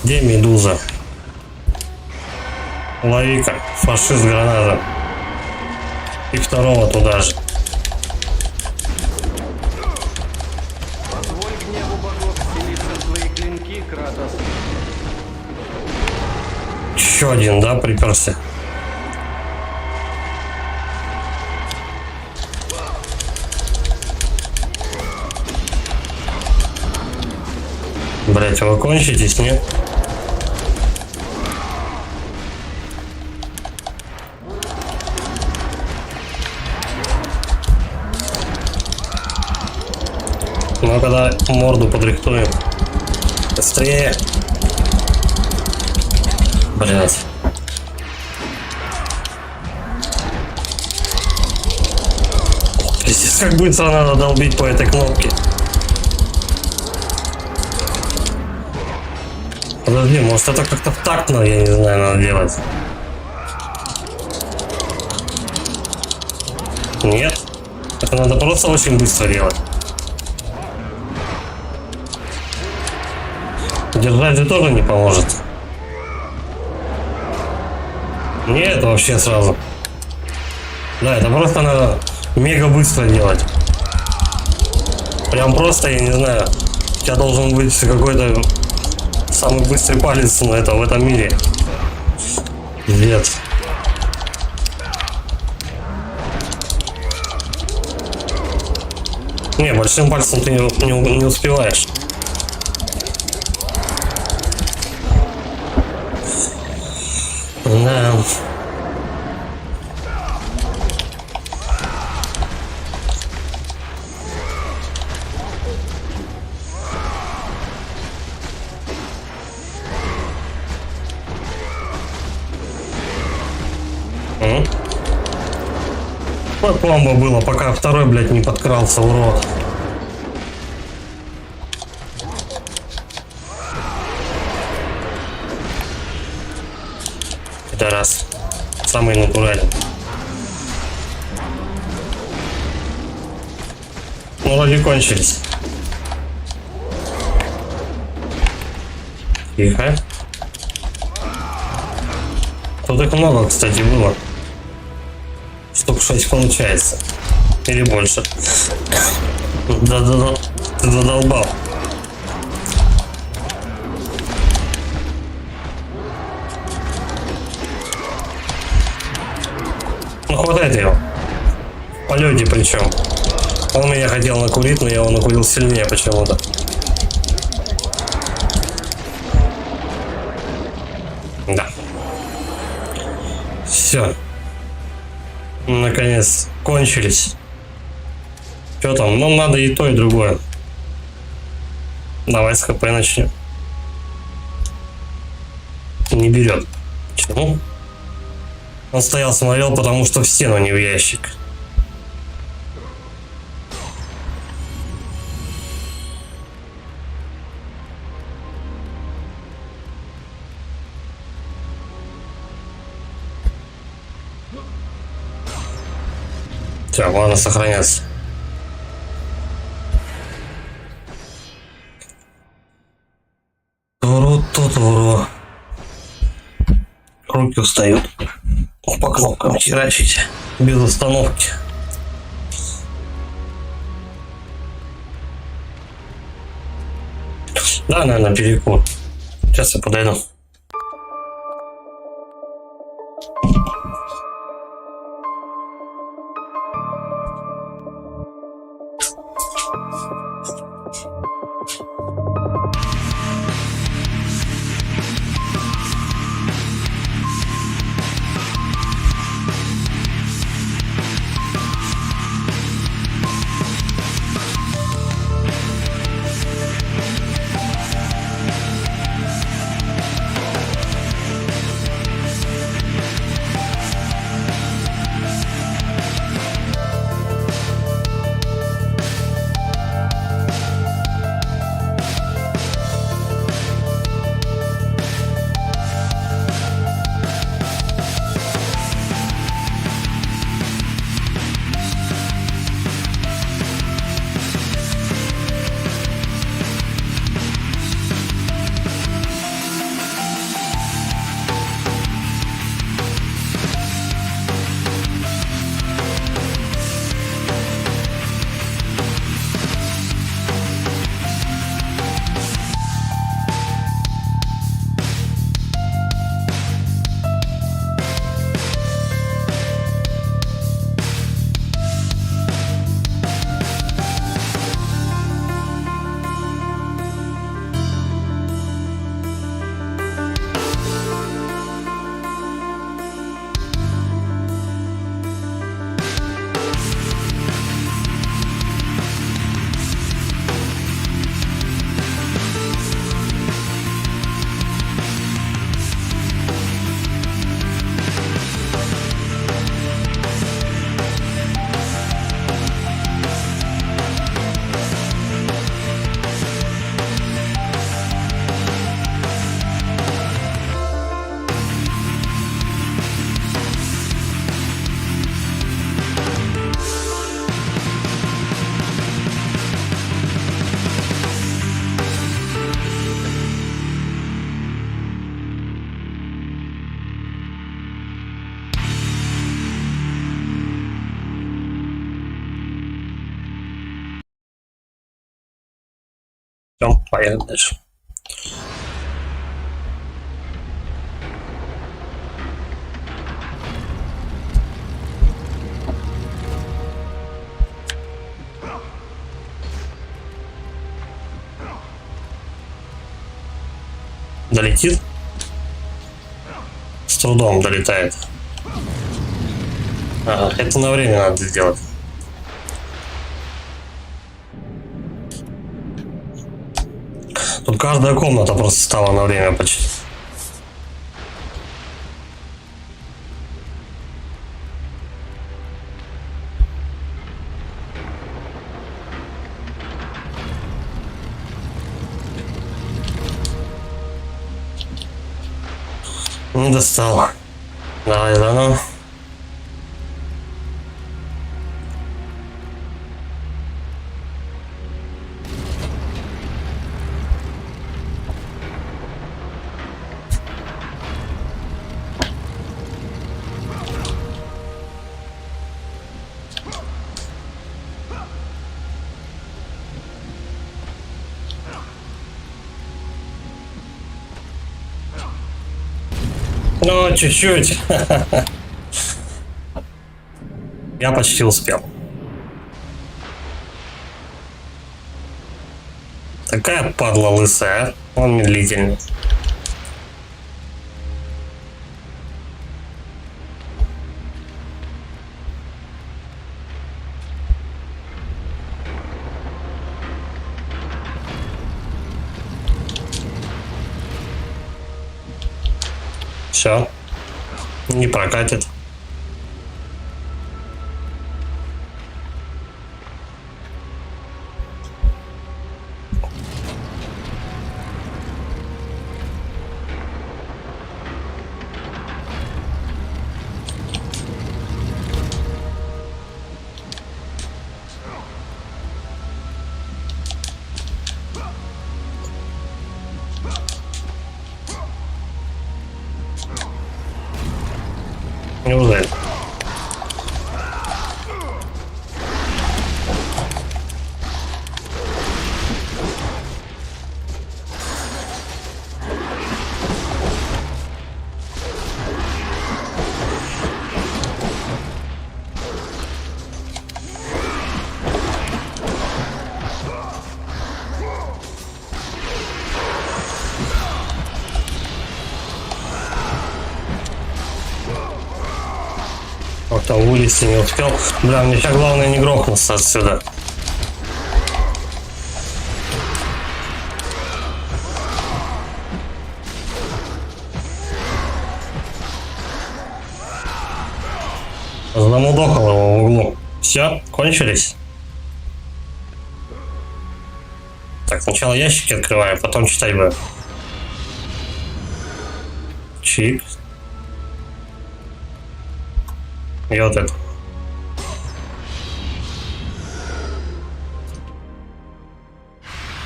Где медуза? Лови-ка, фашист граната. И второго туда же. Позволь гневу богов вселиться в твои клинки, Кратос. Еще один, да, приперся? Блять, вы кончитесь, нет? Ну, когда морду подрихтуем. Быстрее. Блять. Пиздец, как быстро надо долбить по этой кнопке. Подожди, может это как-то тактно, я не знаю, надо делать. Нет. Это надо просто очень быстро делать. Держать же тоже не поможет. Нет, вообще сразу. Да, это просто надо мега быстро делать. Прям просто, я не знаю. У тебя должен быть какой-то самый быстрый палец в этом мире. Нет. Не, большим пальцем ты не успеваешь. Да. Какое комбо было, пока второй, блядь, не подкрался, урод. Это раз. Самый натуральный. Ну, вроде кончились. Тихо. Тут их много, кстати, было. Штук 6 получается. Или больше. Да-да-да. Ты задолбал. Ну, хватает его. По люди причем. Он меня хотел накурить, но я его накурил сильнее почему-то. Да. Все. Наконец кончились. Что там? Ну, надо и то, и другое. Давай с ХП начнем. Не берет. Почему? Он стоял, смотрел, потому что в стену, не в ящик. Все, ладно, сохраняться. Туру-ту-туру. Руки устают. По кнопкам херачить. Без остановки. Да, наверное, перекур. Сейчас я подойду. Все, поехали дальше. Долетит? С трудом долетает. Ага, это на время надо сделать. Тут каждая комната просто стала на время почти. Не достал. Давай заново. Ну, чуть-чуть. Я почти успел. Такая падла лысая, а? Он медлительный. Все. Не прокатит. Неужели? Вот там вылезти не успел. Бля, мне сейчас главное не грохнуться отсюда. Замудохал его в углу. Все, кончились. Так, сначала ящики открываю, потом читать буду. Чик. И вот это.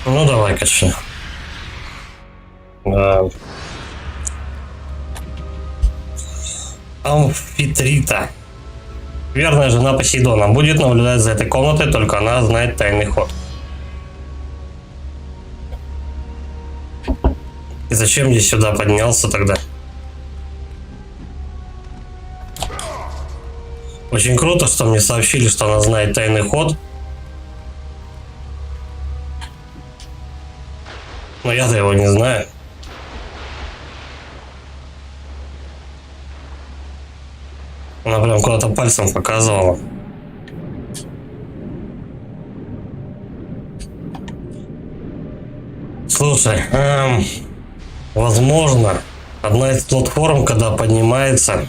Ну давай, конечно. Амфитрита. Верная жена Посейдона. Будет наблюдать за этой комнатой, только она знает тайный ход. И зачем я сюда поднялся тогда? Очень круто, что мне сообщили, что она знает тайный ход. Но я-то его не знаю. Она прям куда-то пальцем показывала. Слушай, возможно, одна из платформ, когда поднимается,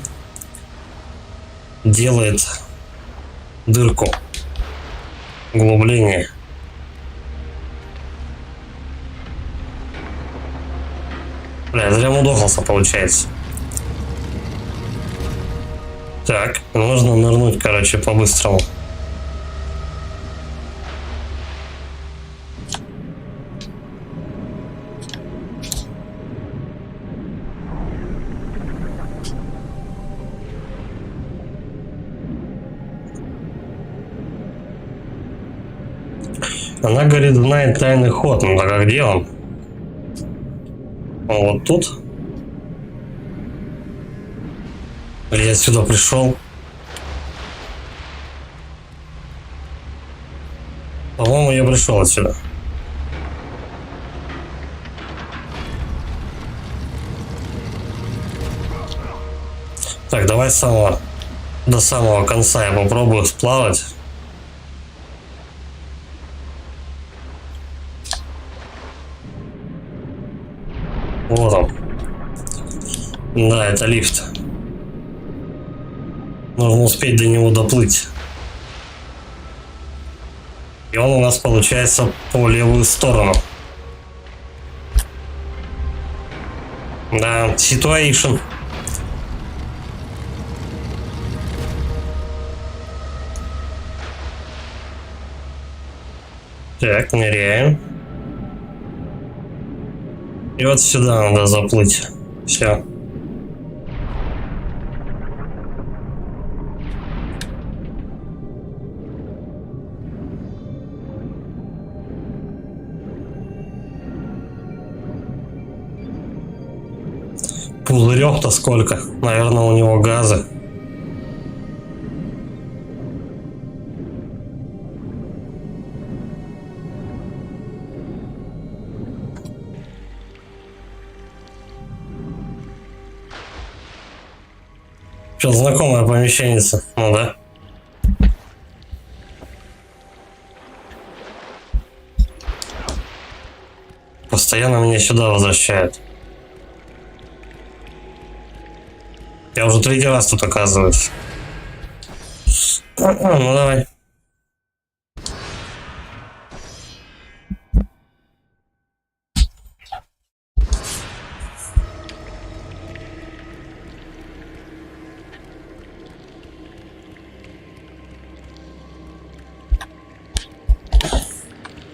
делает дырку, углубление. Бля, я зря мудохался, получается. Так, нужно нырнуть, короче, по-быстрому. Она, говорит, знает тайный ход. Ну так а где он? Он вот тут? Или я сюда пришел? По-моему, я пришел отсюда. Так, давай до самого конца я попробую сплавать. Вот он. Да, это лифт. Нужно успеть до него доплыть. И он у нас получается по левую сторону. Да, ситуация. Так, ныряем. И вот сюда надо заплыть. Все. Пузырев-то сколько? Наверное, у него газы. Что, знакомая помещенница? Ну да. Постоянно меня сюда возвращают. Я уже 3-й раз тут оказываюсь. Ну давай.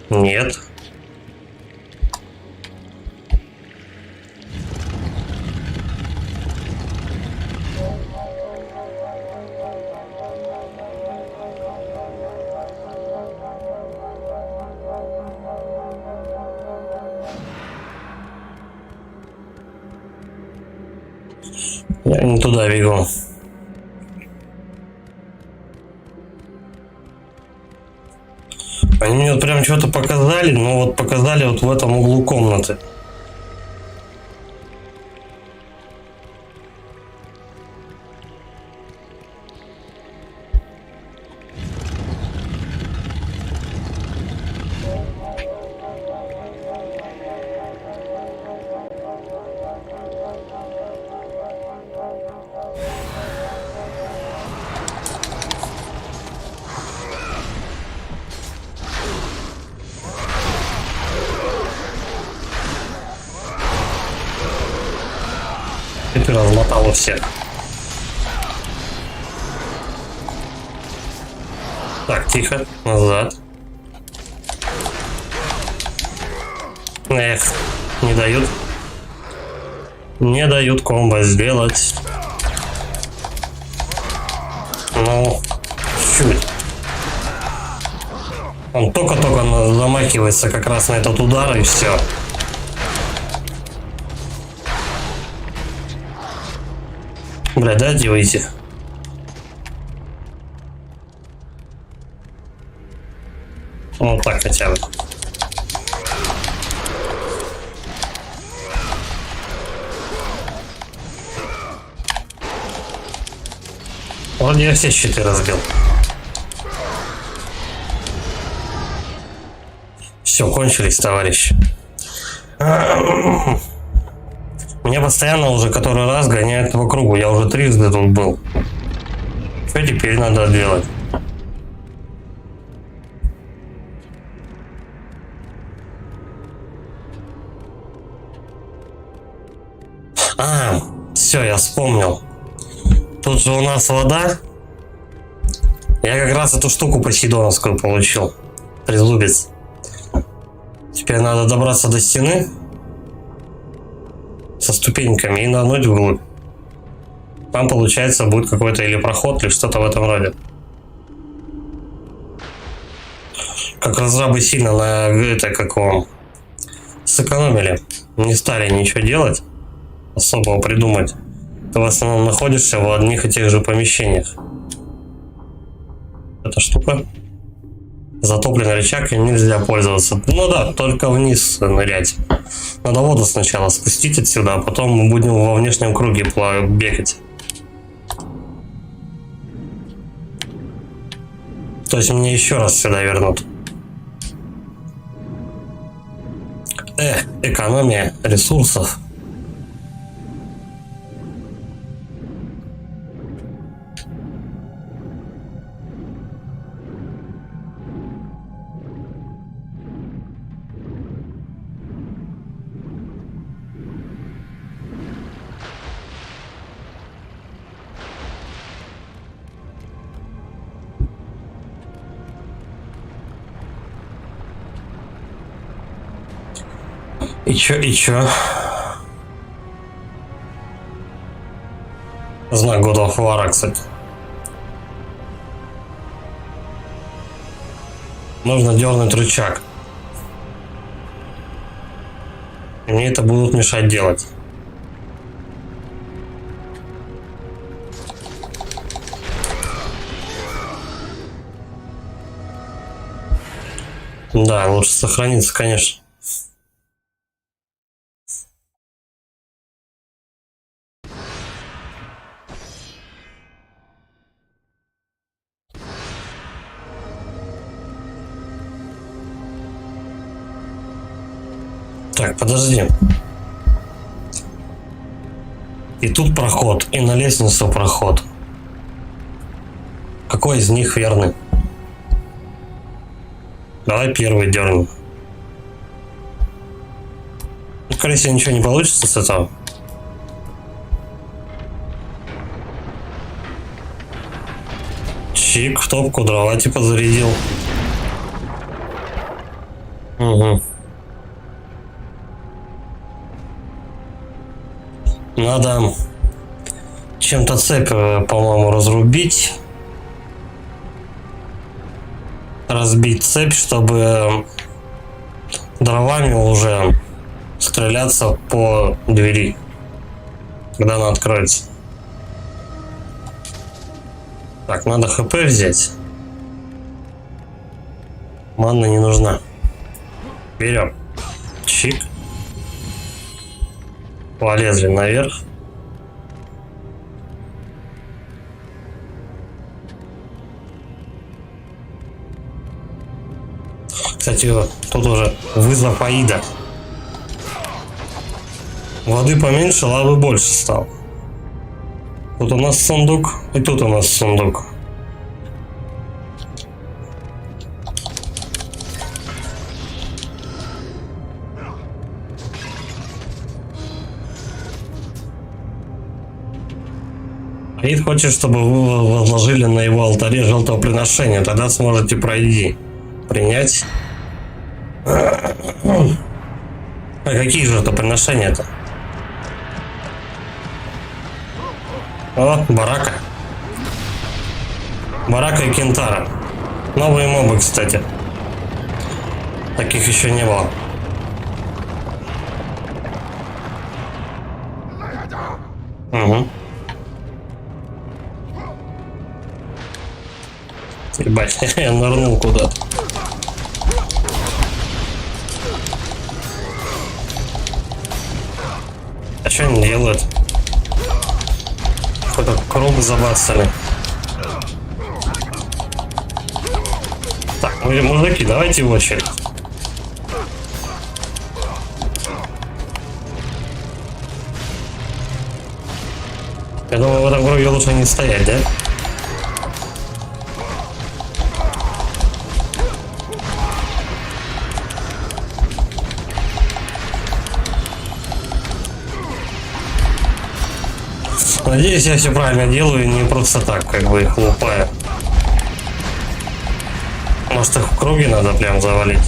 Нет. Я не туда бегу. Они мне вот прям что-то показали, но вот показали вот в этом углу комнаты. Ты размотал всех. Так, тихо, назад. Эх, не дают. Не дают комбо сделать. Ну, чуть. Он только-только замахивается как раз на этот удар и все. Бля, дайте выйти. Вот так хотя бы. Вроде я все щиты разбил. Все, кончились, товарищи. Меня постоянно уже который раз гоняют по кругу. Я уже 3 тут был. Что теперь надо делать? А, все, я вспомнил. Тут же у нас вода. Я как раз эту штуку посейдоновскую получил. Трезубец. Теперь надо добраться до стены со ступеньками и нырнуть вглубь. Там, получается, будет какой-то или проход, или что-то в этом роде. Как разрабы сильно на это каком сэкономили. Не стали ничего делать, особого придумать. Ты в основном находишься в одних и тех же помещениях. Эта штука. Затопленный рычаг, им нельзя пользоваться. Ну да, только вниз нырять. Надо воду сначала спустить отсюда, а потом мы будем во внешнем круге бегать. То есть мне еще раз сюда вернут. Экономия ресурсов. И чё? Знак God of War, кстати. Нужно дернуть рычаг. Мне это будут мешать делать. Да, лучше сохраниться, конечно. Так, подожди. И тут проход, и на лестницу проход. Какой из них верный? Давай первый дернем. Ну, скорее всего, ничего не получится с этого. Чик, в топку дрова типа зарядил. Угу. Надо чем-то цепь, по-моему, разрубить. Разбить цепь, чтобы дровами уже стреляться по двери, когда она откроется. Так, надо хп взять. Манна не нужна. Берем. Чик. Полезли наверх. Кстати, тут уже вызов Аида. Воды поменьше, лавы больше стало. Тут у нас сундук, и тут у нас сундук. Аид хочет, чтобы вы возложили на его алтаре жертвоприношение, тогда сможете пройти. Принять. А какие жертвоприношения-то? О, барака. Барака и Кентара. Новые мобы, кстати. Таких еще не было. Угу. Ебать, я нырнул куда-то. А что они делают? Какой-то круг забацали. Так, мужики, давайте в очередь. Я думаю, в этом круге лучше не стоять, да? Надеюсь, я все правильно делаю и не просто так, как бы их лупаю. Может, их в круге надо прям завалить?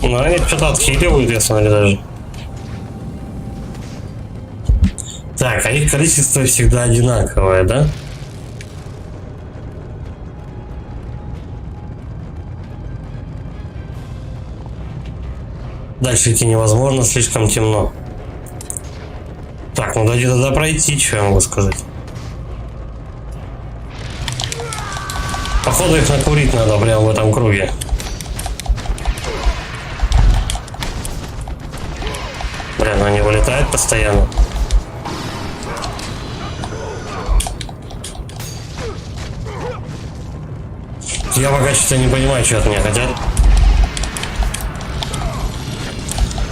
Ну, они что-то отхиливают, я смотрю, даже. Так, а их количество всегда одинаковое, да? Дальше идти невозможно, слишком темно. Так, ну дойди туда пройти, что я могу сказать. Походу их накурить надо прямо в этом круге. Блин, они вылетают постоянно. Я пока что-то не понимаю, что от меня хотят.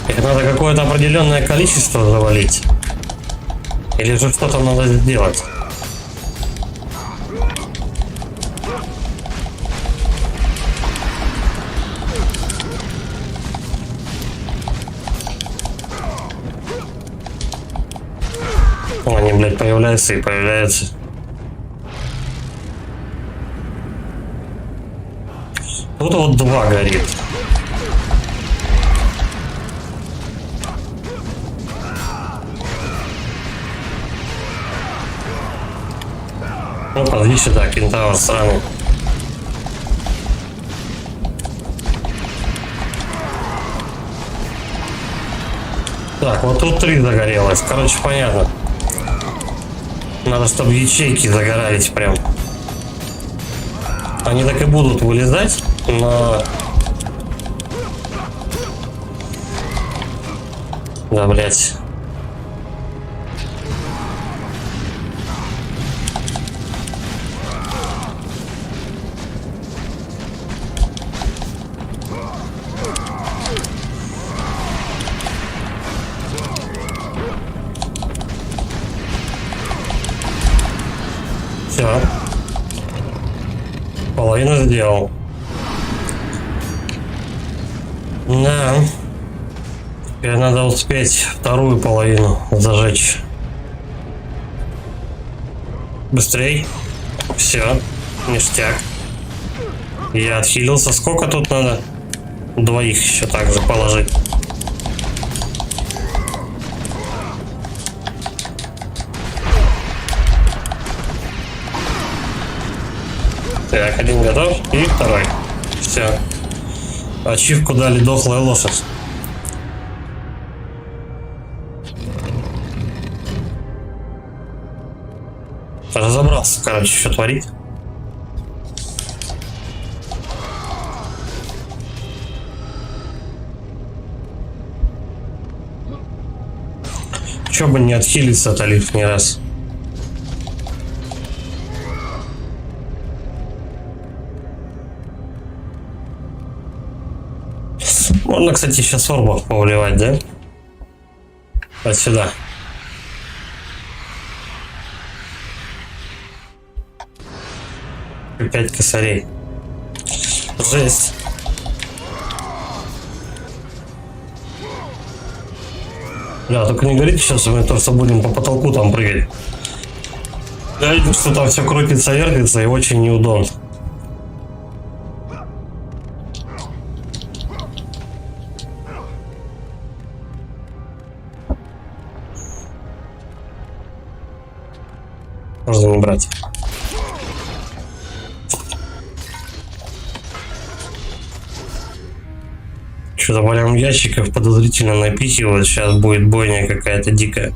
Их надо какое-то определенное количество завалить. Или же что-то надо сделать. О, они, блядь, появляются и появляются. Тут вот два горит. Ну, подойди сюда, кентавр сраный. Так, вот тут 3 загорелось. Короче, понятно. Надо, чтобы ячейки загорались прям. Они так и будут вылезать, но... Да, блядь. Все. Половину сделал. Да. Теперь надо успеть вторую половину зажечь. Быстрей. Все. Ништяк. Я отхилился. Сколько тут надо? Двоих еще также положить. Так, один готов. И второй. Все. Ачивку дали дохлая лошадь. Разобрался, короче, что творить. Че бы не отхилиться-то лишний раз. Можно, кстати, сейчас орбов повливать, да? Вот сюда. И 5 косарей. Жесть. Да, только не говорите сейчас, мы то, что будем по потолку там прыгать. Я вижу, что там все крутится, вертится и очень неудобно. Можно не брать. Что-то прям ящиков подозрительно напихивают. Сейчас будет бойня какая-то дикая.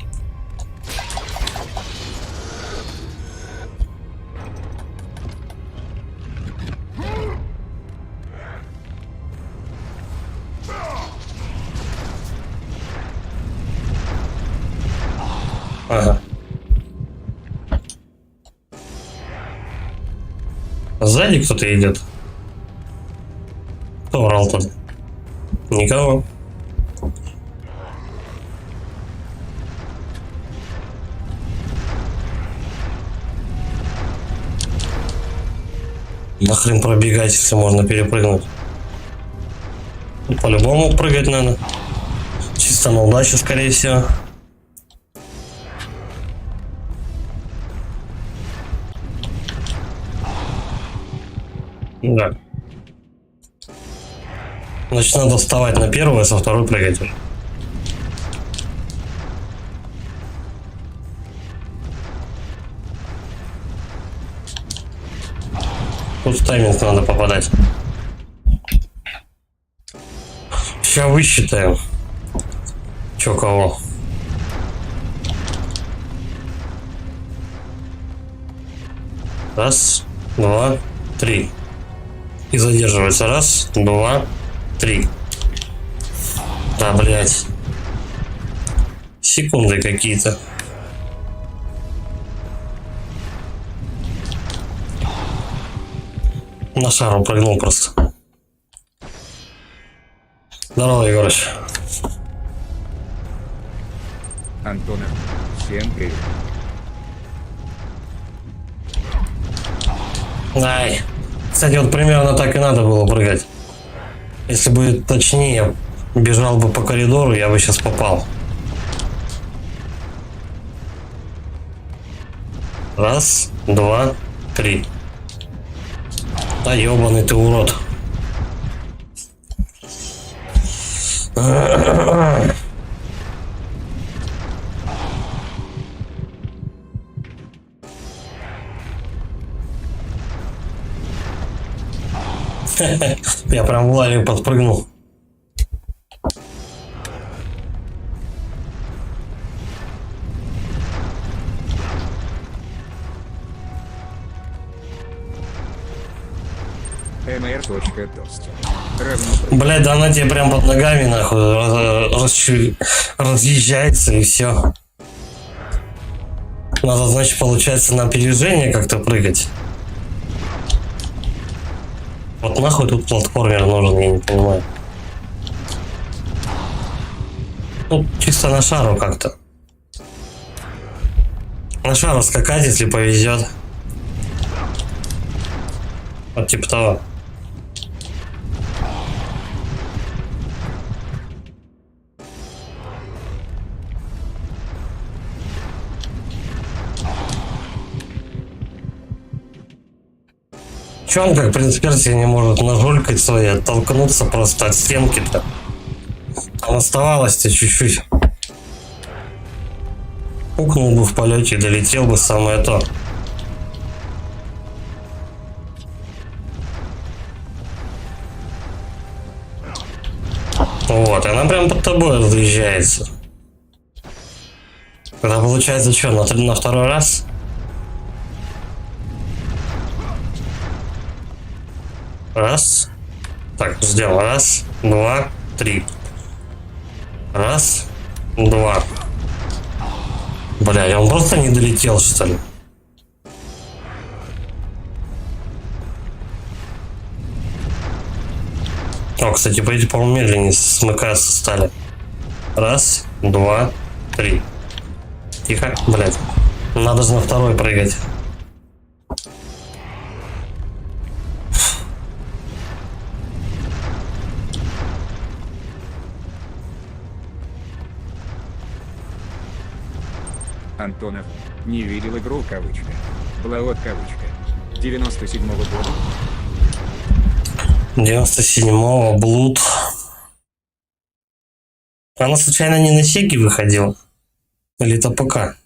Ага. Сзади кто-то идет. Кто орал тут? Никого. Нахрен пробегать, если можно перепрыгнуть. По-любому прыгать надо. Чисто на удачу, скорее всего. Да. Значит, надо вставать на первую, а со второй прыгать. Тут в тайминг надо попадать. Сейчас высчитаем. Чё кого. Раз, два, три. И задерживается. Раз, два, три. Да, блядь. Секунды какие-то. На шару прыгнул просто. Здорово, Егорыч. Антона, всем привет. Ай. Кстати, вот примерно так и надо было прыгать. Если бы точнее бежал бы по коридору, я бы сейчас попал. Раз, два, три. Да ебаный ты урод. Я прям в лаве подпрыгнул. mr.dost. Равно Блядь, да она тебе прям под ногами нахуй разъезжается и все. Надо, значит, получается на опережение как-то прыгать. Вот нахуй тут платформер нужен, я не понимаю. Ну, чисто на шару как-то. На шару скакать, если повезет. Вот типа того. Че он как принц Персии не может нажулькать свои, оттолкнуться просто от стенки-то? Там оставалось-то чуть-чуть. Пукнул бы в полете и долетел бы самое то. Вот, и она прям под тобой разъезжается. Это получается что, на второй раз? Раз. Так, ждем. Раз, два, три. Раз, два. Бля, он просто не долетел, что ли? О, кстати, по этим, по-моему, медленнее смыкаться стали. Раз, два, три. Тихо, блядь. Надо же на второй прыгать. Антонов. Не видел игру, кавычка. Блаот, кавычка. 97-го года. 97-го, Блуд. Она случайно не на Сеге выходила? Или это ПК?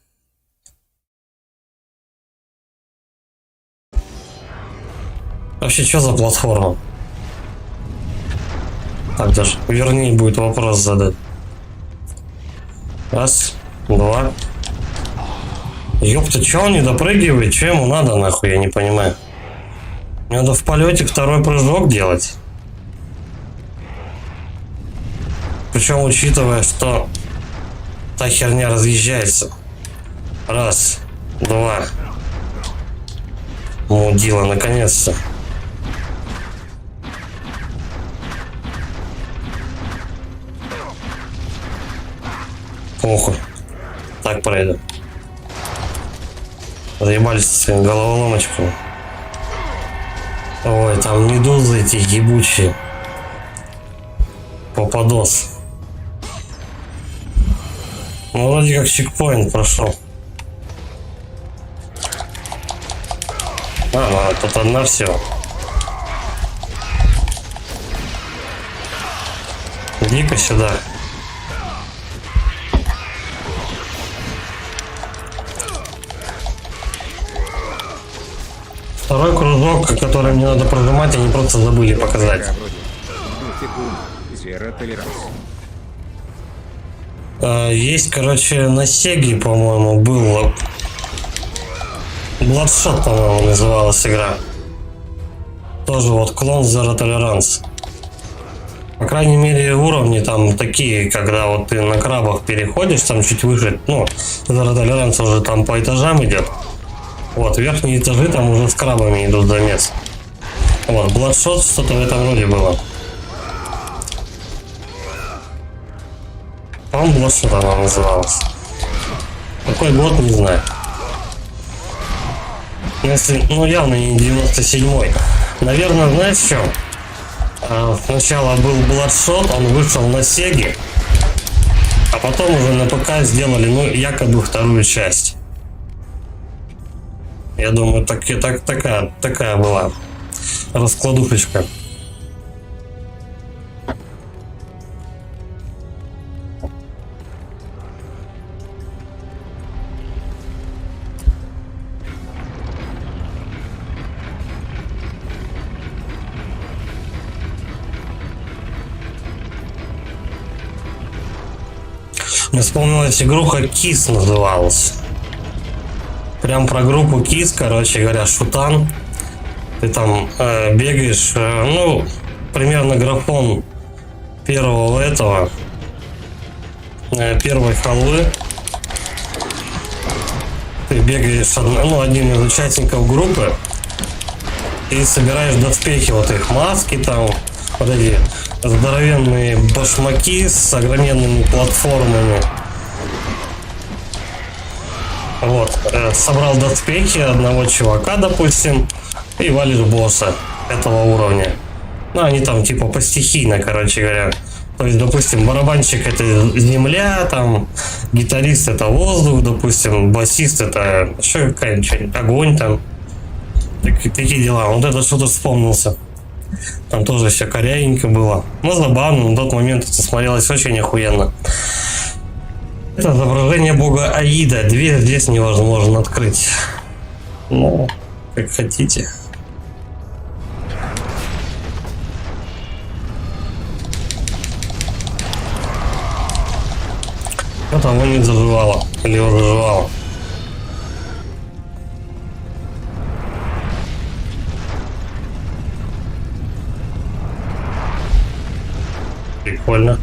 Вообще, что за платформа? Так, даже вернее будет вопрос задать. Раз, два. Ёпта, чё он не допрыгивает? Чё ему надо, нахуй, я не понимаю. Надо в полете второй прыжок делать. Причем учитывая, что та херня разъезжается. Раз, два. Мудила, наконец-то. Похуй. Так пройду. Заебались со своими головоломочками. Ой, там медузы эти ебучие. Попадос. Ну, вроде как чекпоинт прошел. Ну, тут одна всего. Иди-ка сюда. Второй кружок, который мне надо прожимать, они просто забыли показать. Есть, короче, на Сеге, по-моему, был Bloodshot, по-моему, называлась игра. Тоже вот клон Zero Tolerance. По крайней мере, уровни там такие, когда вот ты на крабах переходишь, там чуть выше, ну, Zero Tolerance уже там по этажам идет. Вот, верхние этажи там уже с крабами идут замес. Вот, Bloodshot что-то в этом роде было. По-моему, Bloodshot она называлась. Какой год, не знаю. Если, ну, явно не 97-й. Наверное, знаешь в чем? Сначала был Bloodshot, он вышел на Сеге, а потом уже на ПК сделали, ну, якобы вторую часть. Я думаю, такая была раскладушечка. Мне вспомнилась игруха KISS называлась. Прям про группу KISS, короче говоря, шутан. Ты там бегаешь, ну, примерно графон первого этого, первой халвы. Ты бегаешь одним из участников группы и собираешь доспехи, вот их маски там, вот эти здоровенные башмаки с огроменными платформами. Вот, собрал доспехи одного чувака, допустим, и валишь босса этого уровня. Ну, они там типа постихийно, короче говоря. То есть, допустим, барабанщик это земля, там, гитарист это воздух, допустим, басист это еще какая-нибудь огонь там. Такие дела. Вот это что-то вспомнился. Там тоже все корявенько было. Но забавно, на тот момент это смотрелось очень охуенно. Это изображение бога Аида. Дверь здесь невозможно открыть. Ну, как хотите. Но того не заживало. Или его заживало. Прикольно.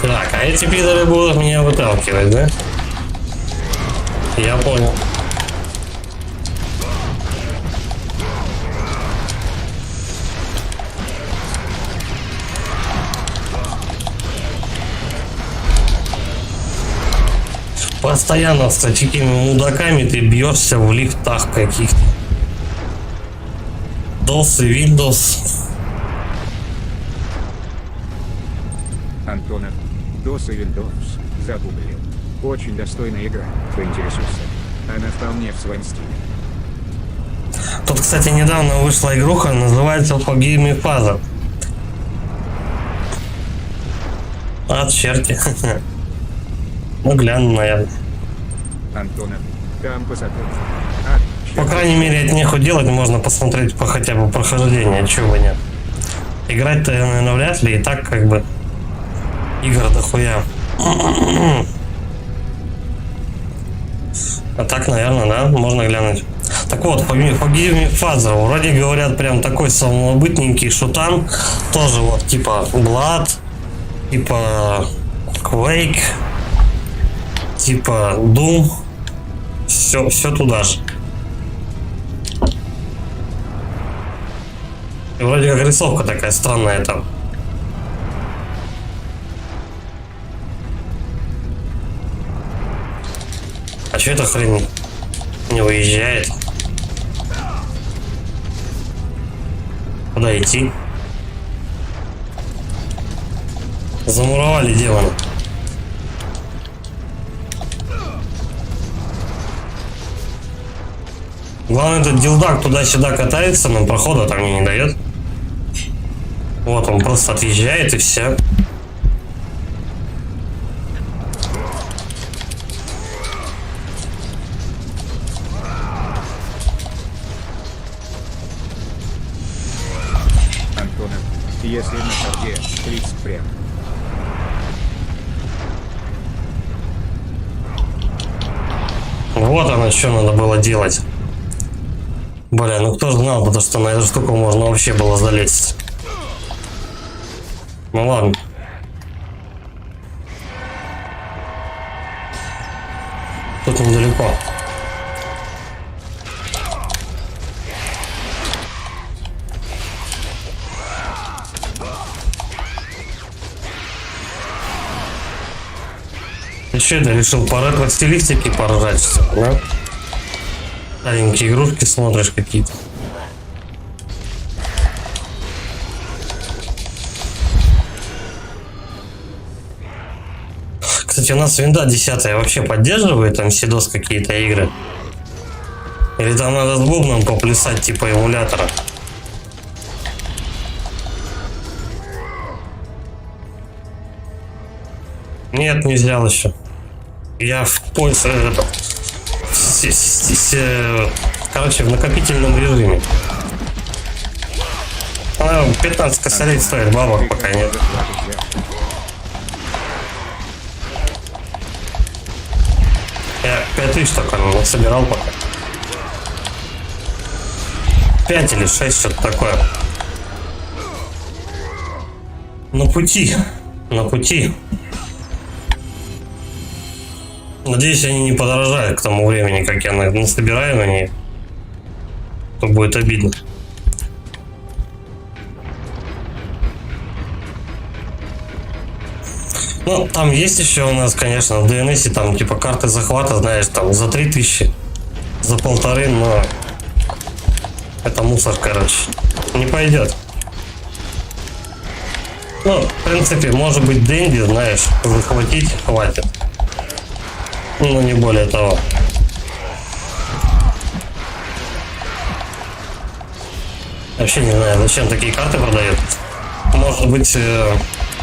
Так, а эти пидоры будут меня выталкивать, да? Я понял. Постоянно с такими мудаками ты бьешься в лифтах каких-то. DOS и Windows. Антонов, DOS и Windows, загуглил. Очень достойная игра, поинтересуйся. Она вполне в своем стиле. Тут, кстати, недавно вышла игруха, называется Wargaming Father. От черти. Ну, гляну, наверное. Антонов, там посадок. По крайней мере, от неху делать можно посмотреть по хотя бы прохождение, чего бы нет. Играть-то, наверное, вряд ли, и так как бы игр дохуя. А так, наверное, да, можно глянуть. Так вот, по Wargaming Father, вроде говорят, прям такой самобытненький шутан. Тоже вот, типа Blood, типа Quake, типа Doom. Все туда же. И вроде как рисовка такая странная там. А че эта хрень не выезжает? Куда идти? Замуровали демона. Главное, этот дилдак туда-сюда катается, но прохода там мне не дает. Вот, он просто отъезжает и все. Антонов, если на харде, 30 прям. Вот оно, что надо было делать. Бля, ну кто знал, потому что на эту штуку можно вообще было залезть. Ну ладно. Тут недалеко. Ты что это решил по ретро-стилистике поржать, что ли, да? Старенькие игрушки смотришь какие-то. Кстати, у нас винда 10 вообще поддерживает там сидос какие-то игры? Или там надо с бубном поплясать типа эмулятора? Нет, не взял еще. Я в поиске, короче, в накопительном режиме. 15 косарей стоит, бабок пока нет. 5000 только собирал пока. 5 или 6, что-то такое. На пути. На пути. Надеюсь, они не подорожают к тому времени, как я насобираю на ней. То будет обидно. Ну, там есть еще у нас, конечно, в DNS, там типа карты захвата, знаешь, там за 3000, за 1500, но это мусор, короче. Не пойдет. Ну, в принципе, может быть, Дэнди, знаешь, захватить хватит. Ну, не более того. Вообще не знаю, зачем такие карты продают. Может быть,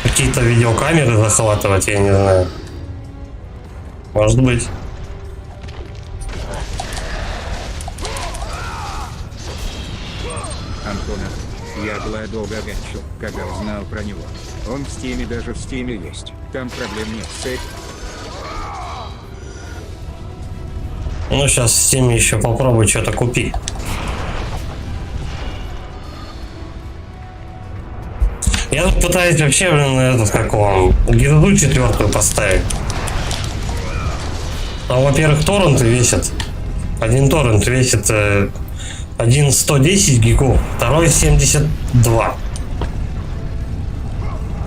какие-то видеокамеры захватывать, я не знаю. Может быть. Антона, я была долго огорчил, когда узнал про него. Он в Стиме, даже в Стиме есть. Там проблем нет с этим. Ну, сейчас в Steam еще попробуй что-то купить. Я тут пытаюсь вообще, блин, этот, как он, гирду 4 поставить. А, во-первых, торренты весят. Один торрент весит один 110 гигов, второй 72.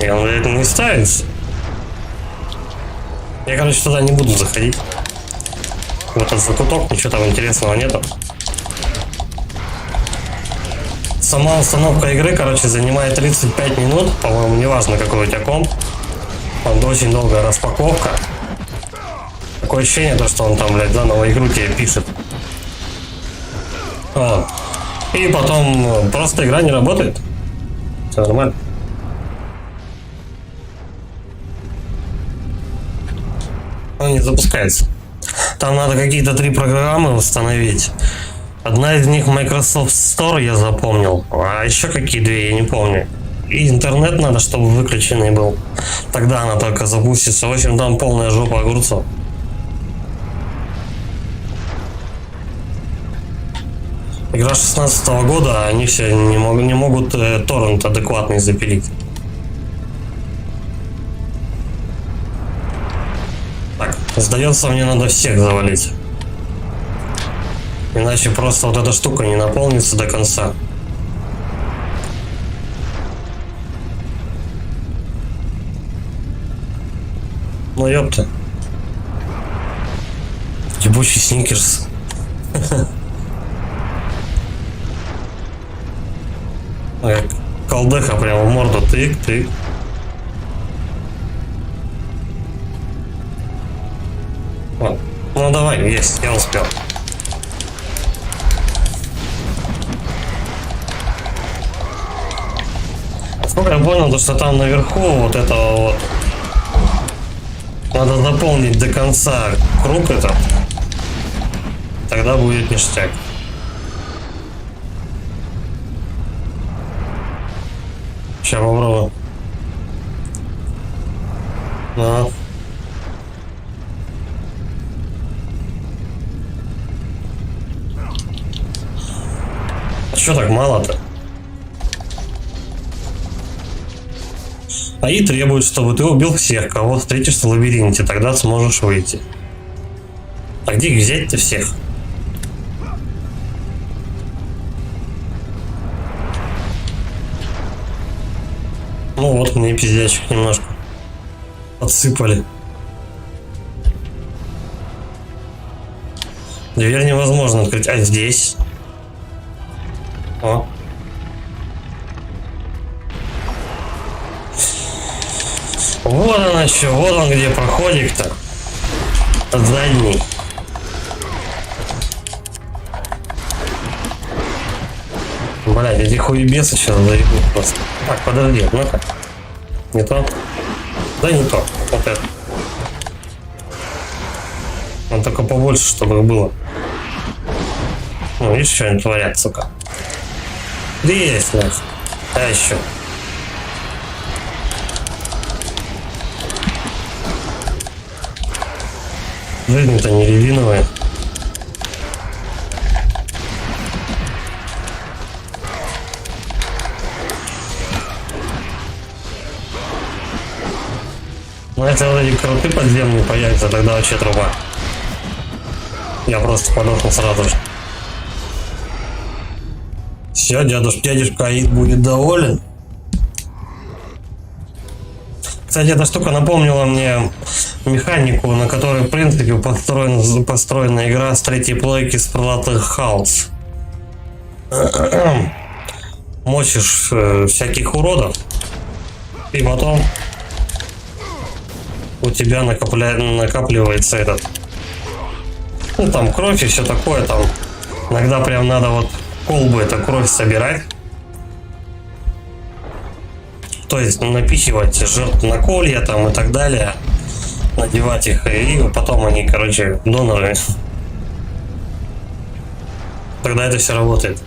И он, блядь, не ставится. Я, короче, туда не буду заходить. В этот закуток ничего там интересного нету. Сама установка игры, короче, занимает 35 минут. По-моему, неважно, какой у тебя комп. Там очень долгая распаковка. Такое ощущение, то, что он там, блядь, заново игру тебе пишет. И потом просто игра не работает. Все нормально. Он не запускается. Там надо какие-то 3 программы установить. Одна из них Microsoft Store, я запомнил. А еще какие 2, я не помню. И интернет надо, чтобы выключенный был. Тогда она только запустится. В общем, там полная жопа огурцов. Игра 16 года, а они все не могут торрент адекватный запилить. Так, сдается, мне надо всех завалить. Иначе просто вот эта штука не наполнится до конца. Ну ёпта. Ебучий сникерс. Колдеха прямо в морду тык-тык. Ну давай, есть, я успел. Сколько я понял, то что там наверху вот этого вот надо заполнить до конца круг этот. Тогда будет ништяк. Сейчас попробую. А что так мало-то? АИ требует, чтобы ты убил всех, кого встретишься в лабиринте, тогда сможешь выйти. А где их взять-то всех? Ну вот мне пиздячек немножко отсыпали. Дверь невозможно открыть. А здесь? О. Вот она что, вот он где проходик-то. Задний. Блядь, эти хуебесы сейчас заебут просто. Так, подожди, ну-ка. Не то? Да не то. Вот это. Он только побольше, чтобы их было. Ну, видишь, что они творят, сука. Да есть, нахуй. А еще. Жизнь-то не резиновая. Ну, если вот эти круты подземные появятся, тогда вообще труба. Я просто подохну сразу же. Все, дядюшка Аид будет доволен. Кстати, эта штука напомнила мне механику, на которой, в принципе, построена игра с третьей плойки с Крылатых Halls. Мочишь всяких уродов, и потом у тебя накапливается этот, ну там кровь и все такое, там иногда прям надо вот колбы эту кровь собирать, то есть напихивать жертв на колья там и так далее, надевать их, и потом они, короче, доноры. Тогда это все работает.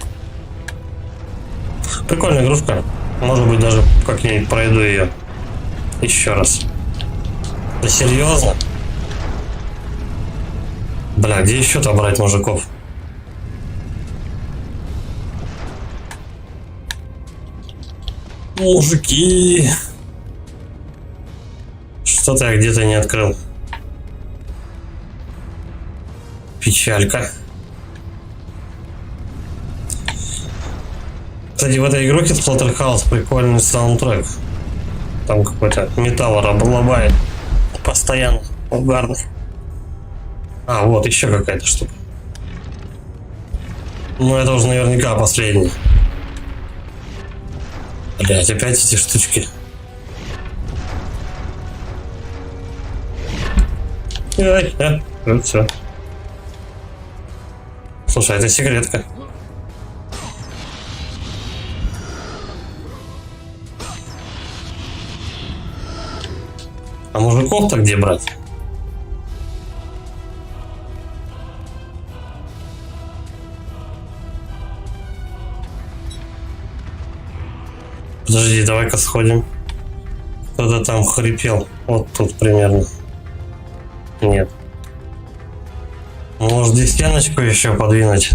Прикольная игрушка, может быть даже как-нибудь пройду ее еще раз. Да серьезно? Бля, где еще-то брать мужиков? Мужики! Что-то я где-то не открыл. Печалька. Кстати, в этой игрухе Splatterhouse прикольный саундтрек. Там какой-то металл лобает. Постоянно угарный. А, вот еще какая-то штука. Ну, это уже наверняка последний. Блять, опять эти штучки. Все. Слушай, это секретка. А мужиков-то где брать? Подожди, давай-ка сходим. Кто-то там хрипел. Вот тут примерно. Нет. Может, здесь стеночку еще подвинуть?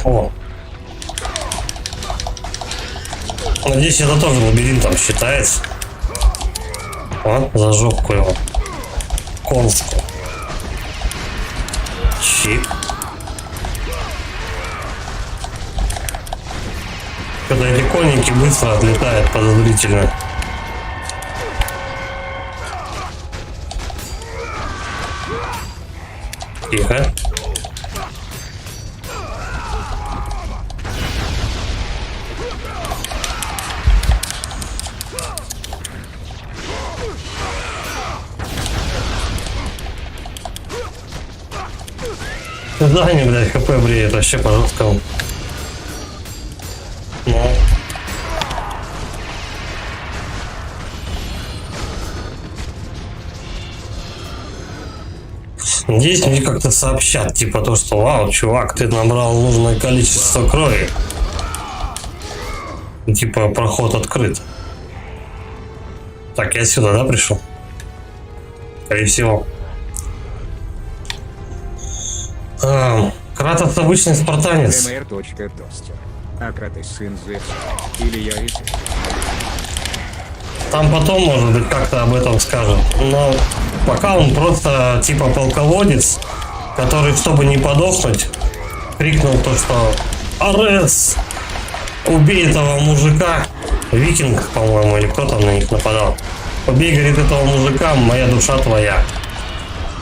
О. Надеюсь, это тоже лабиринтом считается. Вот, зажопку его. Конску. Чик. Когда эти конники быстро отлетают подозрительно. Тихо. Да, они, блядь, ХП бреет вообще по жесткому. Ну. Здесь мне как-то сообщат, типа то, что вау, чувак, ты набрал нужное количество крови. И, типа проход открыт. Так, я сюда, да, пришел? Скорее всего. Кратос обычный спартанец. МР.Достер. А Кратос сын Зевса. Или я и Зевс. Там потом, может быть, как-то об этом скажут. Но пока он просто типа полководец, который, чтобы не подохнуть, крикнул то, что «Арес! Убей этого мужика!» Викинг, по-моему, или кто там на них нападал. «Убей, говорит, этого мужика, моя душа твоя».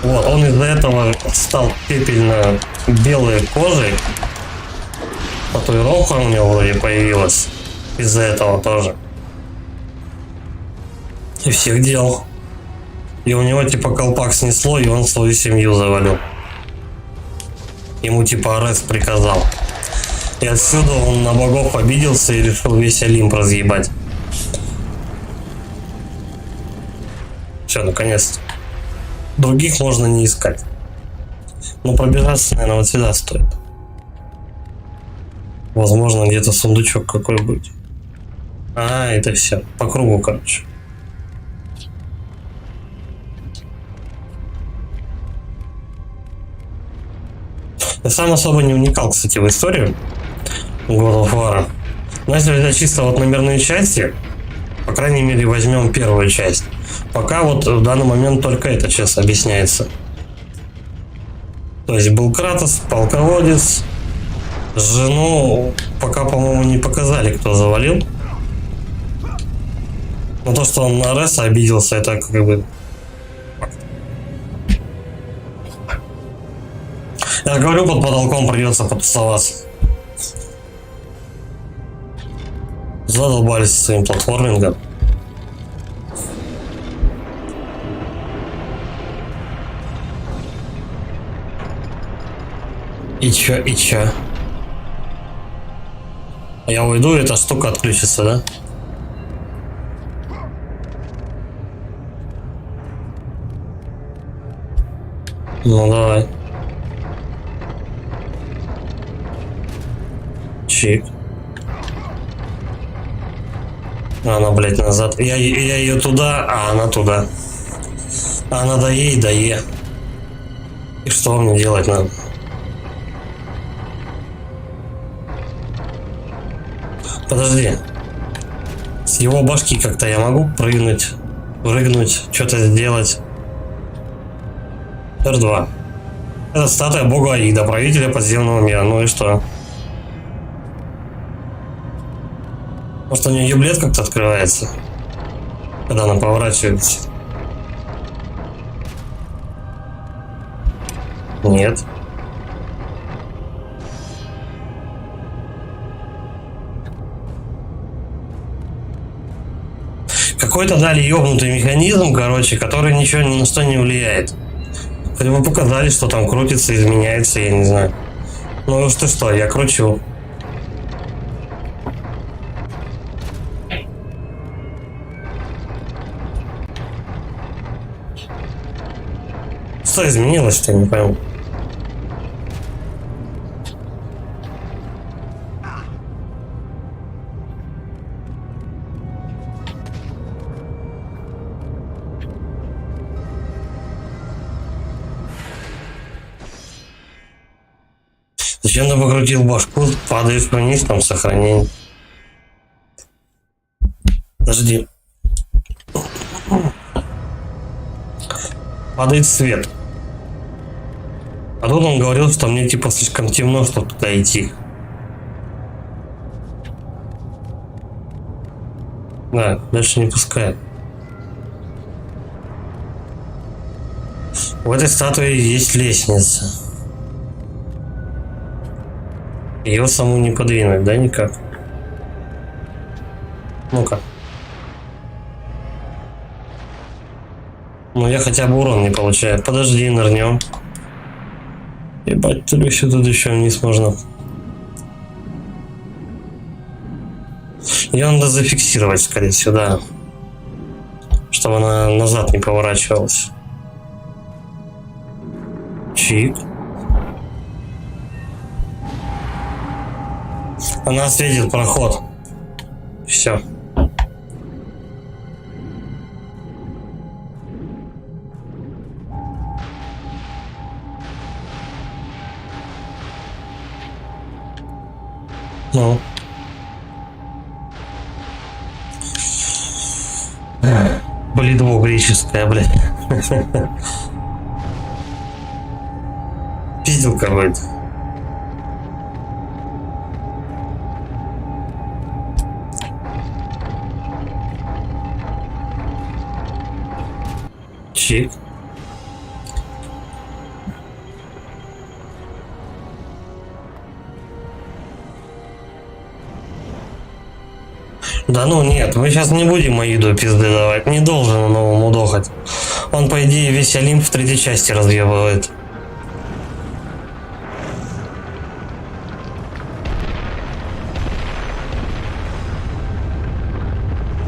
Вот, он из-за этого стал пепельно-белой кожей. Татуировка у него вроде появилась. Из-за этого тоже. И всех дел. И у него типа колпак снесло, и он свою семью завалил. Ему типа Арес приказал. И отсюда он на богов обиделся и решил весь Олимп разъебать. Все, наконец-то. Других можно не искать. Но пробираться, наверное, вот сюда стоит. Возможно, где-то сундучок какой будет. А, это все. По кругу, короче. Я сам особо не вникал, кстати, в историю God of War. Но если это чисто вот номерные части, по крайней мере, возьмем первую часть. Пока вот в данный момент только эта часть объясняется. То есть был Кратос, полководец, жену пока, по-моему, не показали, кто завалил. Но то, что он на Ареса обиделся, это как бы... Я же говорю, под потолком придется потусоваться. Задолбались своим платформингом. И чё? Я уйду, эта штука отключится, да? Ну давай. Чик. Она, блядь, назад. Я ее туда, а она туда. А она да ей, да е. И что мне делать надо? Подожди. С его башки как-то я могу прыгнуть, что-то сделать. R2. Это статуя бога Аида, правителя подземного мира. Ну и что? Может, у нее юблет как-то открывается, когда она поворачивается? Нет. Какой-то дали ёбнутый механизм, короче, который ничего ни на что не влияет. Хотя бы показали, что там крутится, изменяется, я не знаю. Ну уж ты что, я кручу. Что изменилось-то, я не пойму. Зачем ты покрутил башку, падаешь вниз, там сохранение. Подожди. Падает свет. А тут он говорил, что мне типа слишком темно, чтобы туда идти. Да, дальше не пускает. В этой статуе есть лестница. Ее саму не подвинуть, да, никак? Ну-ка. Ну, я хотя бы урон не получаю. Подожди, нырнем. Ебать, Трюся, тут еще вниз можно. Ее надо зафиксировать, скорее всего, да. Чтобы она назад не поворачивалась. Чик. Она светит проход. Все. Ну. Блин, греческая, блядь. Пиздил какой-то. Чик. Да ну нет, мы сейчас не будем Аиду пизды давать. Не должен он его мудохать. Он, по идее, весь Олимп в третьей части разъебывает.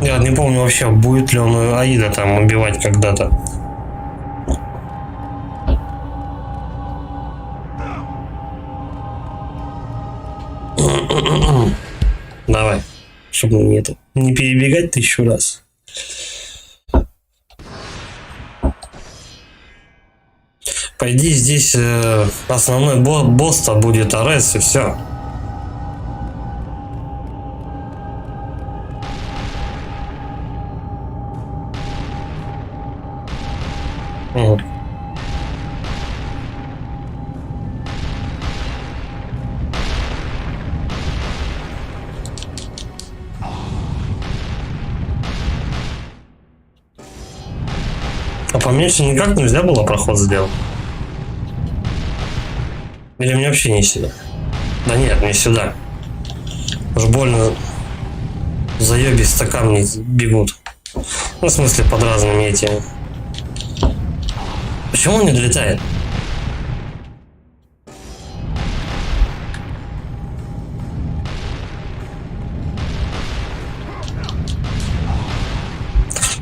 Я не помню вообще, будет ли он Аида там убивать когда-то. Давай. Чтобы не перебегать 1000 раз. По идее, здесь основной босс-то будет Арес, и все. Угу. А поменьше никак нельзя было проход сделать? Или мне вообще не сюда? Да нет, не сюда. Уж больно заебись-то камни бегут. Ну, в смысле, под разными этими. Почему он не долетает?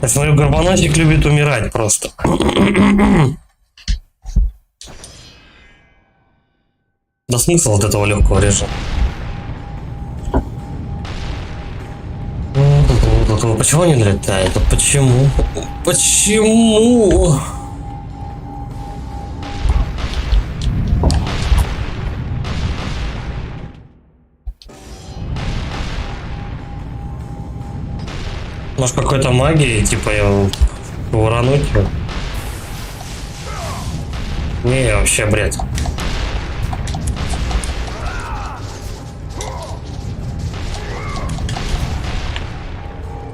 Я смотрю, Горбоносик любит умирать просто. Да смысл от этого легкого режима? Почему не долетает? Почему? Почему? Может, какой-то магией, типа, его уронуть? Не, вообще бред.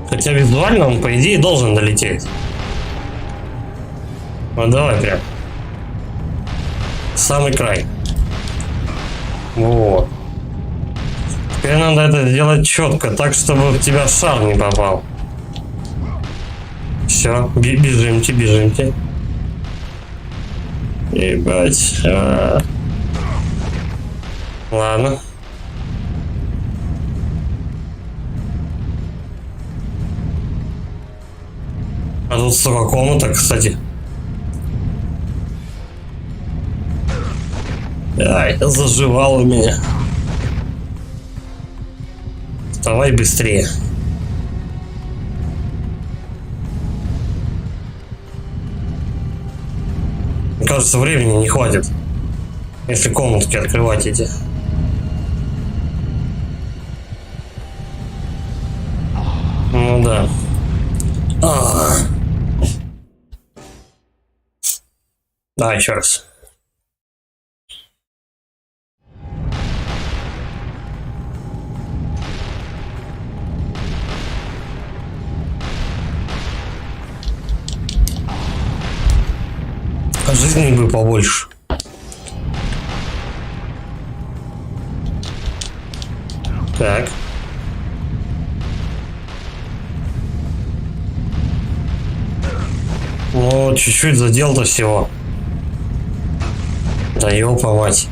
Хотя визуально он, по идее, должен долететь. Ну давай прям. Самый край. Вот. Теперь надо это сделать четко, так, чтобы в тебя шар не попал. Все, бежимте. Ебать. Ладно. А тут столько комнаток, кстати. Ай, заживал у меня. Давай быстрее. Мне кажется, времени не хватит, если комнатки открывать эти. Ну да. Да, еще раз. Жизни бы побольше. Так. Ну, чуть-чуть задел-то всего. Да ёпа мать.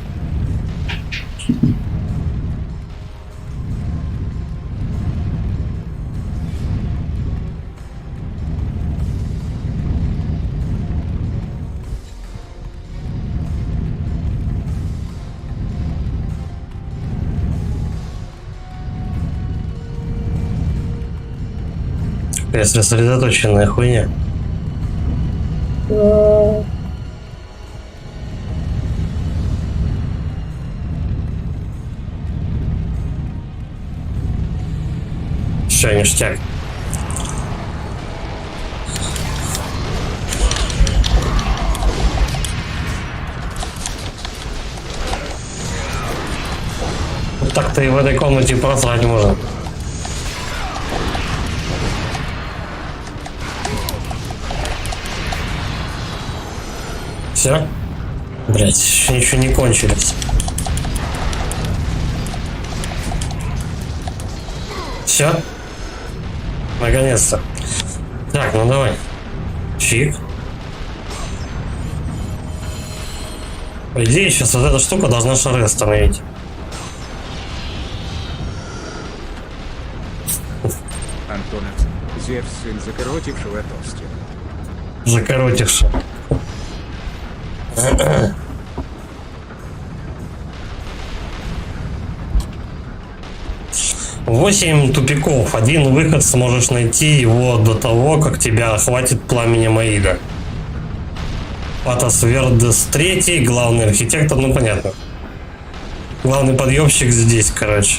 Сосредоточенная хуйня. Все, ништяк. Вот так-то и в этой комнате просрать можно. Все? Блять, еще не кончились. Все? Наконец-то. Так, ну давай. Чик. По идее, сейчас вот эта штука должна шары остановить. Антонов, Зевс, сын закоротившего Толстина. Закоротившего. 8 тупиков. Один выход сможешь найти его до того, как тебя охватит пламенем Аида. Патос Вердес III, главный архитектор, ну понятно. Главный подъемщик здесь, короче.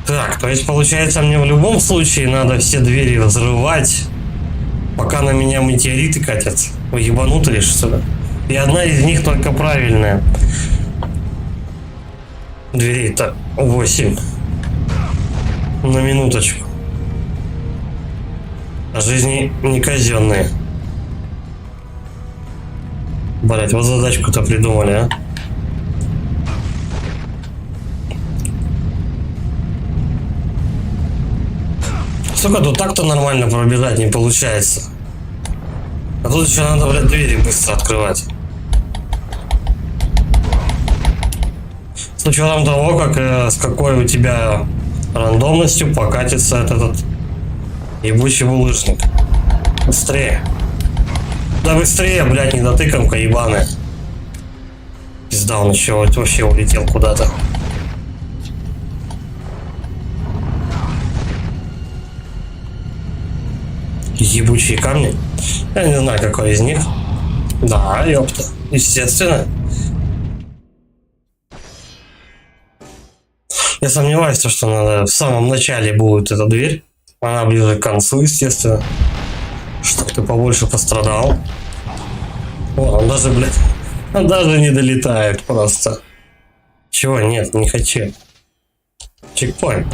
Так, то есть получается мне в любом случае надо все двери взрывать, пока на меня метеориты катятся. Вы ебанутые, что ли? И одна из них только правильная. Дверей-то 8. На минуточку. А жизни не казенные. Блять, вот задачку-то придумали, а? Сука, тут так-то нормально пробежать не получается. А тут еще надо, блядь, двери быстро открывать. С учетом того, как, с какой у тебя рандомностью покатится этот ебучий булыжник. Быстрее. Да быстрее, блядь, недотыкомка ебаная. Пизда, он еще вообще улетел куда-то. Ебучие камни. Я не знаю, какой из них. Да, ёпта. Естественно. Я сомневаюсь, что надо в самом начале будет эта дверь. Она ближе к концу, естественно. Чтоб ты побольше пострадал. О, он даже, блядь, он даже не долетает просто. Чего? Нет, не хочу. Чекпоинт.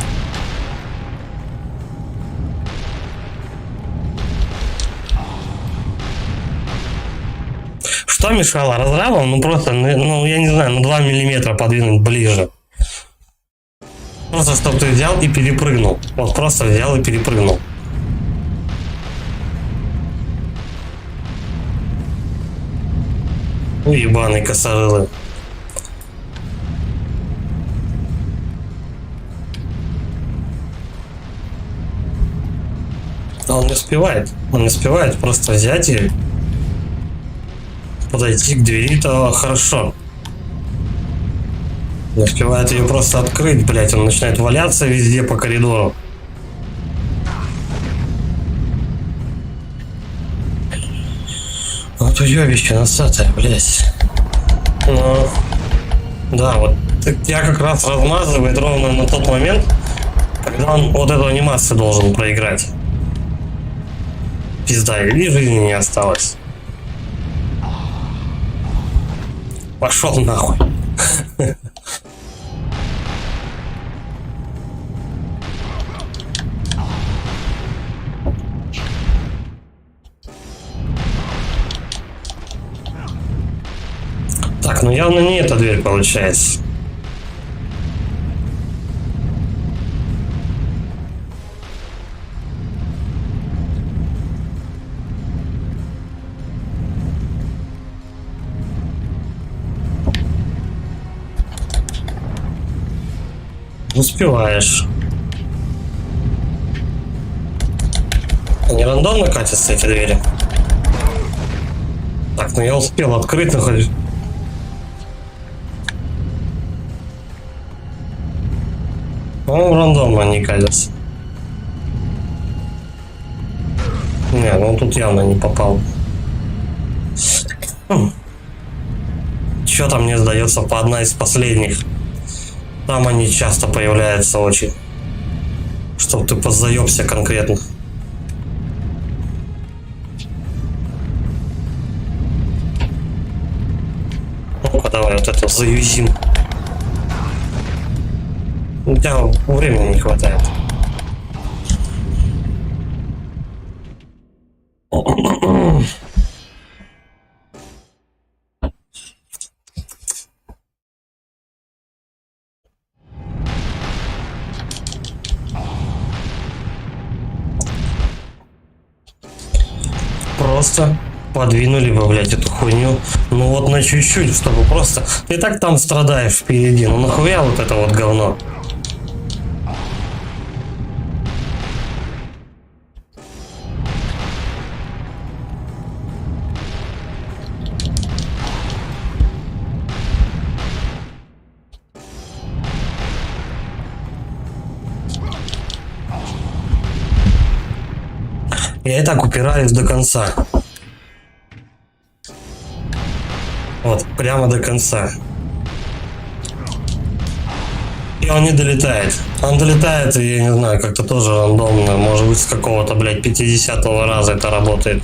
Что мешало разрабам? Ну просто, ну я не знаю, на 2 миллиметра подвинуть ближе. Просто чтобы ты взял и перепрыгнул. Вот просто взял и перепрыгнул. Ну ебаный косорылы. Он не успевает. Он не успевает просто взять и подойти к двери-то хорошо. Не успевает ее просто открыть, блять, он начинает валяться везде по коридору. Вот уебище носатое, блять. Ну, да, вот я как раз размазывает ровно на тот момент, когда он вот эту анимацию должен проиграть. Пизда, и жизни не осталось. Пошел нахуй. Так, ну явно не эта дверь получается. Успеваешь. Они рандомно катятся, эти двери? Так, ну я успел открыть, но хоть... По-моему, рандомно они катятся. Не, ну тут явно не попал. Что-то мне сдается по одна из последних. Там они часто появляются очень. Чтоб ты позаебся конкретно. Ну-ка, давай вот это заюзим. У тебя времени не хватает. Просто подвинули бы, блядь, эту хуйню. Ну вот на чуть-чуть, чтобы просто... Ты так там страдаешь впереди. Ну нахуя вот это вот говно? Я и так упираюсь до конца. Вот, прямо до конца. И он не долетает. Он долетает, и я не знаю, как-то тоже рандомно. Может быть, с какого-то, блядь, 50-го раза это работает.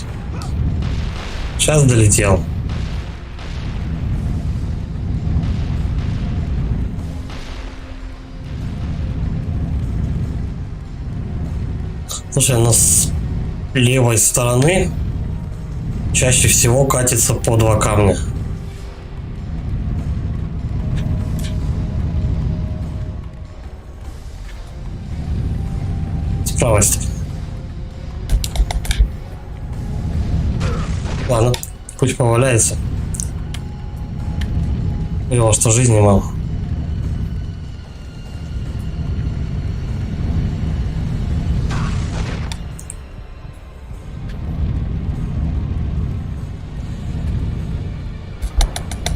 Сейчас долетел. Слушай, но с левой стороны чаще всего катится по 2 камня. С правой стороны. Ладно, пусть поваляется. Его что жизни мало.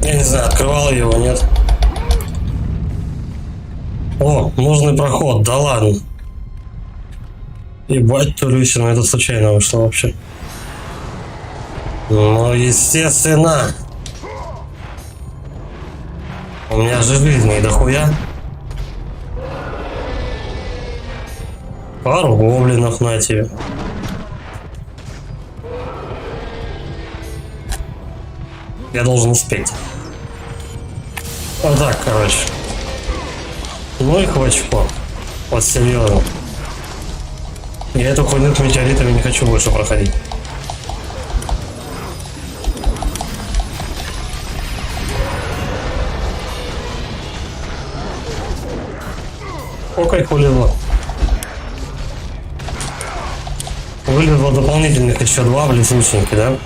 Я не знаю, открывал его, нет. О, нужный проход, да ладно. Ебать, Тулюсина, это случайно вышло вообще. Ну, естественно. У меня же жизни дохуя. Пару гоблинов на тебе. Я должен успеть. Вот так, короче. Ну и хвачко. Вот серьезно. Я эту хуйню с метеоритами не хочу больше проходить. О, как вылезло. Вылезло дополнительных еще 2 близнючники, да?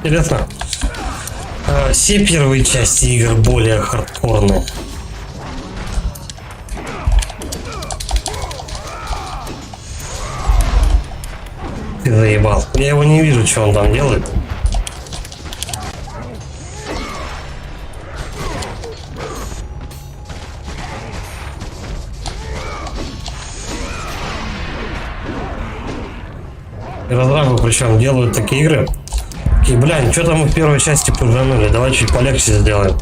Интересно. Все первые части игр более хардкорные. Ты заебал. Я его не вижу, что он там делает. И разрабы причем делают такие игры. Такие, бля, что там мы в первой части программировали, давай чуть полегче сделаем.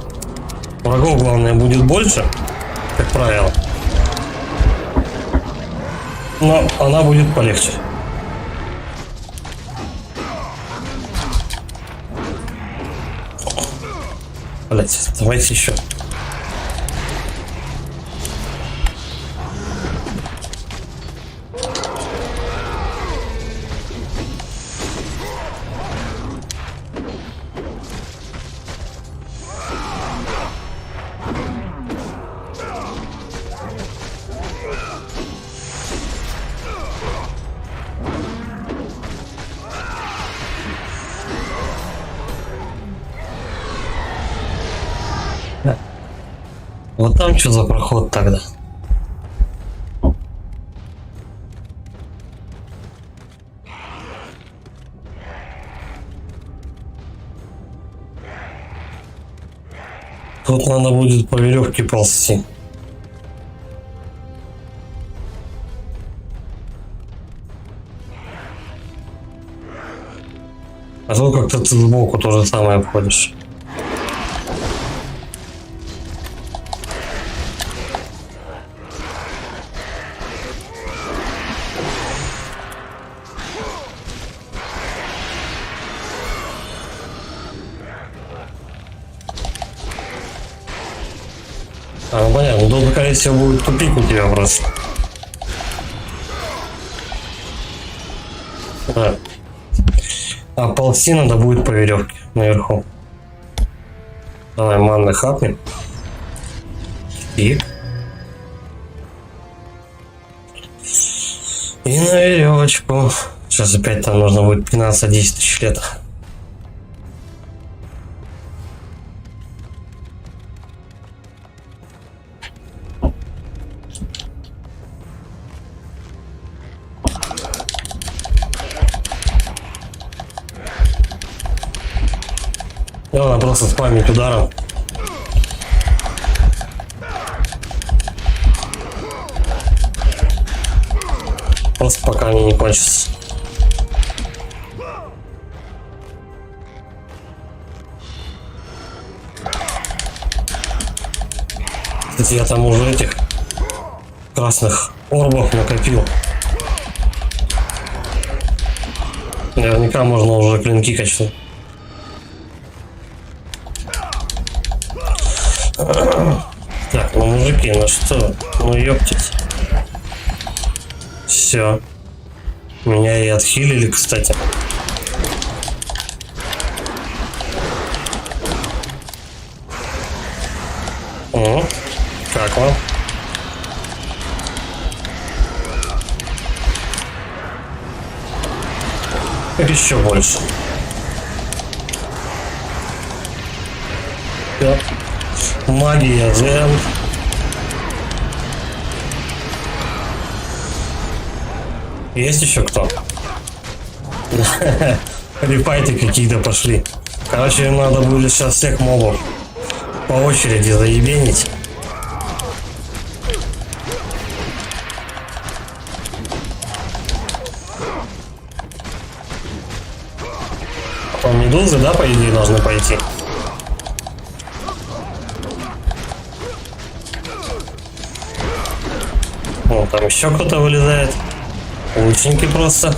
Врагов, главное, будет больше, как правило. Но она будет полегче. Блять, давайте еще. Вот там что за проход тогда? Тут надо будет по веревке ползти. А то как-то ты сбоку то же самое обходишь. А, ну понятно, тут, скорее всего, будет тупик у тебя просто. Да. А ползти надо будет по веревке наверху. Давай манны хапнем. И на веревочку. Сейчас опять там нужно будет 15-10 тысяч лет. И она просто спамит ударом. Просто пока они не кончатся. Кстати, я там уже этих красных орбов накопил. Наверняка можно уже клинки качать. Так, ну мужики, ну что? Ну ёптить. Все. Меня и отхилили, кстати. О, как вам? Еще больше. Всё. Магия, дзен. Есть еще кто? Репайты какие-то пошли. Короче, им надо будет сейчас всех мобов по очереди заебенить. Потом медузы, да, по идее, должны пойти. О, там еще кто-то вылезает. Лучники просто.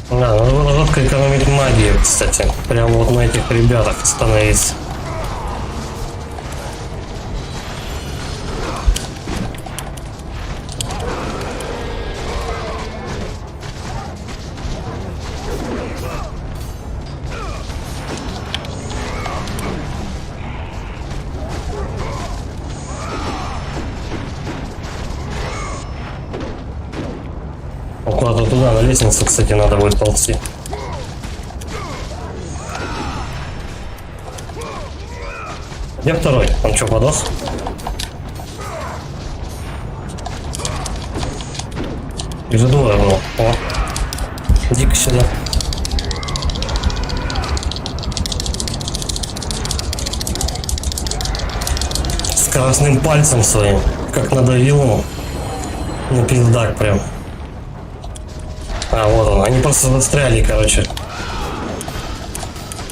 Да, надо было жестко экономить магию, кстати. Прям вот на этих ребятах остановиться. Куда-то туда, на лестницу, кстати, надо будет ползти. Где второй? Он что, подох? Их же двое было. О, иди-ка сюда. С красным пальцем своим, как надавил ему. На пиздак прям. А, вот он. Они просто застряли, короче.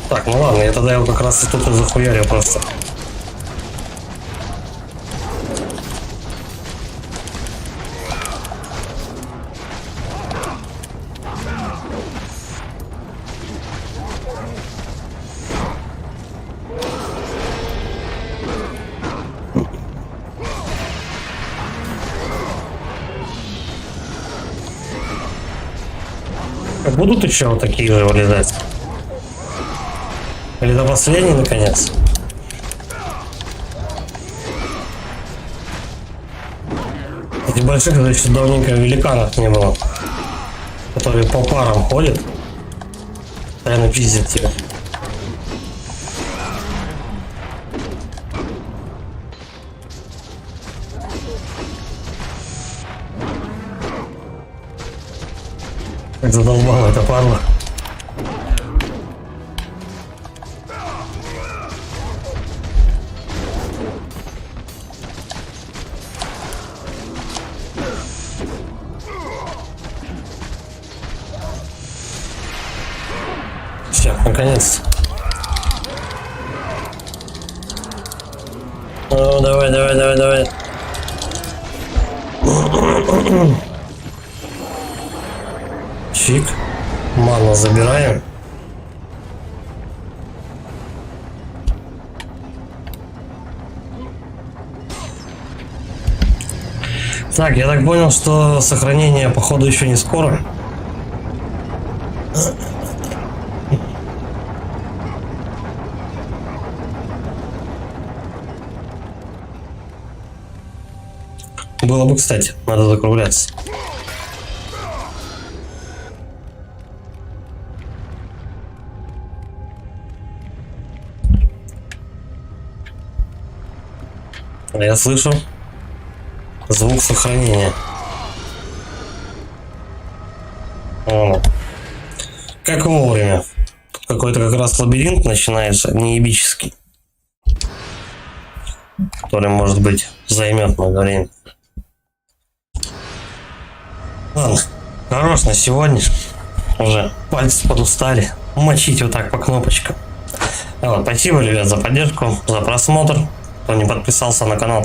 Так, ну ладно, я тогда его как раз и тут и захуярил просто. Будут еще вот такие же вылезать? Или до последней, наконец? Этих больших, значит, давненько великанов не было. Которые по парам ходят. Прямо пиздят тебя. Как задолбала эта парла. Все, наконец. Ну, давай, давай, давай, давай. Чик. Ману забираем. Так, я так понял, что сохранение, походу, еще не скоро. Было бы, кстати, надо закругляться. Я слышу звук сохранения. О, как вовремя. Тут какой-то как раз лабиринт начинается, неебический. Который, может быть, займет много времени. Ладно, хорош на сегодня. Уже пальцы подустали. Мочить вот так по кнопочкам. Вот, спасибо, ребят, за поддержку, за просмотр. Кто не подписался на канал,